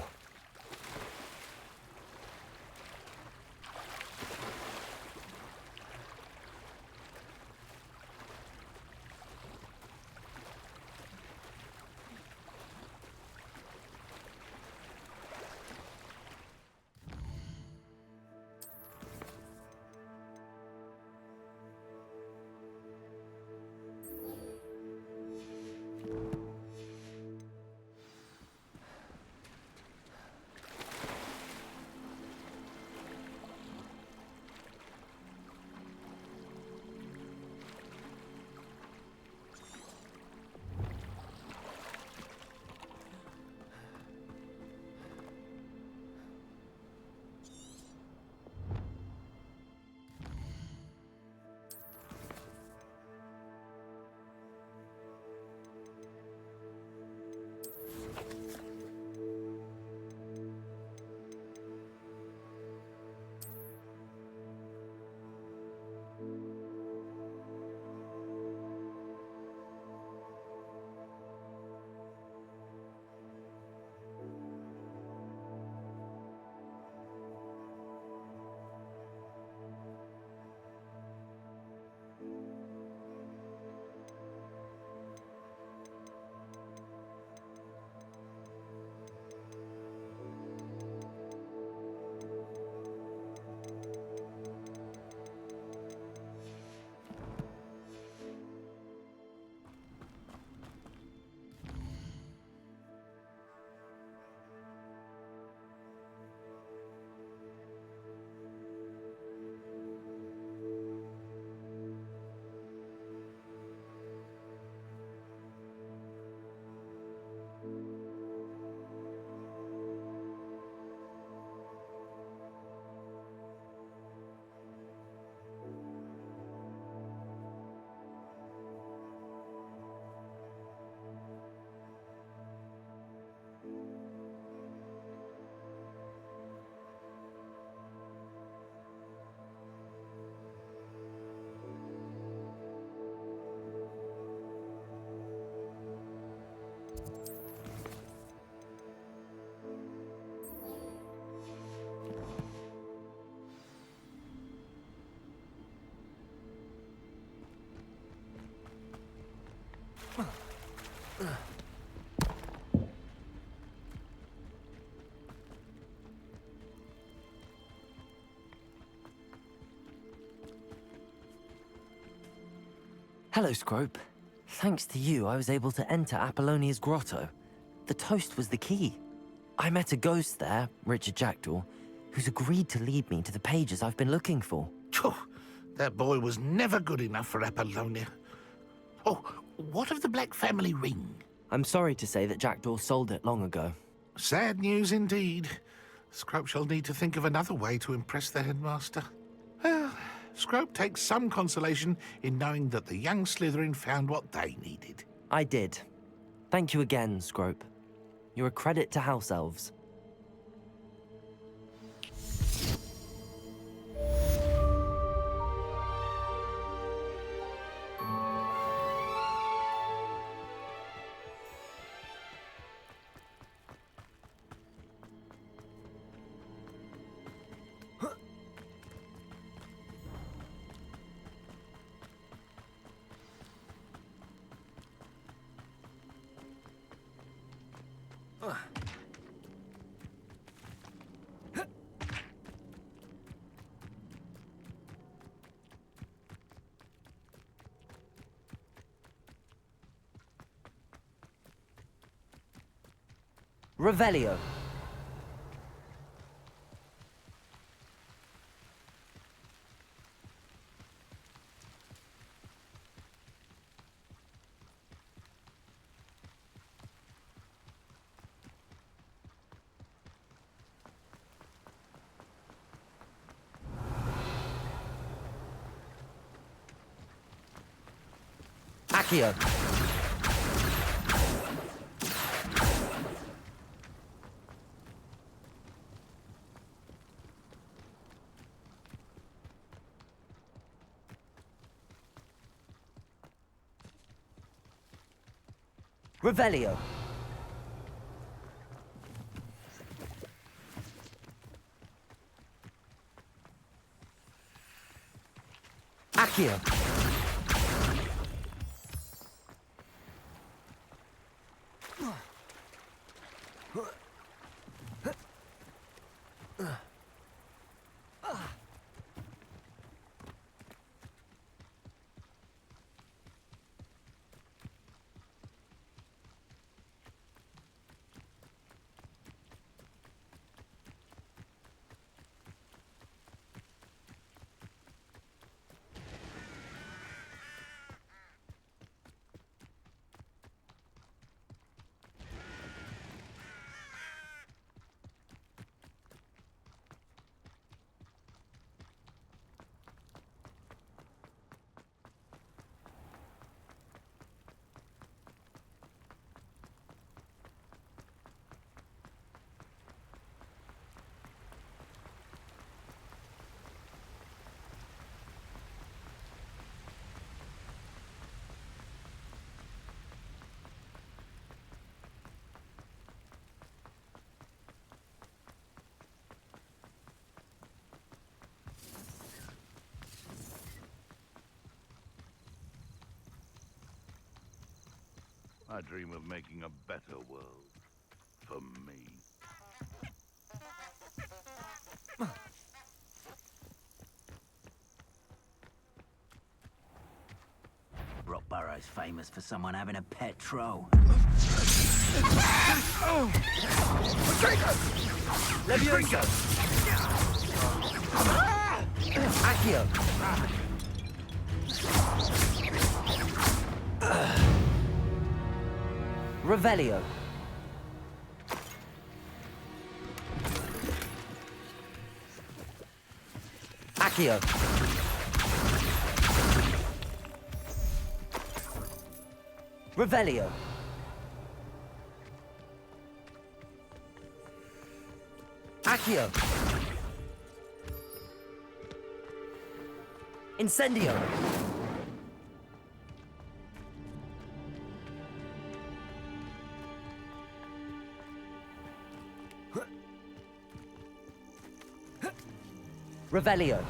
[SPEAKER 2] Hello, Scrope. Thanks to you, I was able to enter Apollonia's grotto. The toast was the key. I met a ghost there, Richard Jackdaw, who's agreed to lead me to the pages I've been looking for.
[SPEAKER 9] Phew, that boy was never good enough for Apollonia. Oh, what of the Black family ring?
[SPEAKER 2] I'm sorry to say that Jackdaw sold it long ago.
[SPEAKER 9] Sad news indeed. Scrope shall need to think of another way to impress the headmaster. Well, Scrope takes some consolation in knowing that the young Slytherin found what they needed.
[SPEAKER 2] I did. Thank you again, Scrope. You're a credit to House Elves. Revelio. Accio. Revelio. Accio.
[SPEAKER 17] I dream of making a better world for me.
[SPEAKER 13] Rockborough's famous for someone having a pet troll.
[SPEAKER 2] Levioso. Accio. Revelio. Accio. Revelio. Accio. Incendio. Revelio.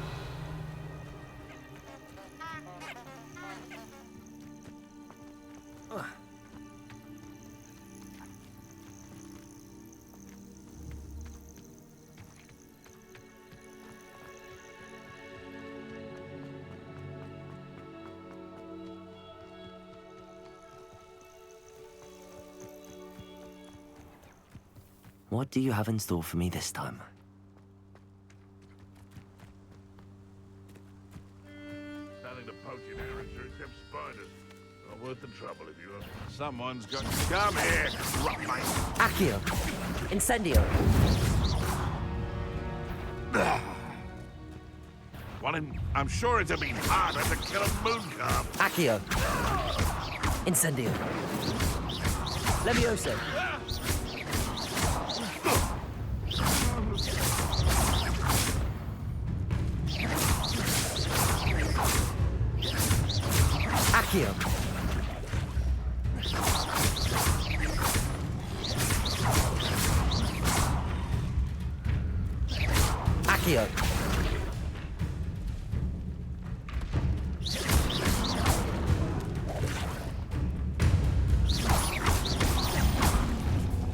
[SPEAKER 2] What do you have in store for me this time?
[SPEAKER 10] Starting to poach in errands or except spiders. Not worth the trouble if you are. Someone's got to come here.
[SPEAKER 2] Accio! Incendio!
[SPEAKER 10] Well, I'm sure it'd have been harder to kill a mooncalf.
[SPEAKER 2] Accio! Incendio! Levioso! Accio! Accio!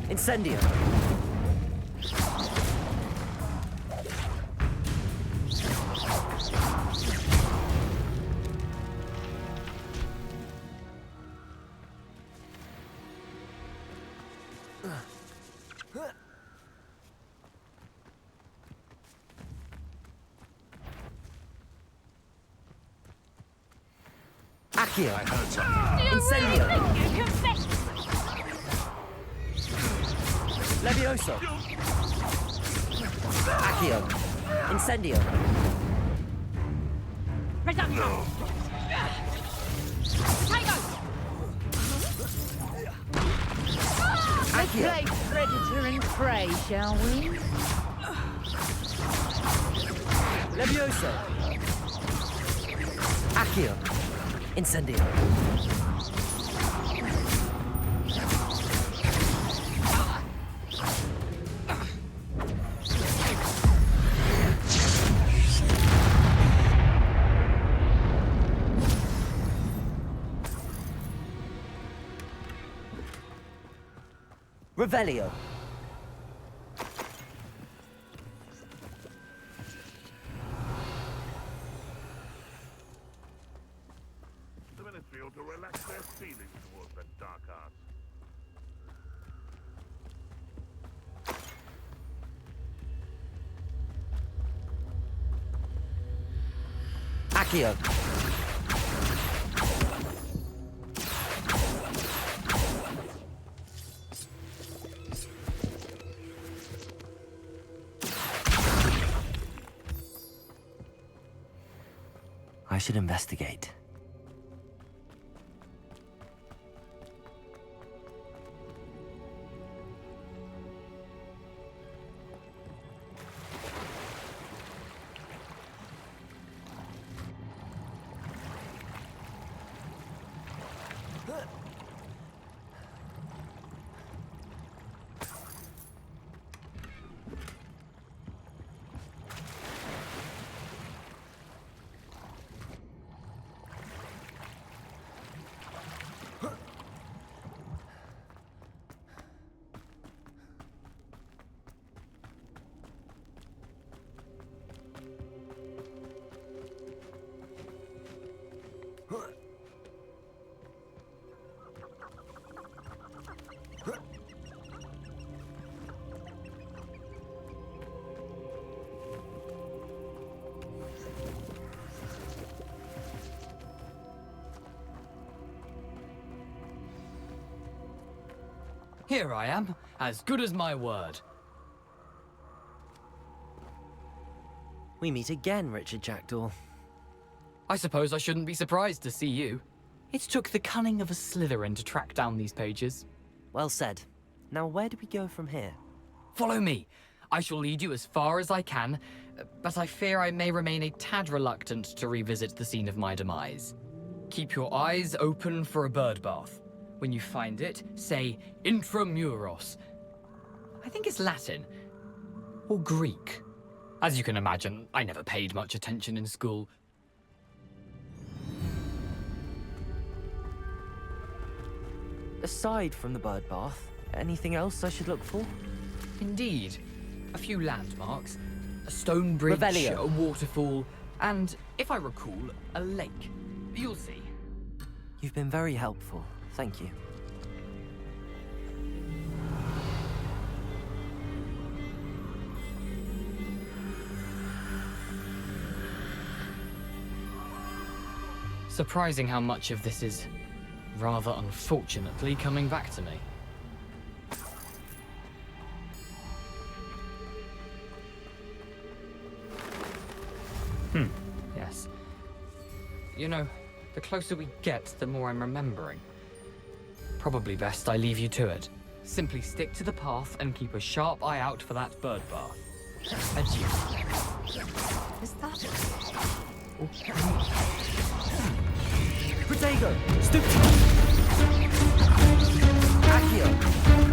[SPEAKER 2] Incendio! Accio!
[SPEAKER 10] I heard something.
[SPEAKER 2] Incendio!
[SPEAKER 5] You confess!
[SPEAKER 2] Levioso! Accio! Incendio!
[SPEAKER 5] Reducto! Tango!
[SPEAKER 11] Let's play predator and prey, shall we?
[SPEAKER 2] Levioso! Accio! Incendio! Revelio!
[SPEAKER 10] The Ministry ought to relax their feelings towards that dark arts.
[SPEAKER 2] Accio! I should investigate.
[SPEAKER 14] Here I am, as good as my word.
[SPEAKER 2] We meet again, Richard Jackdaw.
[SPEAKER 14] I suppose I shouldn't be surprised to see you. It took the cunning of a Slytherin to track down these pages.
[SPEAKER 2] Well said. Now where do we go from here?
[SPEAKER 14] Follow me. I shall lead you as far as I can, but I fear I may remain a tad reluctant to revisit the scene of my demise. Keep your eyes open for a bird bath. When you find it, say intramuros. I think it's Latin. Or Greek. As you can imagine, I never paid much attention in school.
[SPEAKER 2] Aside from the bird bath, anything else I should look for?
[SPEAKER 14] Indeed. A few landmarks. A stone bridge,
[SPEAKER 2] Revelio.
[SPEAKER 14] a waterfall, and, if I recall, a lake. You'll see.
[SPEAKER 2] You've been very helpful. Thank you.
[SPEAKER 14] Surprising how much of this is, rather unfortunately, coming back to me. Yes. You know, the closer we get, the more I'm remembering. Probably best I leave you to it. Simply stick to the path and keep a sharp eye out for that bird bath. Adieu.
[SPEAKER 11] Is that...
[SPEAKER 2] Protego! Stupid! Accio!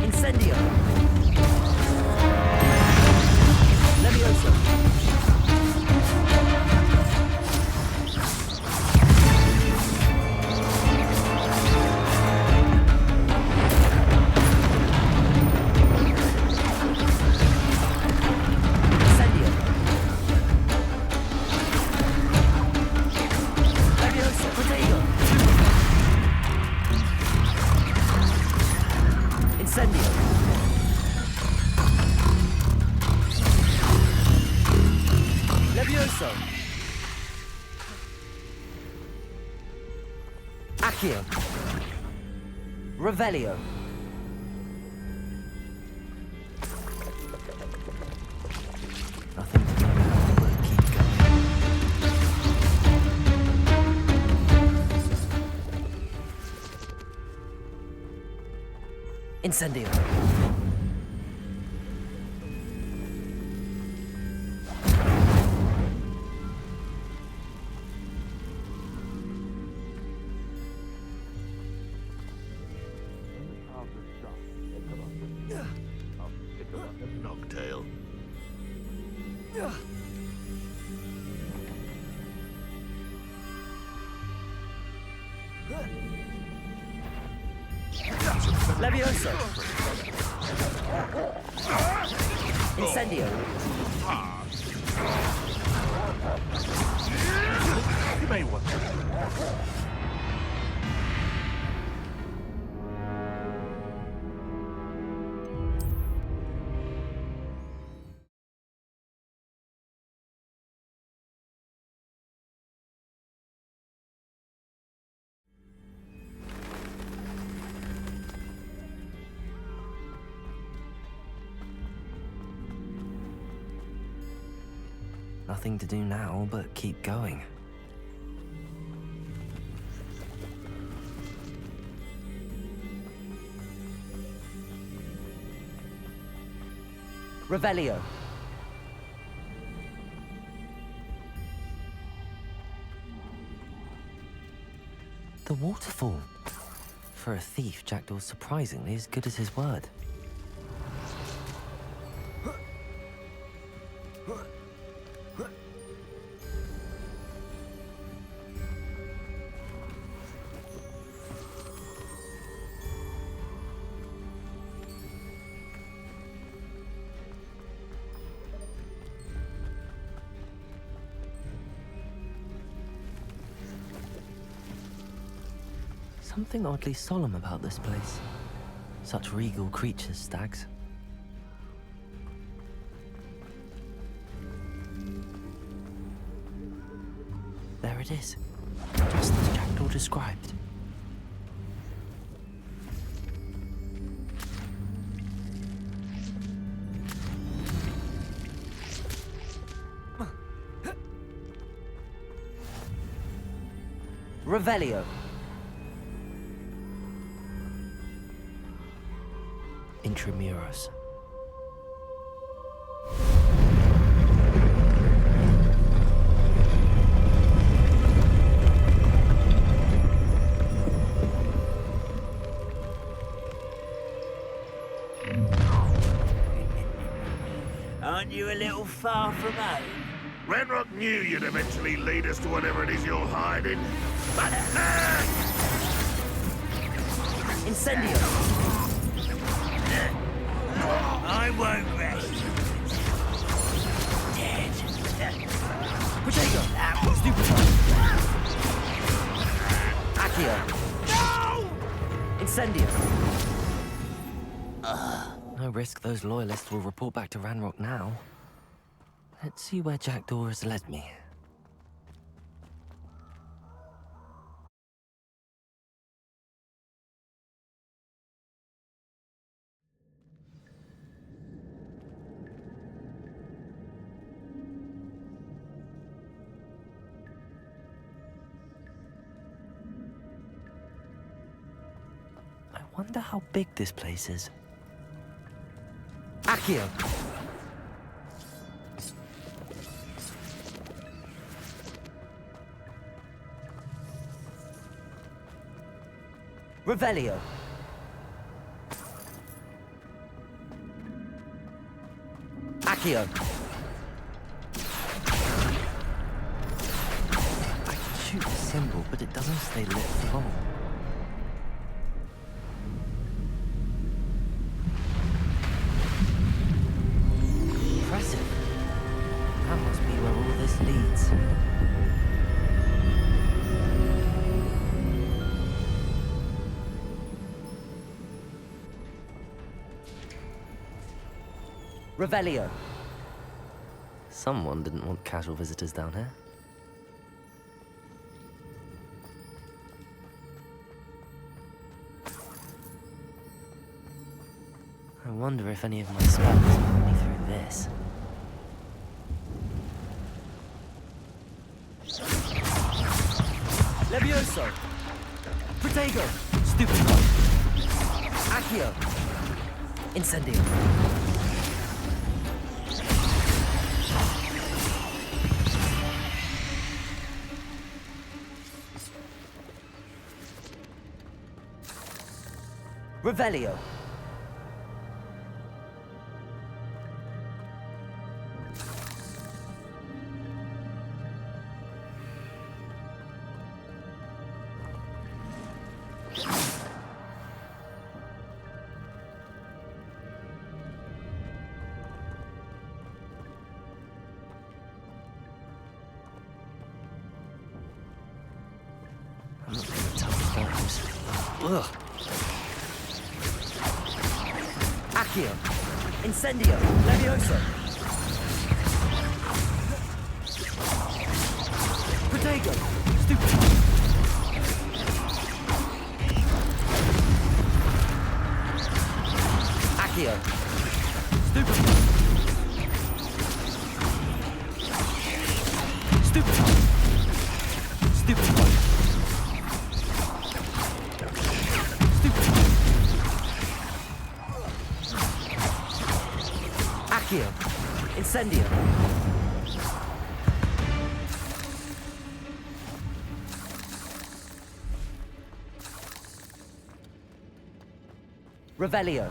[SPEAKER 2] Incendio! Levioso! Levioso! Accio! Revelio! Nothing to do now but keep going. Incendio!
[SPEAKER 9] Noctail.
[SPEAKER 2] Levioso! Incendio!
[SPEAKER 10] You may want to.
[SPEAKER 2] Nothing to do now but keep going. Revelio. The waterfall. For a thief, Jackdaw's surprisingly as good as his word. Something oddly solemn about this place. Such regal creatures, stags. There it is, just as Jackdaw described. Revelio. Intramuros.
[SPEAKER 13] Aren't you a little far from home?
[SPEAKER 10] Ranrock knew you'd eventually lead us to whatever it is you're hiding.
[SPEAKER 2] Incendio!
[SPEAKER 13] I won't rest. Dead.
[SPEAKER 2] Protego! Stupefy! Accio!
[SPEAKER 13] No!
[SPEAKER 2] Incendio! No risk those loyalists will report back to Ranrock now. Let's see where Jackdaw has led me. Wonder how big this place is. Accio! Revelio! Accio! I can shoot the symbol, but it doesn't stay lit for long. Impressive. That must be where all this leads. Revelio. Someone didn't want casual visitors down here. I wonder if any of my spells put me through this. Levioso! Protego! Stupido! Accio! Incendio! Revelio! I'm not gonna touch those. Ugh! Accio! Incendio! Levioso! Protego! Stupid! Accio! Stupid! Stupid! Stupid! Accio! Incendio! Revelio!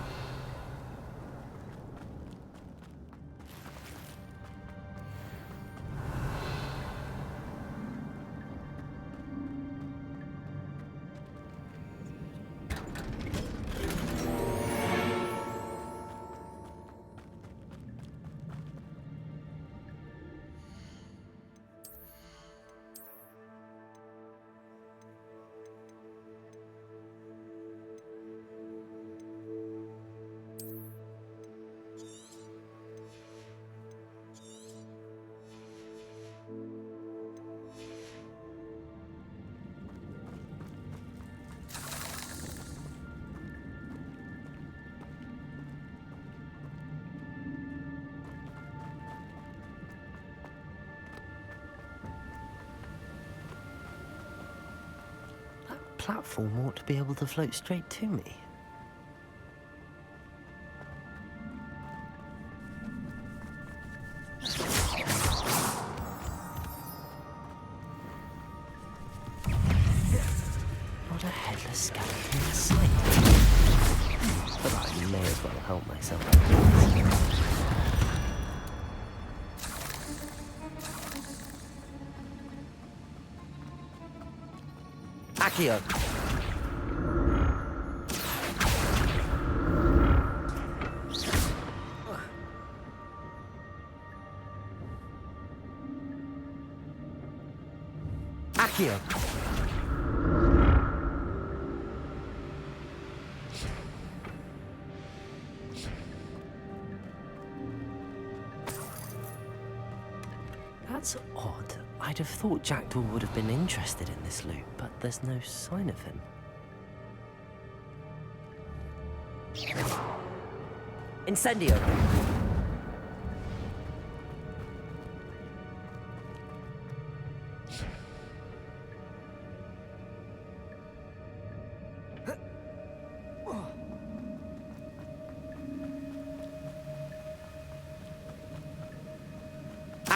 [SPEAKER 2] Platform ought to be able to float straight to me. Not a headless skeleton in sight. But I may as well help myself. Accio! Accio! That's odd. I'd have thought Jackdaw would have been interested in this loot, but there's no sign of him. Incendio!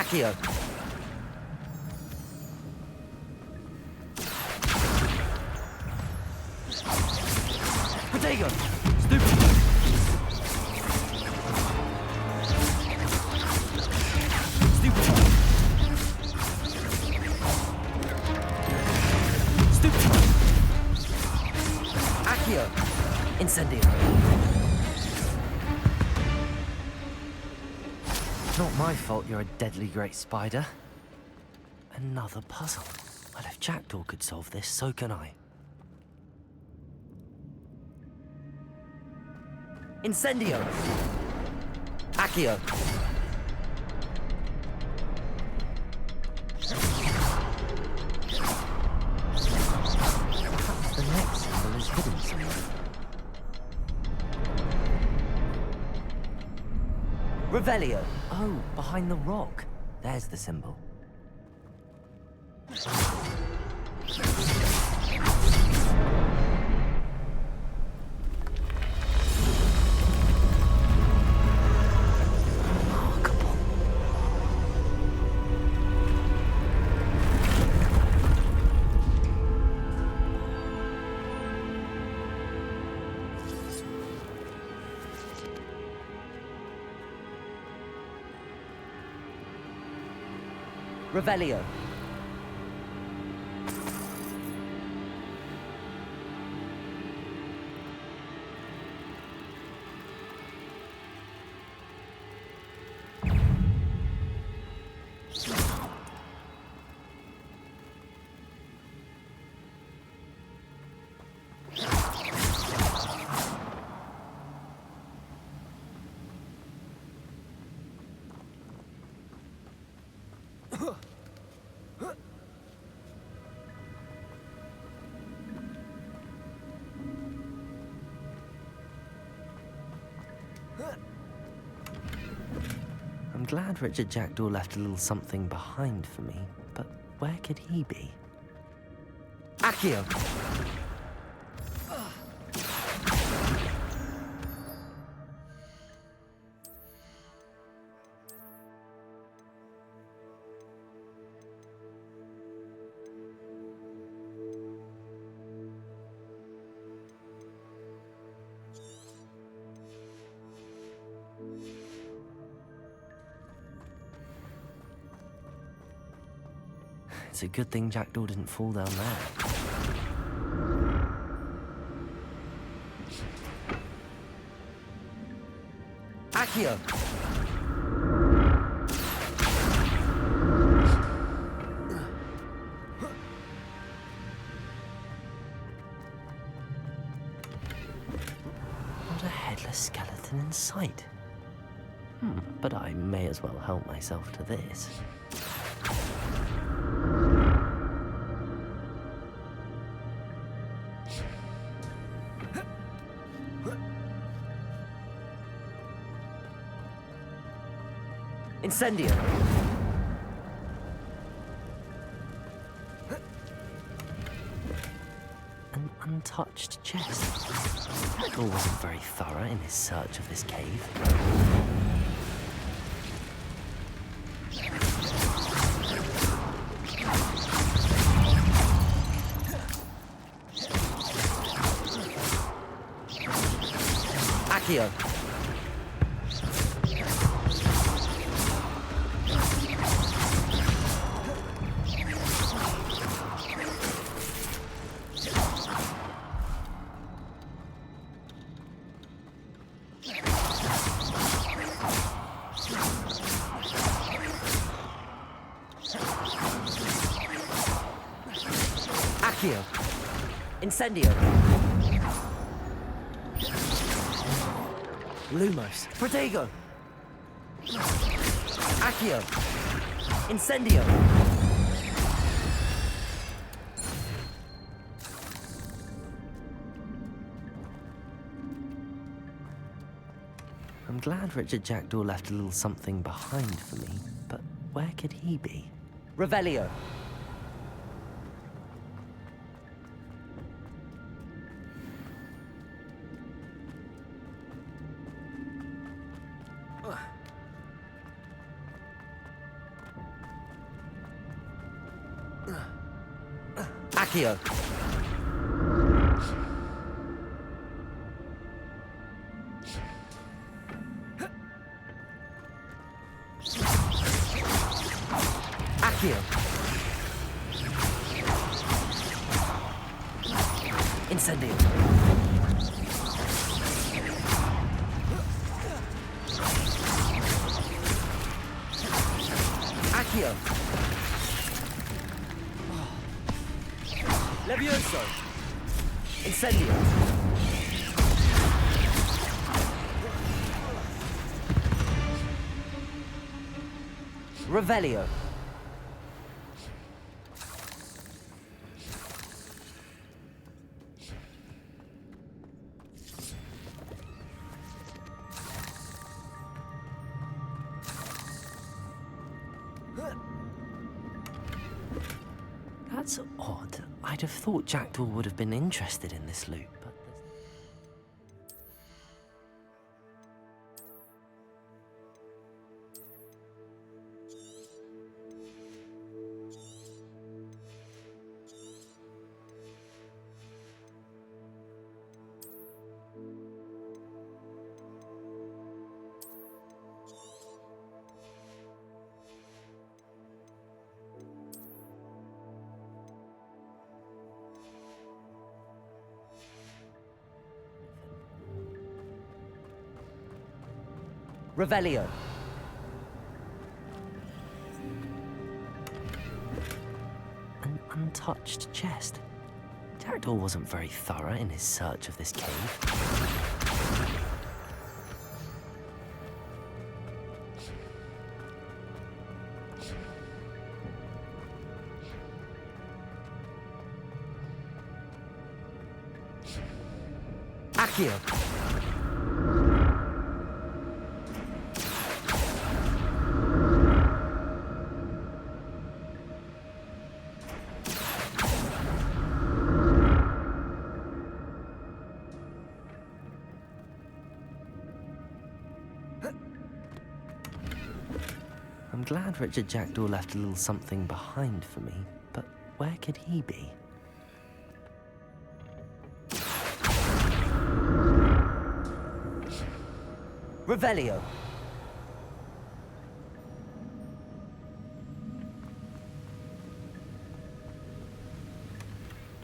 [SPEAKER 2] Accio. Protego. Stupid. Accio. Incendio. Not my fault you're a deadly great spider. Another puzzle. Well, if Jackdaw could solve this, so can I. Incendio. Accio. Perhaps the next symbol is hidden somewhere. Revelio. Oh, behind the rock. There's the symbol. Revelio. I'm glad Richard Jackdaw left a little something behind for me, but where could he be? Accio! It's a good thing Jackdaw didn't fall down there. Accio! Not a headless skeleton in sight. But I may as well help myself to this. Incendio! An untouched chest. Jackdaw wasn't very thorough in his search of this cave. Accio! Accio! Incendio! Lumos! Protego! Accio! Incendio! I'm glad Richard Jackdaw left a little something behind for me, but where could he be? Revelio! Accio. Accio. Incendio. Accio. Levioso. Incendio. Revelio. That's odd. I'd have thought Jackdaw would have been interested in this loot, but Revelio. An untouched chest. Jackdaw wasn't very thorough in his search of this cave. Accio. I'm glad Richard Jackdaw left a little something behind for me, but where could he be? Revelio.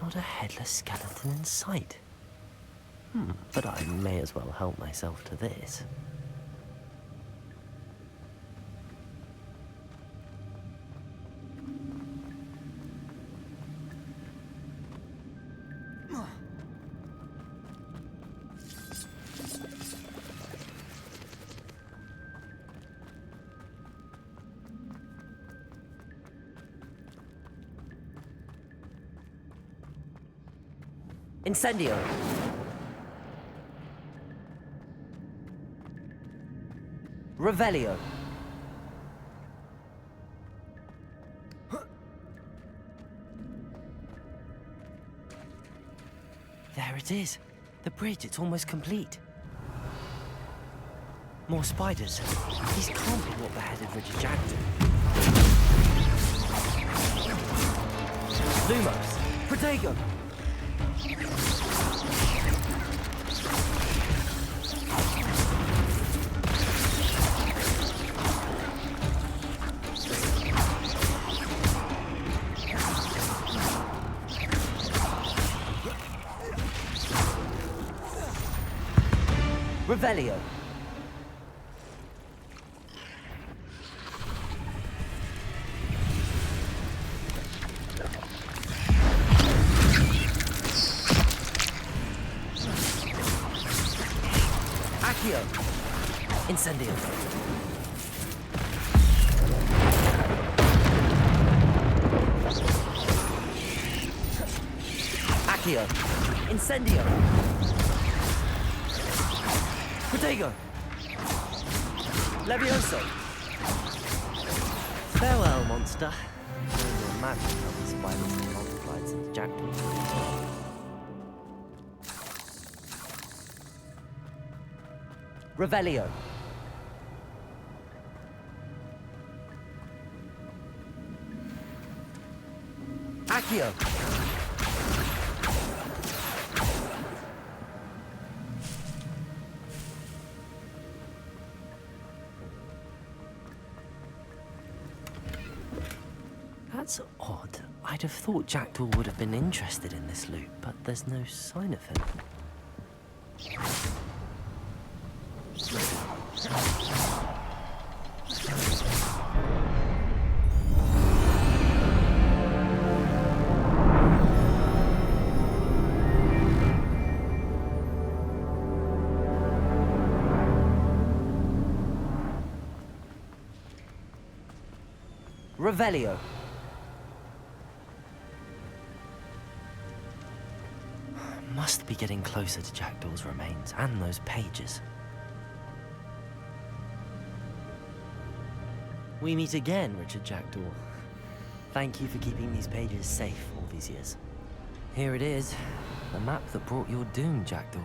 [SPEAKER 2] Not a headless skeleton in sight. But I may as well help myself to this. Incendio. Revelio. There it is. The bridge, it's almost complete. More spiders. These can't be what beheaded Richard Jackdaw. Lumos. Protego. Revelio. Accio. Incendio. Accio. Incendio. Protego. Levioso. Farewell, monster. I can imagine how the spiders have multiplied since Jackdaw. Revelio. Accio. thought Jackdaw would have been interested in this loot, but there's no sign of him. Revelio. Must be getting closer to Jackdaw's remains and those pages. We meet again, Richard Jackdaw. Thank you for keeping these pages safe all these years. Here it is, the map that brought your doom, Jackdaw.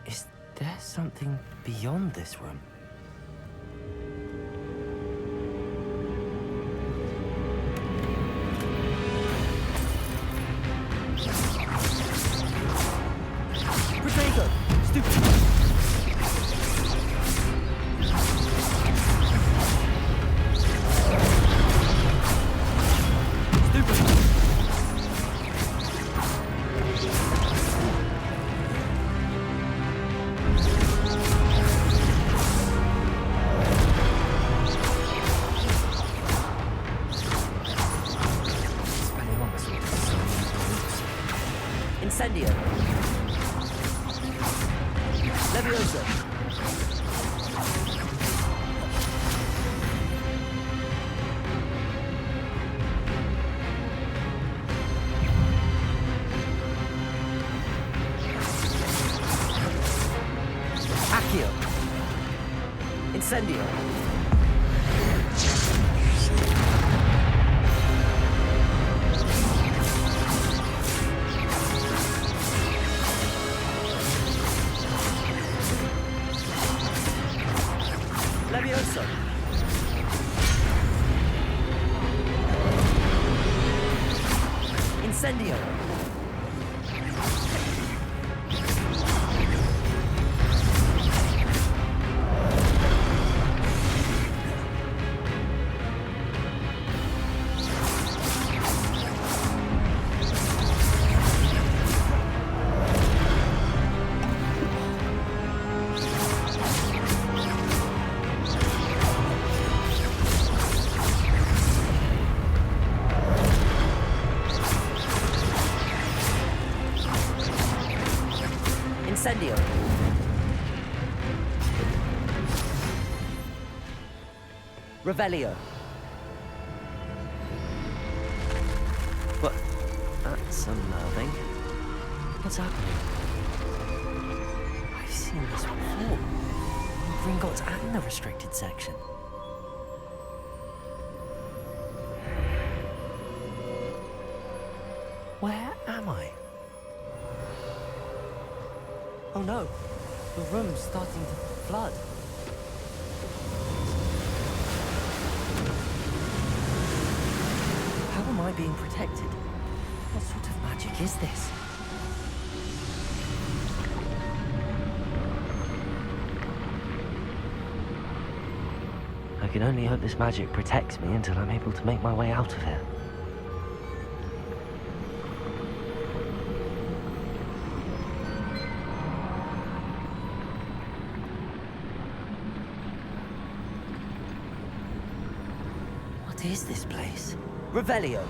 [SPEAKER 2] Is there something beyond this room? Potato! Stupid! Incendio. Leviosa. Accio. Incendio. Leviosa. Incendio. Incendio. Revelio. What? That's unnerving. What's happening? I've seen this before. In Gringotts and the restricted section. Where am I? Oh no, the room's starting to flood. How am I being protected? What sort of magic is this? I can only hope this magic protects me until I'm able to make my way out of here. What is this place? Revelio.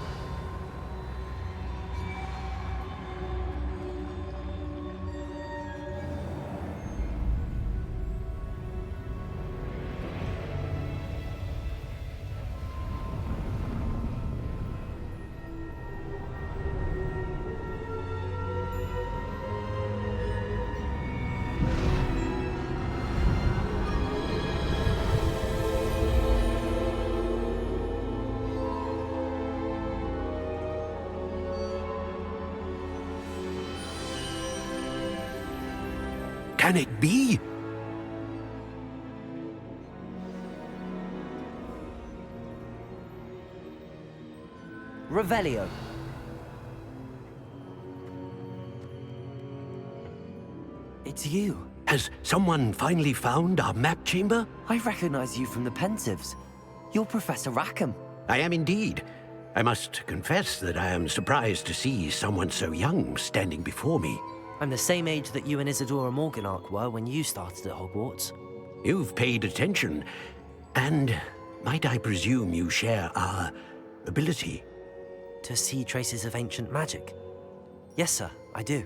[SPEAKER 12] Can it be?
[SPEAKER 2] Revelio. It's you.
[SPEAKER 12] Has someone finally found our map chamber?
[SPEAKER 2] I recognize you from the Pensives. You're Professor Rackham.
[SPEAKER 12] I am indeed. I must confess that I am surprised to see someone so young standing before me.
[SPEAKER 2] I'm the same age that you and Isadora Morganach were when you started at Hogwarts.
[SPEAKER 12] You've paid attention, and might I presume you share our ability?
[SPEAKER 2] To see traces of ancient magic? Yes, sir, I do.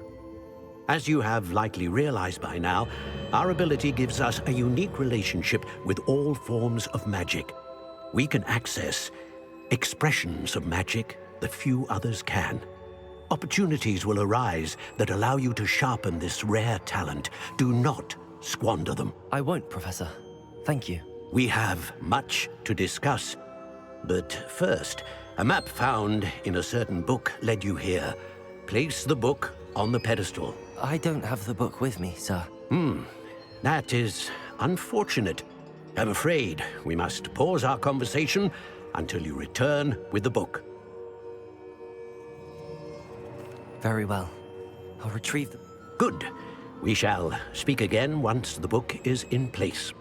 [SPEAKER 12] As you have likely realized by now, our ability gives us a unique relationship with all forms of magic. We can access expressions of magic that few others can. Opportunities will arise that allow you to sharpen this rare talent. Do not squander them.
[SPEAKER 2] I won't, Professor. Thank you.
[SPEAKER 12] We have much to discuss. But first, a map found in a certain book led you here. Place the book on the pedestal.
[SPEAKER 2] I don't have the book with me, sir.
[SPEAKER 12] That is unfortunate. I'm afraid we must pause our conversation until you return with the book.
[SPEAKER 2] Very well. I'll retrieve the...
[SPEAKER 12] Good. We shall speak again once the book is in place.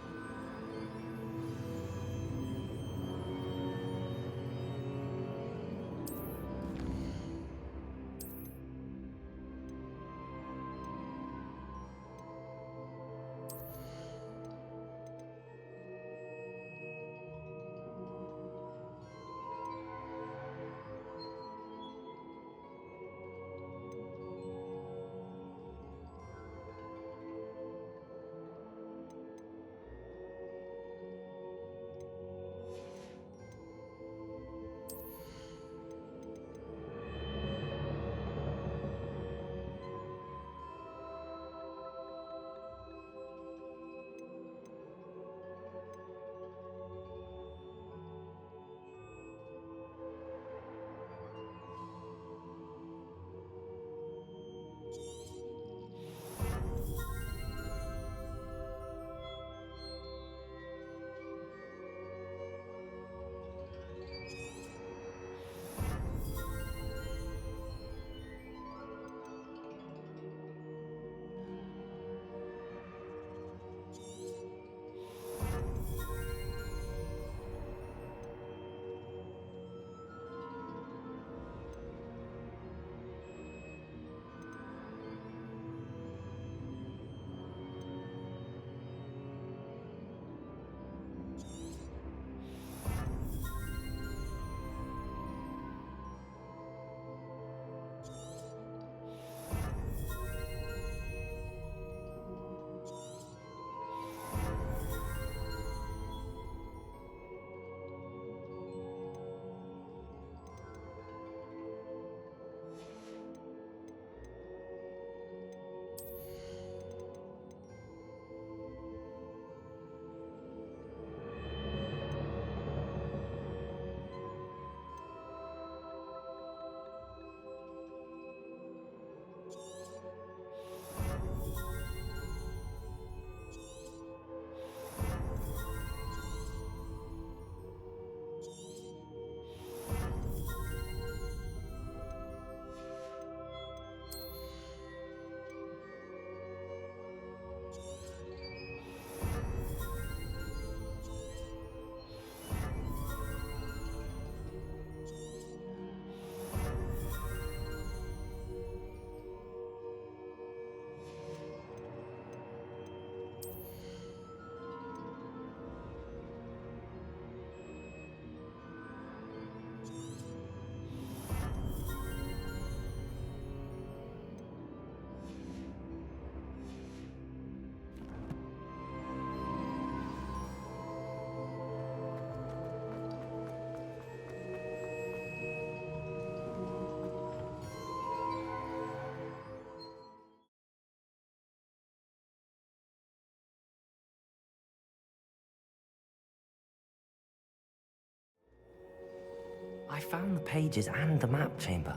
[SPEAKER 2] I found the pages and the map chamber.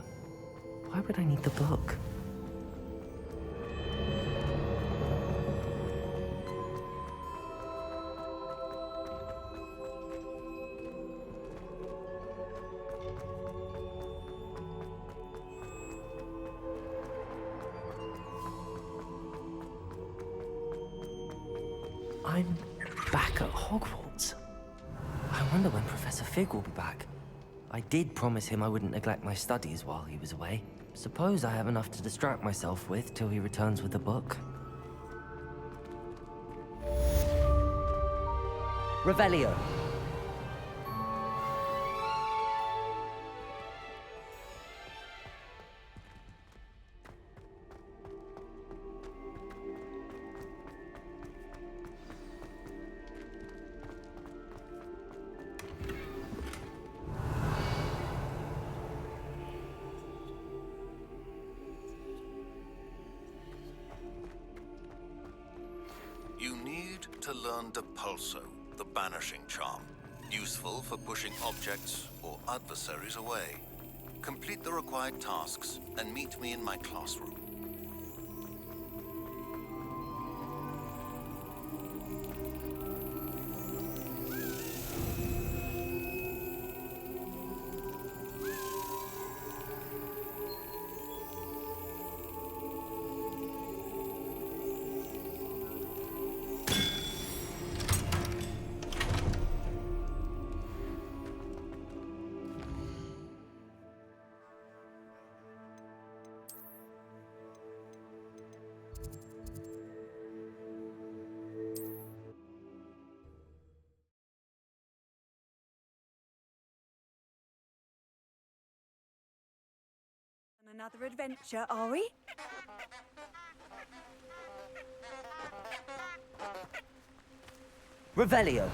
[SPEAKER 2] Why would I need the book? I'm back at Hogwarts. I wonder when Professor Fig will be back. I did promise him I wouldn't neglect my studies while he was away. Suppose I have enough to distract myself with till he returns with the book. Revelio.
[SPEAKER 17] You need to learn Depulso, the banishing charm. Useful for pushing objects or adversaries away. Complete the required tasks and meet me in my classroom.
[SPEAKER 8] Another adventure, are we?
[SPEAKER 2] Revelio.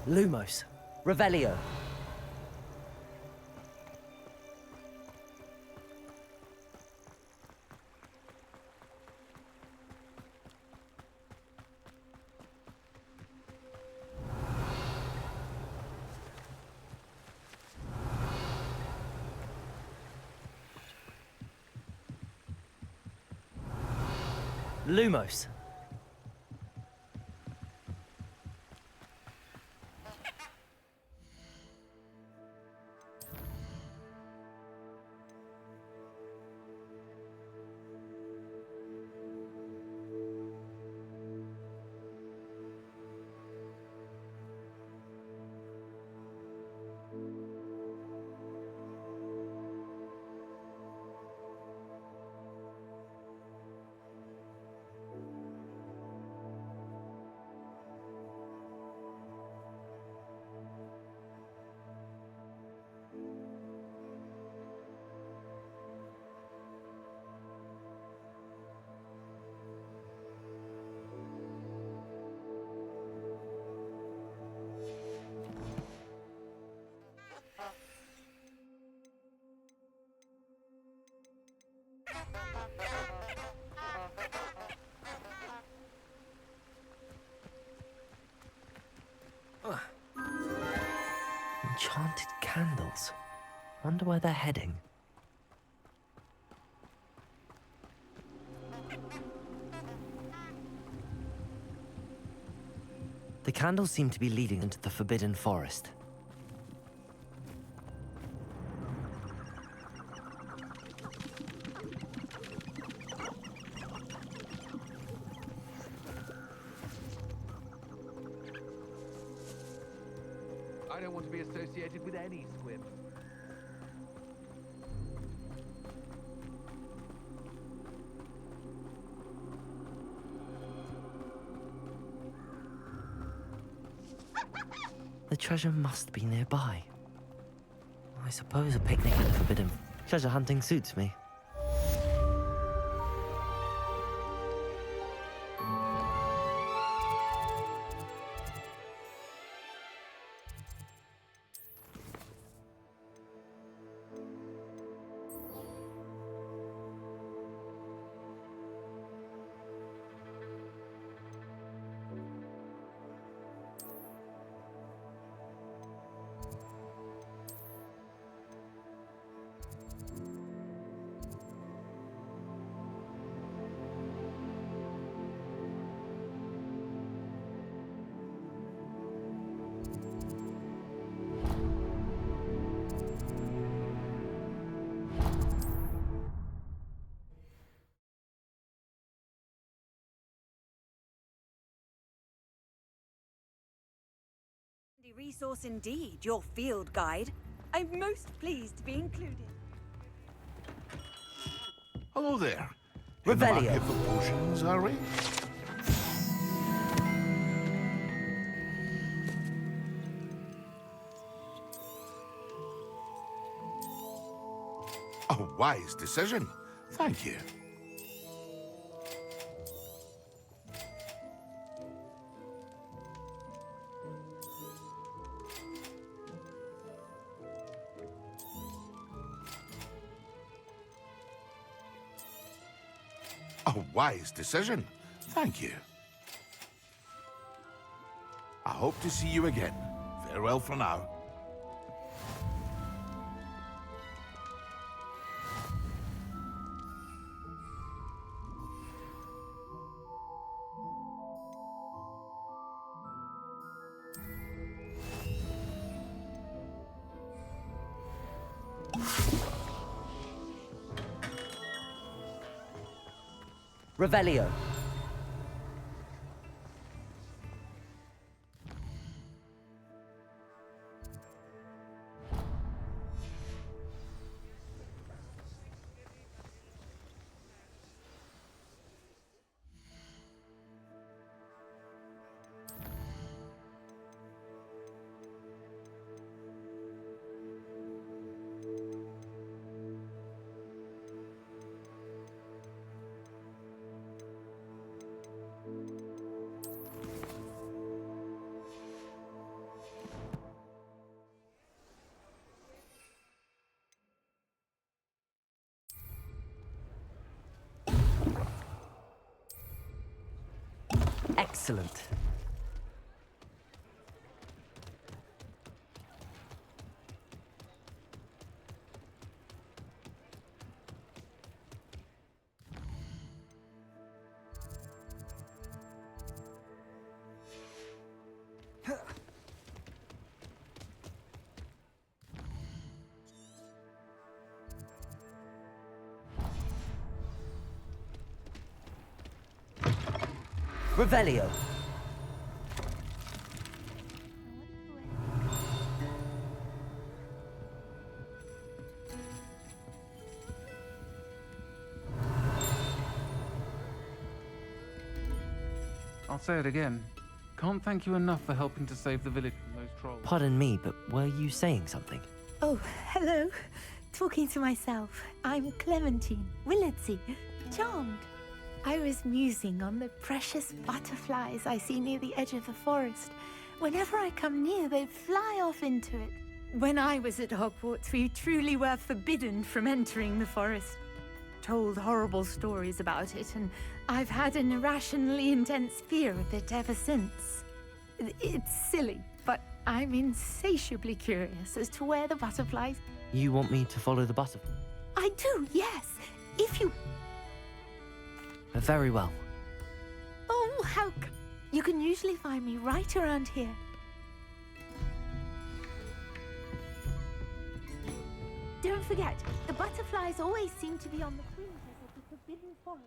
[SPEAKER 2] Lumos. Revelio. Lumos. Enchanted candles. Wonder where they're heading. The candles seem to be leading into the Forbidden Forest.
[SPEAKER 6] I don't want to be associated with any squib.
[SPEAKER 2] The treasure must be nearby. I suppose a picnic at the Forbidden treasure hunting suits me.
[SPEAKER 8] resource indeed, your field guide. I'm most pleased to be included.
[SPEAKER 10] Hello there. In the
[SPEAKER 2] Revelio.
[SPEAKER 10] market for potions, are we? A wise decision. Thank you. A wise decision. Thank you. I hope to see you again. Farewell for now.
[SPEAKER 2] Revelio. Excellent. Revelio.
[SPEAKER 15] I'll say it again. Can't thank you enough for helping to save the village from those trolls.
[SPEAKER 2] Pardon me, but were you saying something?
[SPEAKER 11] Oh, hello. Talking to myself. I'm Clementine, Willardsy, charmed. I was musing on the precious butterflies I see near the edge of the forest. Whenever I come near, they fly off into it. When I was at Hogwarts, we truly were forbidden from entering the forest. Told horrible stories about it, and I've had an irrationally intense fear of it ever since. It's silly, but I'm insatiably curious as to where the butterflies...
[SPEAKER 2] You want me to follow the butterfly?
[SPEAKER 11] I do, yes. If you...
[SPEAKER 2] Very well.
[SPEAKER 11] Oh, how... You can usually find me right around here. Don't forget, the butterflies always seem to be on the fringes of the Forbidden Forest.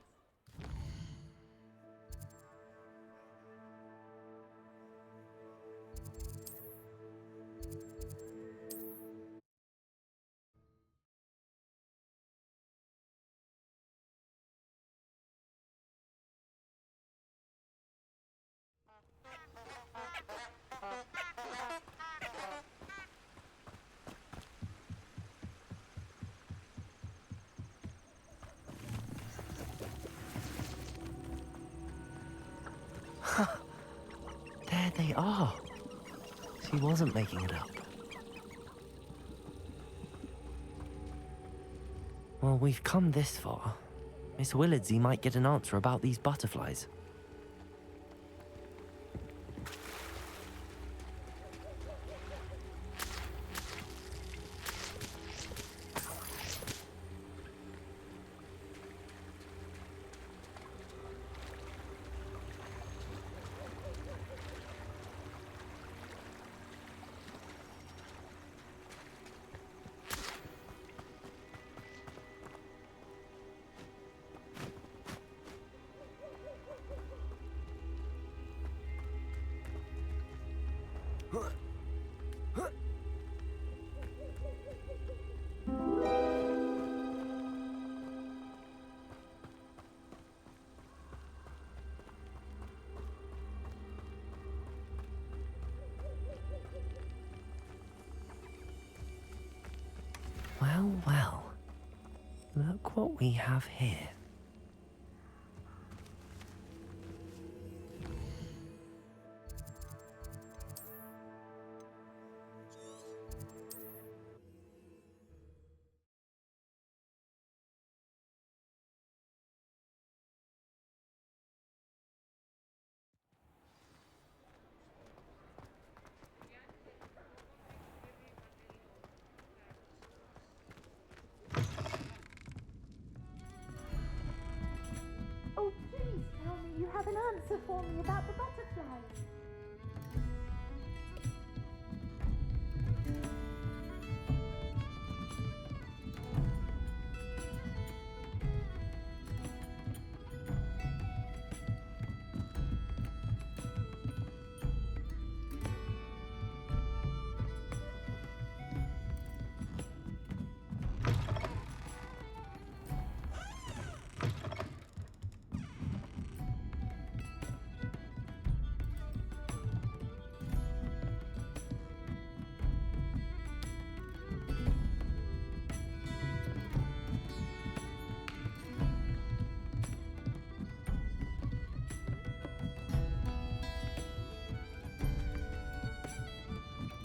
[SPEAKER 2] There they are. She wasn't making it up. Well, we've come this far. Miss Willardsy might get an answer about these butterflies. Well, well. Look what we have here.
[SPEAKER 22] Oh, please tell me you have an answer for me about the butterfly.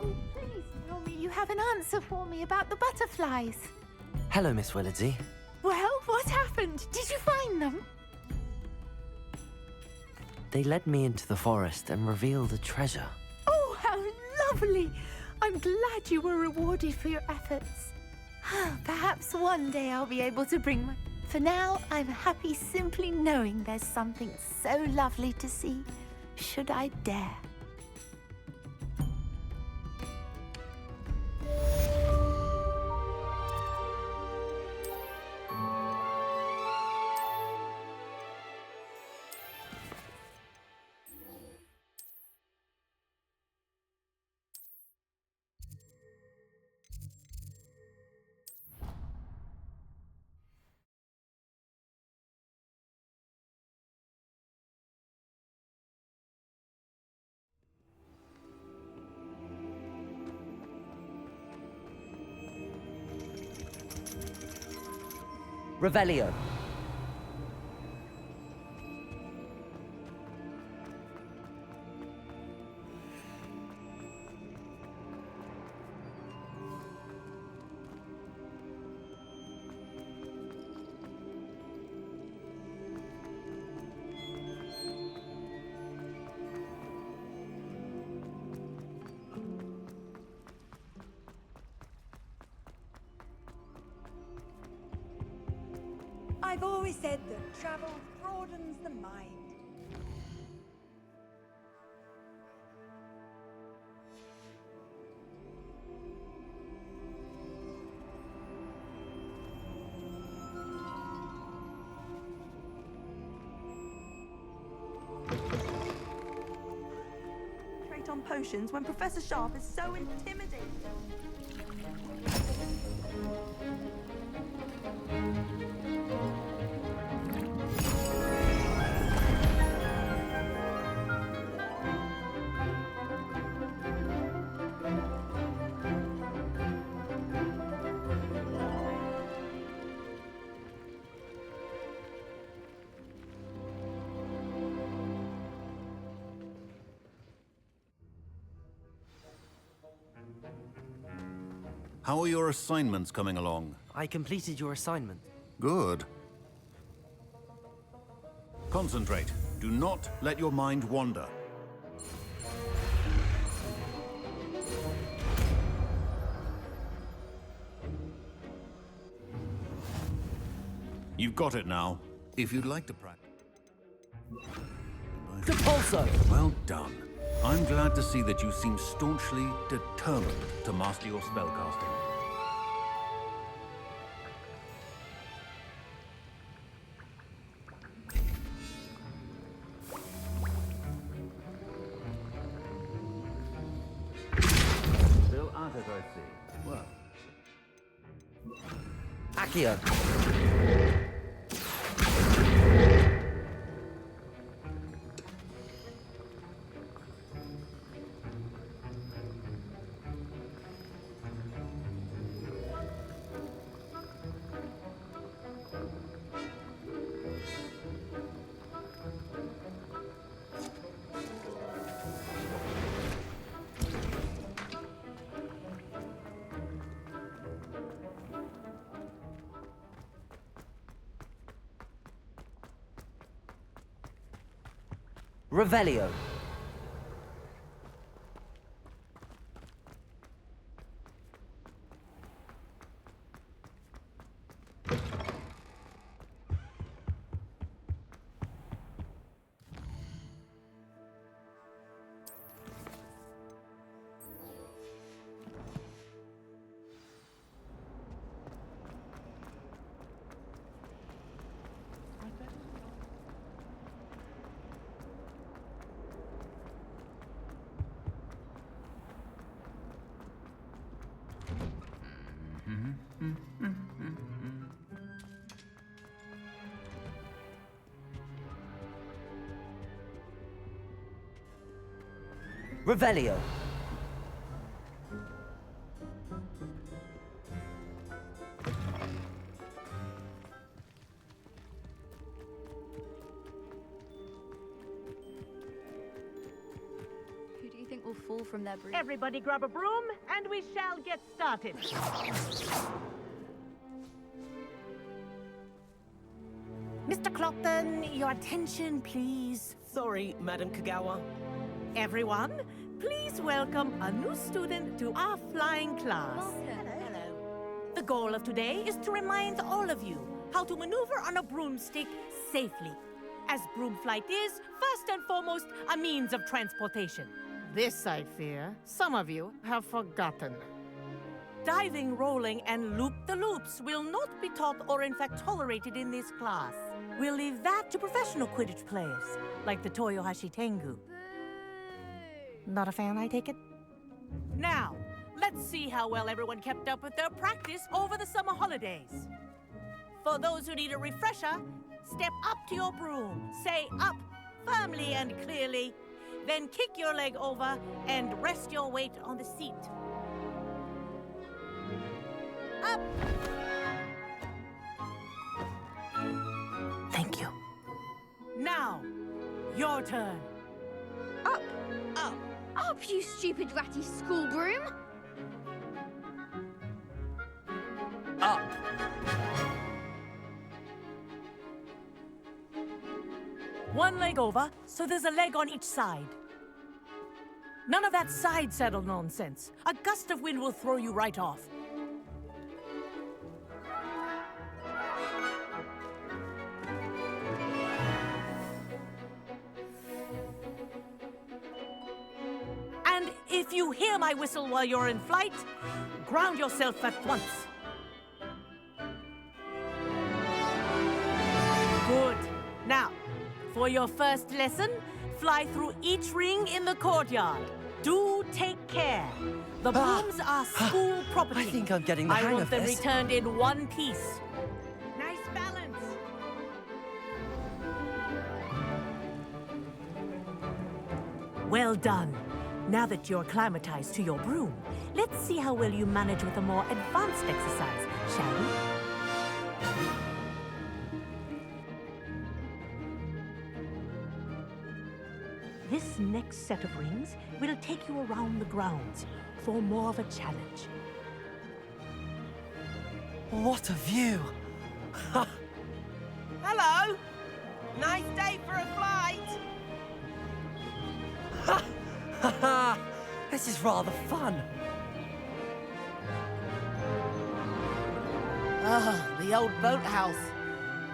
[SPEAKER 22] Oh, please tell me you have an answer for me about the butterflies.
[SPEAKER 2] Hello, Miss Willardsey.
[SPEAKER 22] Well, what happened? Did you find them?
[SPEAKER 2] They led me into the forest and revealed a treasure.
[SPEAKER 22] Oh, how lovely! I'm glad you were rewarded for your efforts. Perhaps one day I'll be able to bring my... For now, I'm happy simply knowing there's something so lovely to see, should I dare.
[SPEAKER 2] Revelio.
[SPEAKER 8] I've always said that travel broadens the mind.
[SPEAKER 18] Concentrate on potions when Professor Sharp is so intimidating.
[SPEAKER 17] How are your assignments coming along?
[SPEAKER 2] I completed your assignment.
[SPEAKER 17] Good. Concentrate. Do not let your mind wander. You've got it now. If you'd like to practice...
[SPEAKER 2] Depulso!
[SPEAKER 17] Well done. I'm glad to see that you seem staunchly determined to master your spellcasting. Still at it, I see. Well.
[SPEAKER 2] Accio. Revelio. Revelio.
[SPEAKER 19] Who do you think will fall from their broom?
[SPEAKER 7] Everybody grab a broom, and we shall get started.
[SPEAKER 5] Mr. Clockton, your attention, please.
[SPEAKER 6] Sorry, Madam Kagawa.
[SPEAKER 7] Everyone, please welcome a new student to our flying class.
[SPEAKER 5] The goal of today is to remind all of you how to maneuver on a broomstick safely, as broom flight is, first and foremost, a means of transportation.
[SPEAKER 7] This, I fear, some of you have forgotten. Diving, rolling, and loop-the-loops will not be taught or in fact tolerated in this class. We'll leave that to professional Quidditch players, like the Toyohashi Tengu. Not a fan, I take it? Now, let's see how well everyone kept up with their practice over the summer holidays. For those who need a refresher, step up to your broom, say up firmly and clearly, then kick your leg over and rest your weight on the seat. Up!
[SPEAKER 5] Thank you.
[SPEAKER 7] Now, your turn.
[SPEAKER 19] Up! Up! Up, you stupid ratty school broom!
[SPEAKER 6] Up!
[SPEAKER 7] One leg over, so there's a leg on each side. None of that side saddle nonsense. A gust of wind will throw you right off. And if you hear my whistle while you're in flight, ground yourself at once. Good. Now, for your first lesson, fly through each ring in the courtyard. Do take care. The brooms are school property.
[SPEAKER 2] I think I'm getting the hang
[SPEAKER 7] I want
[SPEAKER 2] of
[SPEAKER 7] them
[SPEAKER 2] this.
[SPEAKER 7] returned in one piece. Nice balance. Well done. Now that you're acclimatized to your broom, let's see how well you manage with a more advanced exercise, shall we? This next set of rings will take you around the grounds for more of a challenge.
[SPEAKER 2] What a view!
[SPEAKER 6] Hello! Nice day for a flight!
[SPEAKER 2] This is rather fun.
[SPEAKER 6] Ah, the old boathouse.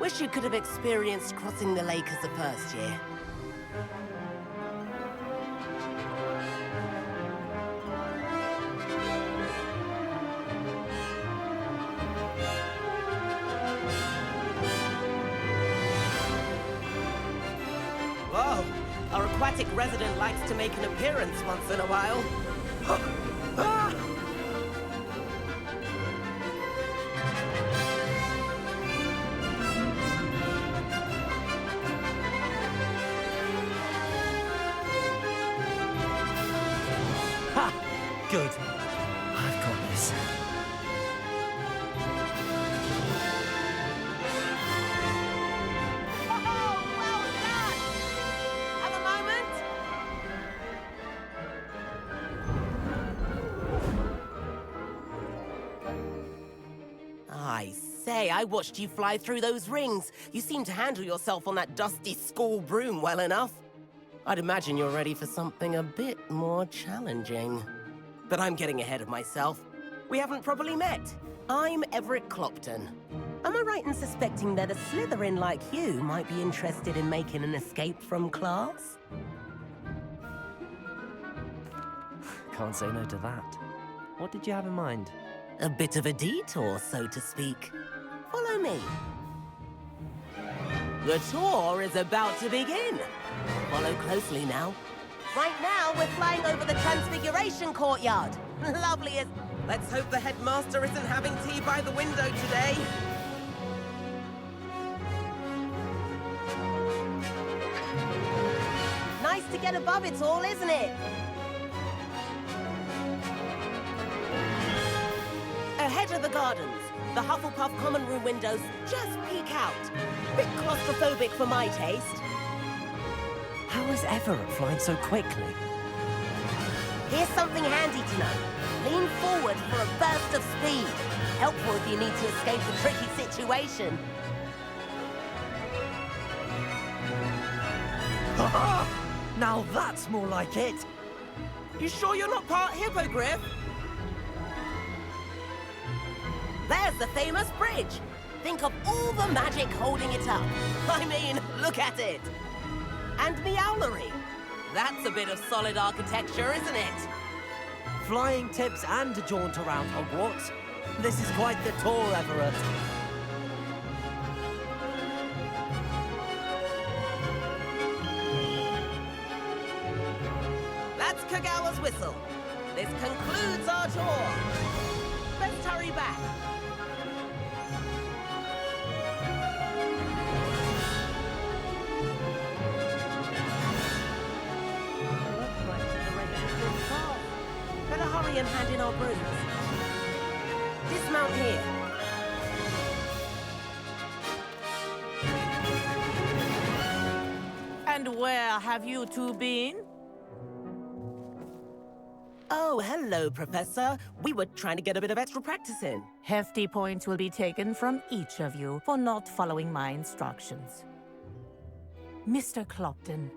[SPEAKER 6] Wish you could have experienced crossing the lake as a first year. Whoa! Our aquatic resident likes to make an appearance once in a while.
[SPEAKER 2] Ha! Good. I've got this.
[SPEAKER 7] Have a moment.
[SPEAKER 6] I say, I watched you fly through those rings. You seem to handle yourself on that dusty school broom well enough.
[SPEAKER 1] I'd imagine you're ready for something a bit more challenging. But I'm getting ahead of myself. We haven't properly met. I'm Everett Clopton. Am I right in suspecting that a Slytherin like you might be interested in making an escape from class?
[SPEAKER 2] Can't say no to that. What did you have in mind?
[SPEAKER 1] A bit of a detour, so to speak. Follow me. The tour is about to begin. Follow closely now. Right now, we're flying over the Transfiguration Courtyard. Lovely as... Let's hope the headmaster isn't having tea by the window today. Nice to get above it all, isn't it? Ahead of the gardens, the Hufflepuff common room windows just peek out. Bit claustrophobic for my taste.
[SPEAKER 2] How is Everett flying so quickly?
[SPEAKER 1] Here's something handy to know. Lean forward for a burst of speed. Helpful if you need to escape a tricky situation.
[SPEAKER 2] Now that's more like it.
[SPEAKER 1] You sure you're not part hippogriff? There's the famous bridge. Think of all the magic holding it up. I mean, look at it. And Meowlery. That's a bit of solid architecture, isn't it?
[SPEAKER 2] Flying tips and a jaunt around Hogwarts. This is quite the tour, Everett.
[SPEAKER 1] That's Kagawa's whistle. This concludes our tour. Let's hurry back. Better hurry and hand in our brooms. Dismount here.
[SPEAKER 7] And where have you two been?
[SPEAKER 1] Oh, hello, Professor. We were trying to get a bit of extra practice in.
[SPEAKER 7] Hefty points will be taken from each of you for not following my instructions. Mr. Clopton,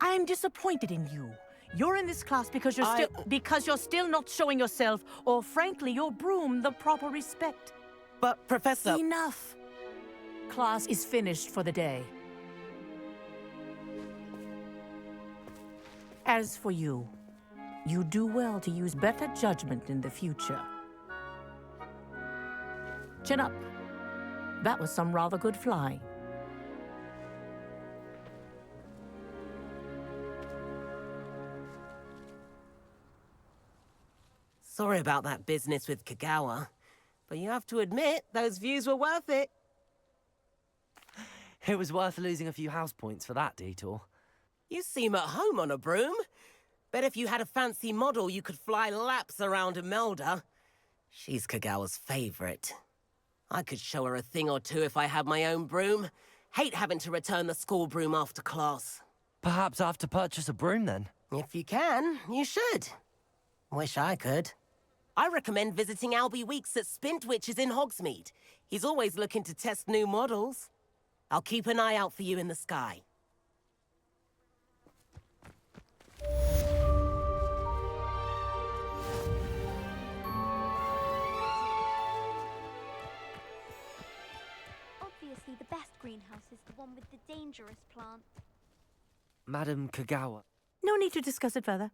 [SPEAKER 7] I am disappointed in you. You're in this class because you're still not showing yourself, or frankly, your broom the proper respect.
[SPEAKER 1] But, Professor...
[SPEAKER 7] Enough! Class is finished for the day. As for you, you do well to use better judgment in the future. Chin up. That was some rather good flying.
[SPEAKER 1] Sorry about that business with Kagawa, but you have to admit, those views were worth it.
[SPEAKER 2] It was worth losing a few house points for that detour.
[SPEAKER 1] You seem at home on a broom. Bet if you had a fancy model, you could fly laps around Imelda. She's Kagawa's favorite. I could show her a thing or two if I had my own broom. Hate having to return the school broom after class.
[SPEAKER 2] Perhaps I have to purchase a broom then?
[SPEAKER 1] If you can, you should. Wish I could. I recommend visiting Albie Weeks at Spintwitches in Hogsmeade. He's always looking to test new models. I'll keep an eye out for you in the sky.
[SPEAKER 19] Obviously, the best greenhouse is the one with the dangerous plant.
[SPEAKER 2] Madam Kagawa.
[SPEAKER 7] No need to discuss it further.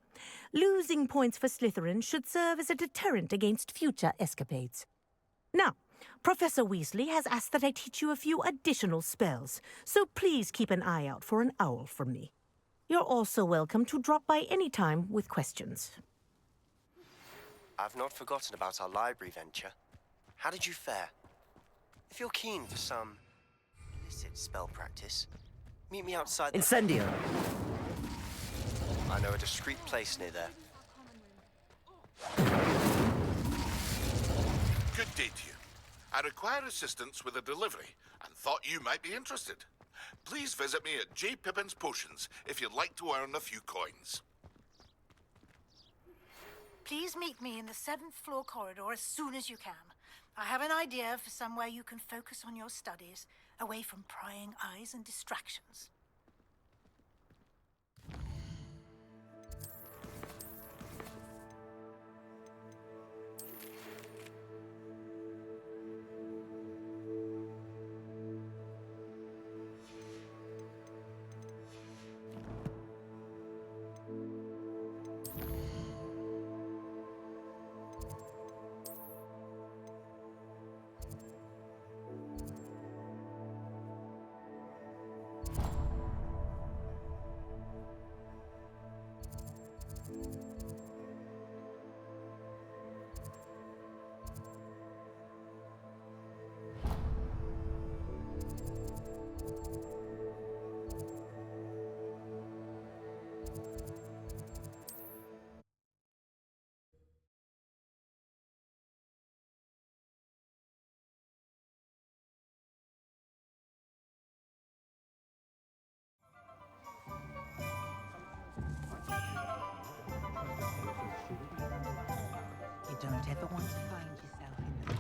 [SPEAKER 7] Losing points for Slytherin should serve as a deterrent against future escapades. Now, Professor Weasley has asked that I teach you a few additional spells, so please keep an eye out for an owl from me. You're also welcome to drop by any time with questions.
[SPEAKER 21] I've not forgotten about our library venture. How did you fare? If you're keen for some illicit spell practice, meet me outside the...
[SPEAKER 2] Incendio!
[SPEAKER 21] I know a discreet place near there.
[SPEAKER 9] Good day to you. I require assistance with a delivery and thought you might be interested. Please visit me at J. Pippin's Potions if you'd like to earn a few coins.
[SPEAKER 23] Please meet me in the 7th floor corridor as soon as you can. I have an idea for somewhere you can focus on your studies, away from prying eyes and distractions.
[SPEAKER 3] ever want to find yourself in the...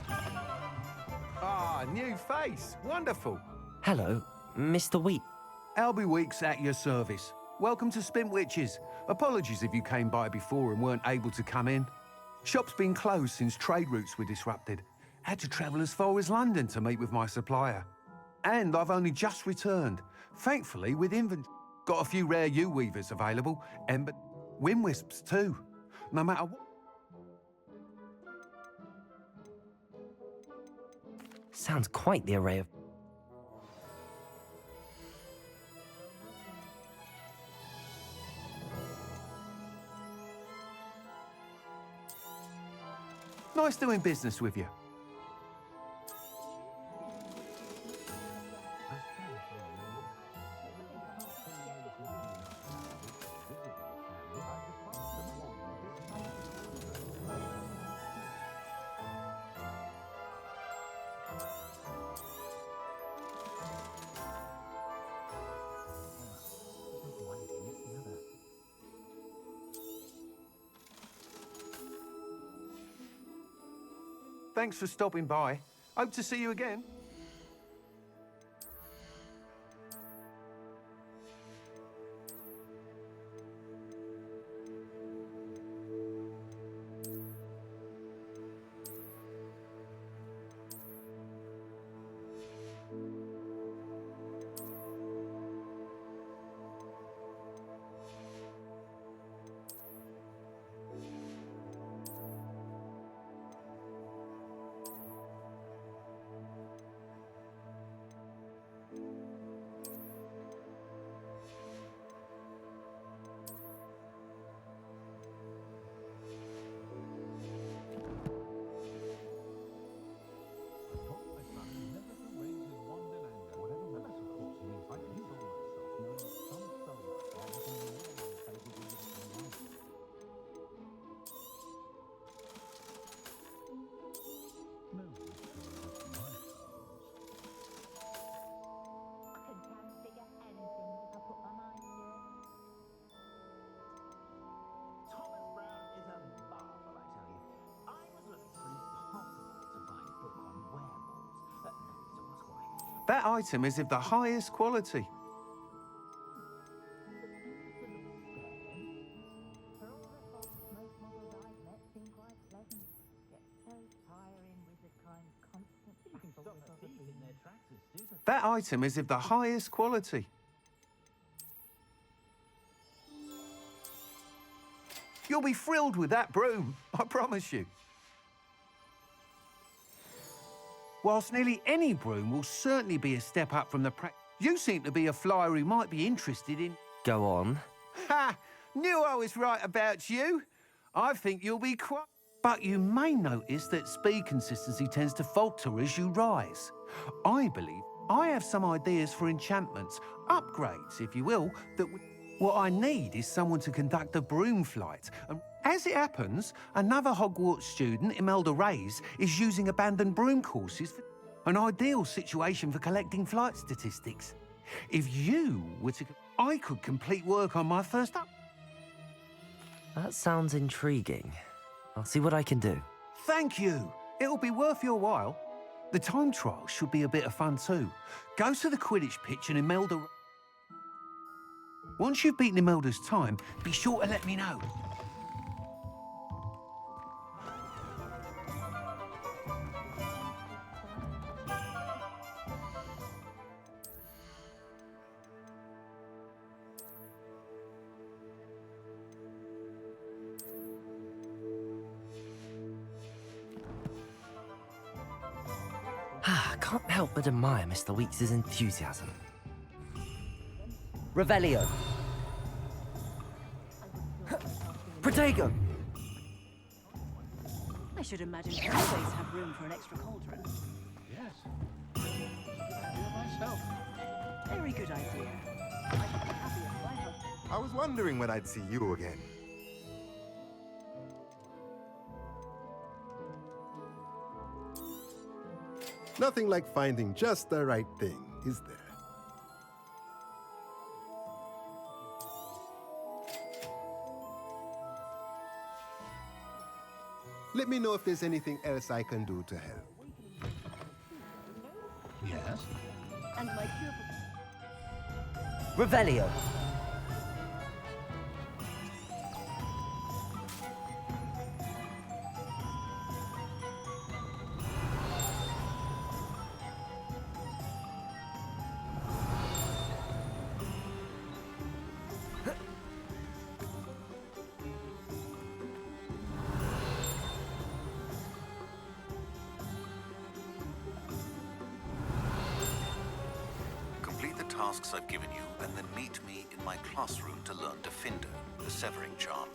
[SPEAKER 4] Ah, new face. Wonderful.
[SPEAKER 2] Hello, Mr. Wheat.
[SPEAKER 4] Albie Weeks at your service. Welcome to Spint Witches. Apologies if you came by before and weren't able to come in. Shop's been closed since trade routes were disrupted. Had to travel as far as London to meet with my supplier. And I've only just returned. Thankfully, with inventory. Got a few rare U-weavers available, and wind wisps too. No matter what.
[SPEAKER 2] Sounds quite the array of...
[SPEAKER 4] Nice doing business with you. Thanks for stopping by. Hope to see you again. That item is of the highest quality. That item is of the highest quality. You'll be thrilled with that broom, I promise you. Whilst nearly any broom will certainly be a step up from the you seem to be a flyer who might be interested in...
[SPEAKER 2] Go on.
[SPEAKER 4] Ha! Knew I was right about you. I think you'll be quite... But you may notice that speed consistency tends to falter as you rise. I believe I have some ideas for enchantments, upgrades, if you will, that... What I need is someone to conduct a broom flight. And as it happens, another Hogwarts student, Imelda Reyes, is using abandoned broom courses for an ideal situation for collecting flight statistics. If you were to... I could complete work on my first up.
[SPEAKER 2] That sounds intriguing. I'll see what I can do.
[SPEAKER 4] Thank you. It'll be worth your while. The time trial should be a bit of fun too. Go to the Quidditch pitch and Imelda... Once you've beaten Imelda's time, be sure to let me know.
[SPEAKER 2] I can't help but admire Mr. Weeks' enthusiasm. Revelio. Protego.
[SPEAKER 20] I should imagine you always have room for an extra cauldron.
[SPEAKER 10] Yes. Myself.
[SPEAKER 20] Very good idea. I should be happy if I helped.
[SPEAKER 24] I was wondering when I'd see you again. Nothing like finding just the right thing, is there? Let me know if there's anything else I can do to help.
[SPEAKER 4] Yes?
[SPEAKER 19] And my pupil.
[SPEAKER 2] Revelio.
[SPEAKER 17] Complete the tasks I've given you, and then meet me in my classroom to learn Defindo, the severing charm.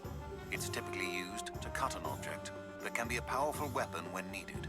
[SPEAKER 17] It's typically used to cut an object, but can be a powerful weapon when needed.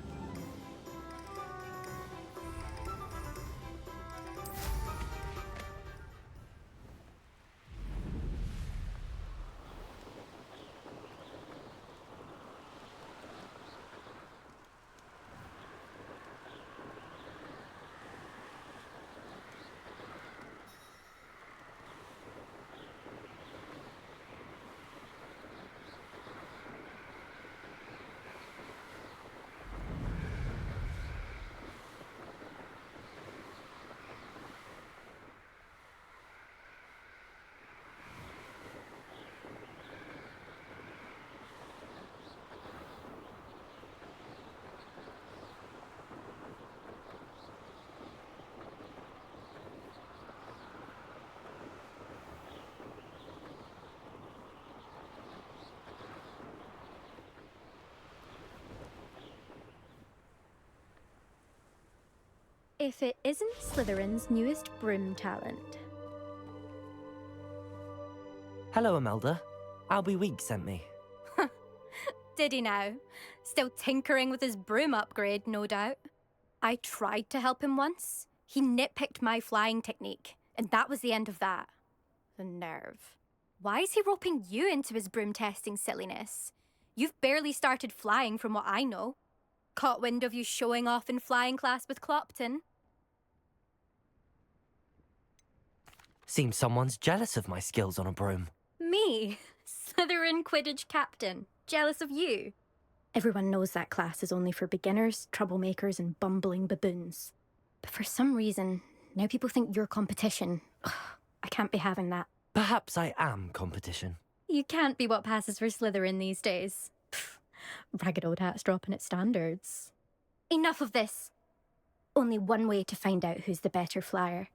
[SPEAKER 22] If it isn't Slytherin's newest broom talent.
[SPEAKER 2] Hello, Imelda. Albie Week sent me.
[SPEAKER 22] Did he now? Still tinkering with his broom upgrade, no doubt. I tried to help him once. He nitpicked my flying technique, and that was the end of that. The nerve. Why is he roping you into his broom testing silliness? You've barely started flying from what I know. Caught wind of you showing off in flying class with Clopton.
[SPEAKER 2] Seems someone's jealous of my skills on a broom.
[SPEAKER 22] Me? Slytherin Quidditch captain. Jealous of you? Everyone knows that class is only for beginners, troublemakers, and bumbling baboons. But for some reason, now people think you're competition. Ugh, I can't be having that.
[SPEAKER 2] Perhaps I am competition.
[SPEAKER 22] You can't be what passes for Slytherin these days. Pfft, ragged old hat's dropping its standards. Enough of this. Only one way to find out who's the better flyer.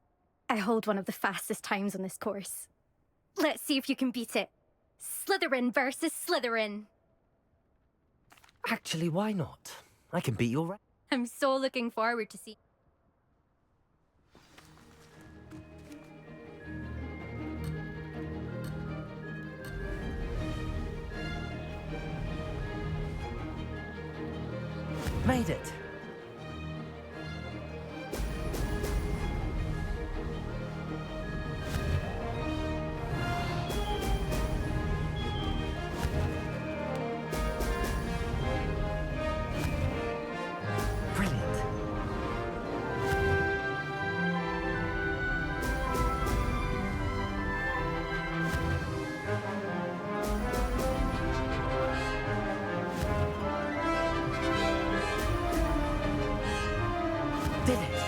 [SPEAKER 22] I hold one of the fastest times on this course. Let's see if you can beat it. Slytherin versus Slytherin.
[SPEAKER 2] Actually, why not? I can beat your...
[SPEAKER 22] I'm so looking forward to see.
[SPEAKER 2] Made it. Did it!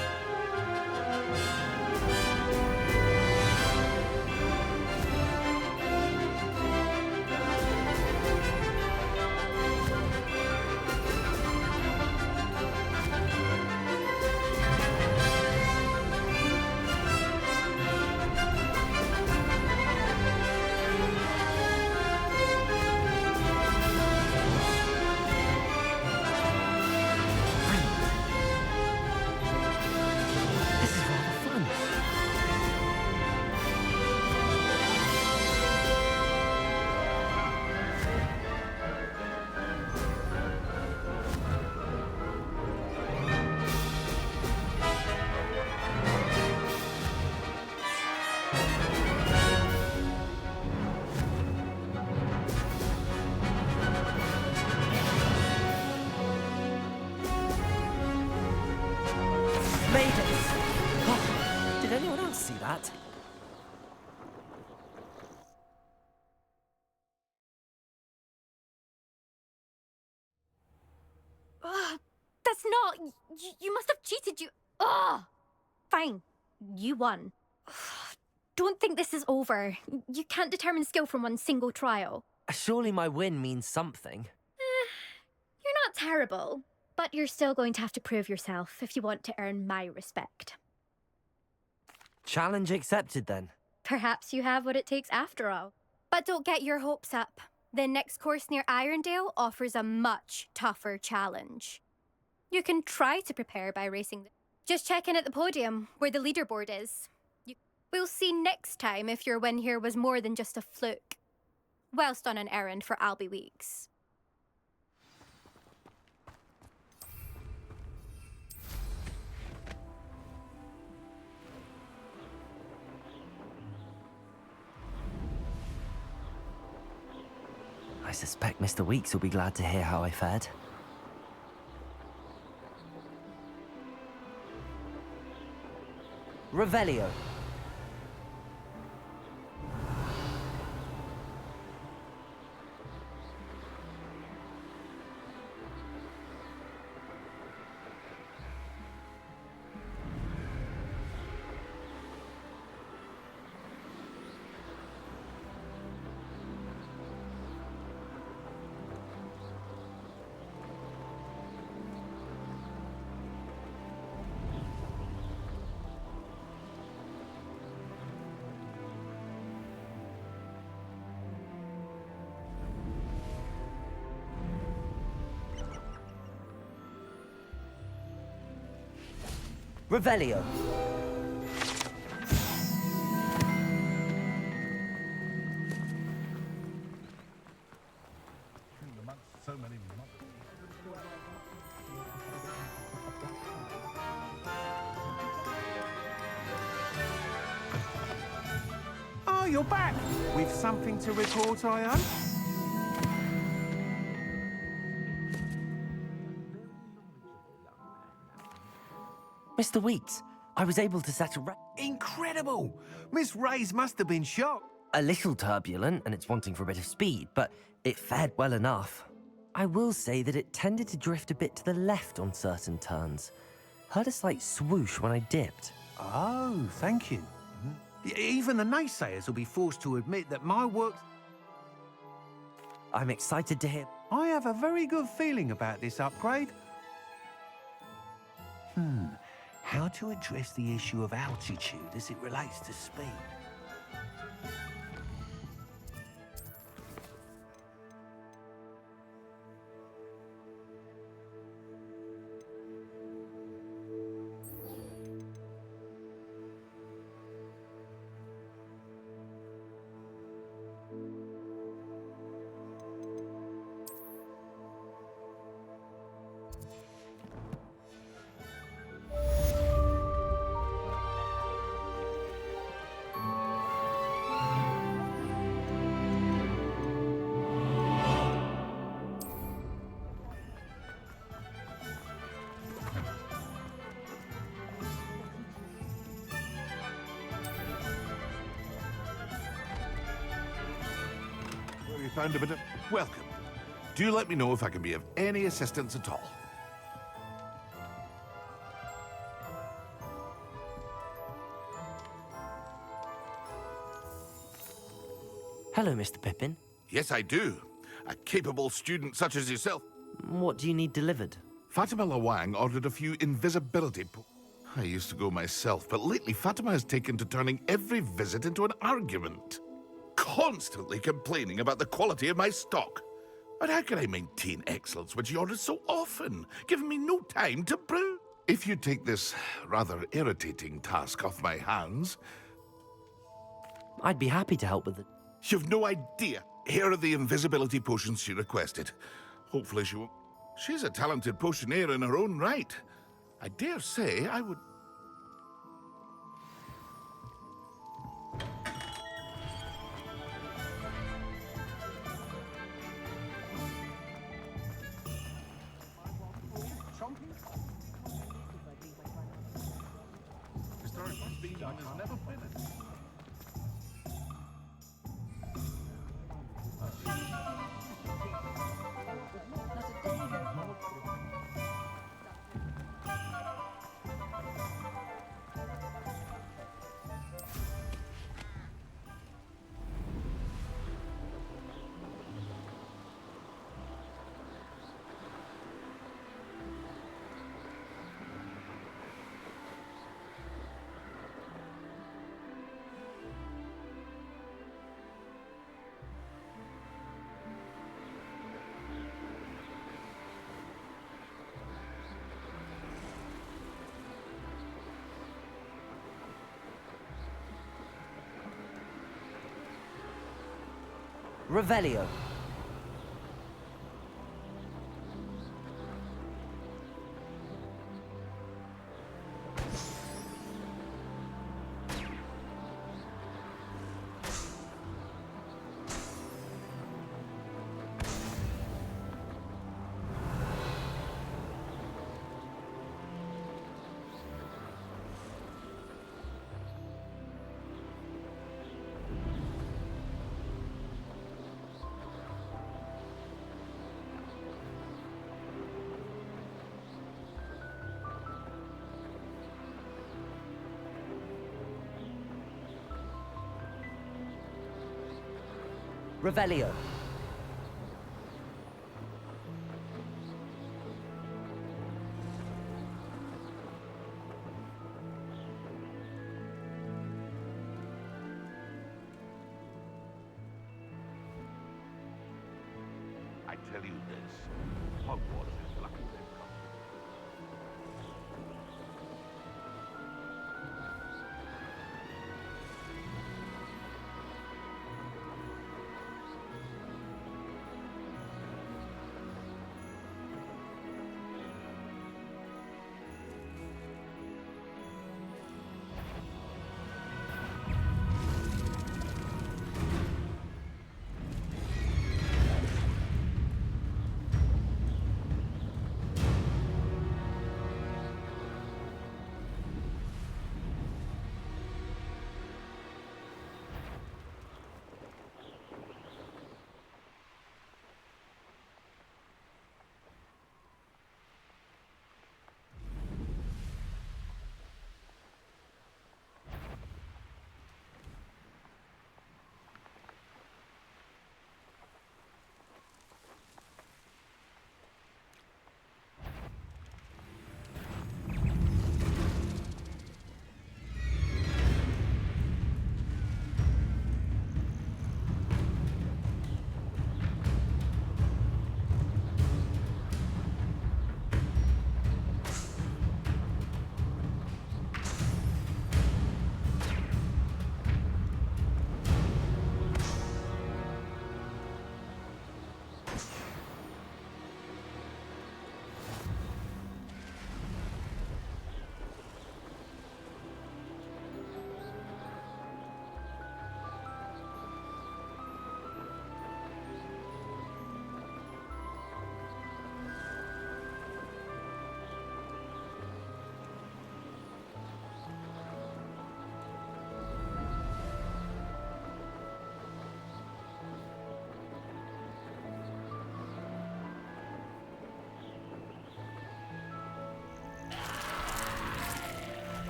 [SPEAKER 2] Made it! Oh, did anyone else see that?
[SPEAKER 19] That's not... You must have cheated, you... Ugh! Fine. You won. Don't think this is over. You can't determine skill from one single trial.
[SPEAKER 2] Surely my win means something.
[SPEAKER 19] You're not terrible, but you're still going to have to prove yourself if you want to earn my respect.
[SPEAKER 2] Challenge accepted, then.
[SPEAKER 19] Perhaps you have what it takes after all. But don't get your hopes up. The next course near Irondale offers a much tougher challenge. You can try to prepare by racing. Just check in at the podium, where the leaderboard is. We'll see next time if your win here was more than just a fluke. Whilst on an errand for Albie Weeks.
[SPEAKER 2] I suspect Mr. Weeks will be glad to hear how I fared. Revelio. Revelio.
[SPEAKER 10] So many
[SPEAKER 4] Oh, you're back! With something to report, I hope?
[SPEAKER 2] Mr. Weeks, I was able to settle...
[SPEAKER 4] Incredible! Miss Ray's must have been shocked.
[SPEAKER 2] A little turbulent, and it's wanting for a bit of speed, but it fared well enough. I will say that it tended to drift a bit to the left on certain turns. Heard a slight swoosh when I dipped.
[SPEAKER 4] Oh, thank you. Even the naysayers will be forced to admit that my work...
[SPEAKER 2] I'm excited to hear...
[SPEAKER 4] I have a very good feeling about this upgrade. How to address the issue of altitude as it relates to speed.
[SPEAKER 10] We found a bit of... Welcome. Do let me know if I can be of any assistance at all.
[SPEAKER 2] Hello, Mr. Pippin.
[SPEAKER 10] Yes, I do. A capable student such as yourself.
[SPEAKER 2] What do you need delivered?
[SPEAKER 10] Fatima Lawang ordered a few invisibility I used to go myself, but lately Fatima has taken to turning every visit into an argument. Constantly complaining about the quality of my stock. But how can I maintain excellence when she orders so often, giving me no time to brew? If you take this rather irritating task off my hands...
[SPEAKER 2] I'd be happy to help with it.
[SPEAKER 10] You've no idea. Here are the invisibility potions she requested. Hopefully she won't... She's a talented potioneer in her own right. I dare say I would...
[SPEAKER 2] Revelio. Revelio.
[SPEAKER 10] I tell you this, Hogwarts is lucky they've got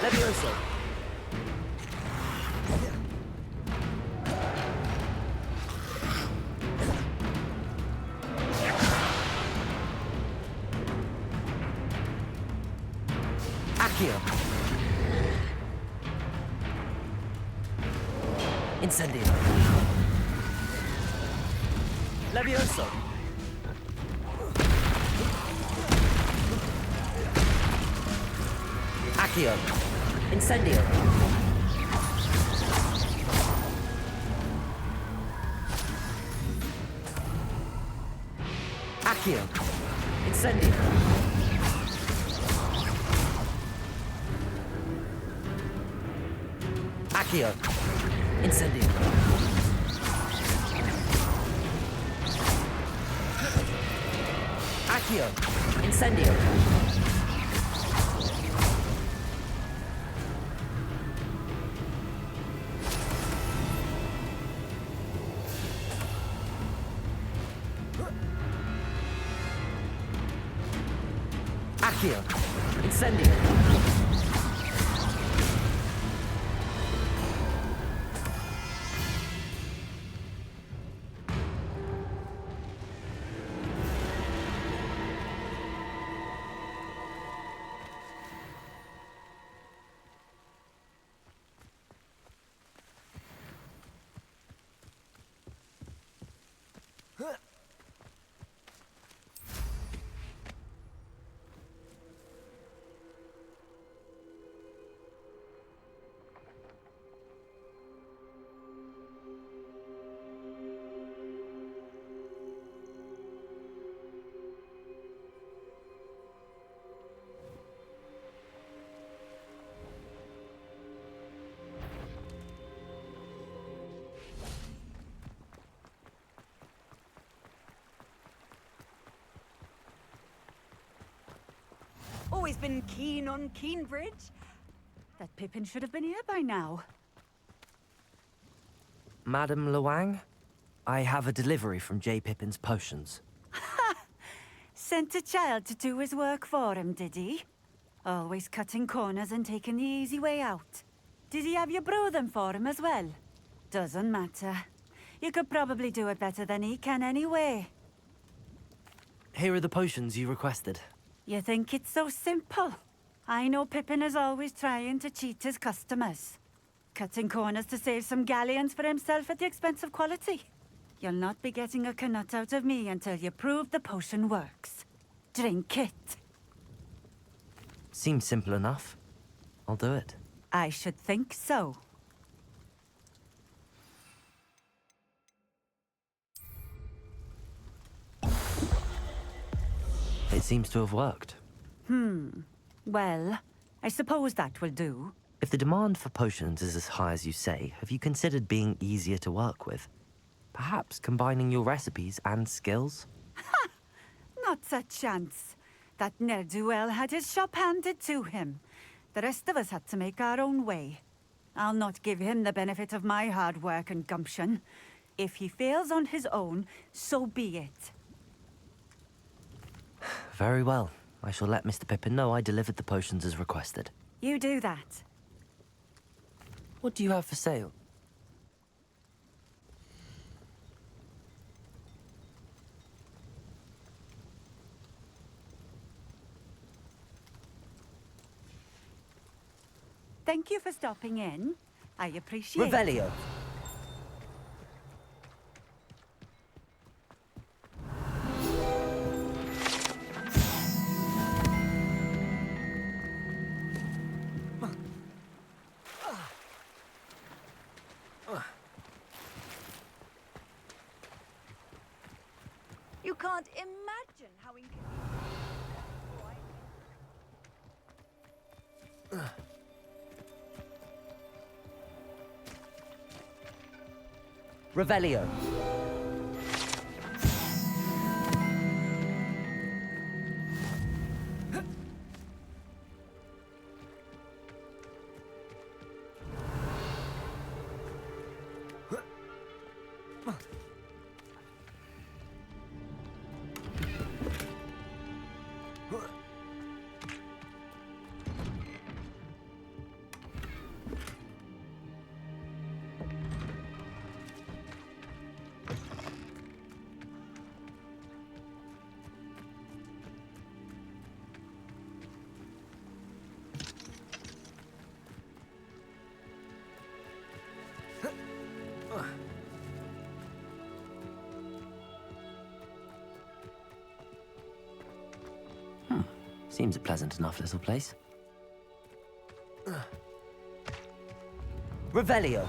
[SPEAKER 2] Levioso. Accio. Incendio. Levioso. Accio. Incendio. Accio. Incendio. Accio. Incendio. Accio. Incendio. Accio. Incendio.
[SPEAKER 18] Always been keen on Keenbridge. That Pippin should have been here by now.
[SPEAKER 2] Madam Luang, I have a delivery from J. Pippin's potions.
[SPEAKER 18] Sent a child to do his work for him, did he? Always cutting corners and taking the easy way out. Did he have you brew them for him as well? Doesn't matter. You could probably do it better than he can anyway.
[SPEAKER 2] Here are the potions you requested.
[SPEAKER 18] You think it's so simple? I know Pippin is always trying to cheat his customers. Cutting corners to save some galleons for himself at the expense of quality. You'll not be getting a canut out of me until you prove the potion works. Drink it.
[SPEAKER 2] Seems simple enough. I'll do it.
[SPEAKER 18] I should think so.
[SPEAKER 2] It seems to have worked.
[SPEAKER 18] Well, I suppose that will do.
[SPEAKER 2] If the demand for potions is as high as you say, have you considered being easier to work with? Perhaps combining your recipes and skills?
[SPEAKER 18] Not a chance. That ne'er-do-well had his shop handed to him. The rest of us had to make our own way. I'll not give him the benefit of my hard work and gumption. If he fails on his own, so be it.
[SPEAKER 2] Very well. I shall let Mr. Pippin know I delivered the potions as requested.
[SPEAKER 18] You do that.
[SPEAKER 2] What do you have for sale?
[SPEAKER 18] Thank you for stopping in. I appreciate it.
[SPEAKER 2] Revelio.
[SPEAKER 8] You can't imagine how inconvenient.
[SPEAKER 2] Revelio. Seems a pleasant enough little place. Revelio.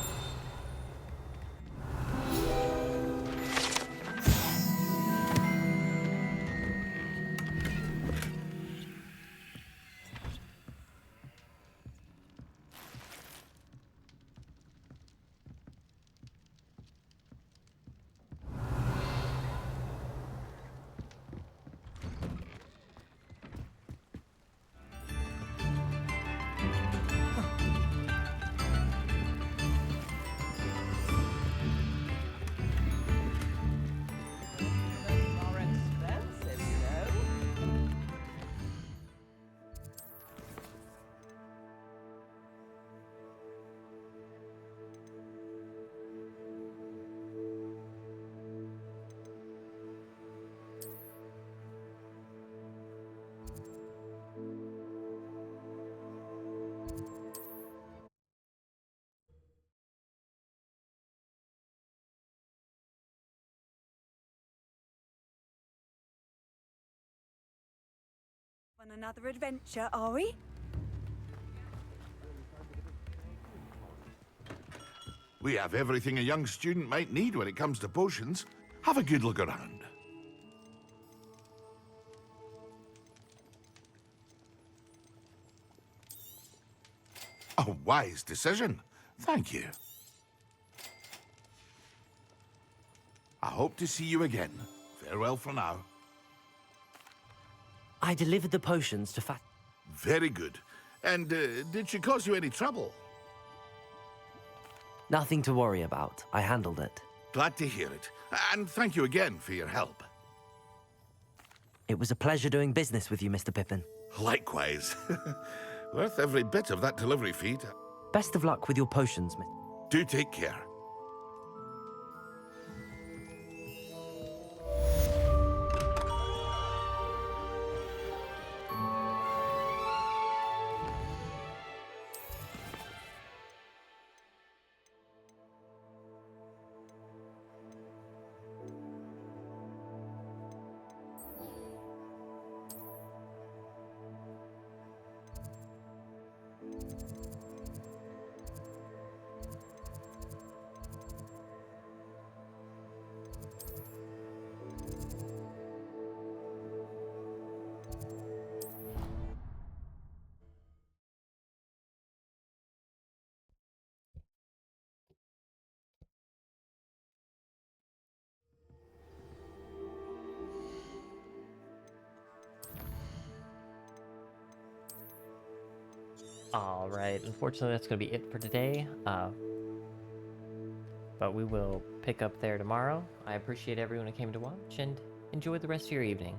[SPEAKER 8] On another adventure, are we?
[SPEAKER 10] We have everything a young student might need when it comes to potions. Have a good look around. A wise decision. Thank you. I hope to see you again. Farewell for now.
[SPEAKER 2] I delivered the potions to Fat...
[SPEAKER 10] Very good. And did she cause you any trouble?
[SPEAKER 2] Nothing to worry about. I handled it.
[SPEAKER 10] Glad to hear it. And thank you again for your help.
[SPEAKER 2] It was a pleasure doing business with you, Mr. Pippin.
[SPEAKER 10] Likewise. Worth every bit of that delivery fee.
[SPEAKER 2] Best of luck with your potions, Miss.
[SPEAKER 10] Do take care.
[SPEAKER 12] Alright, unfortunately that's going to be it for today, but we will pick up there tomorrow. I appreciate everyone who came to watch, and enjoy the rest of your evening.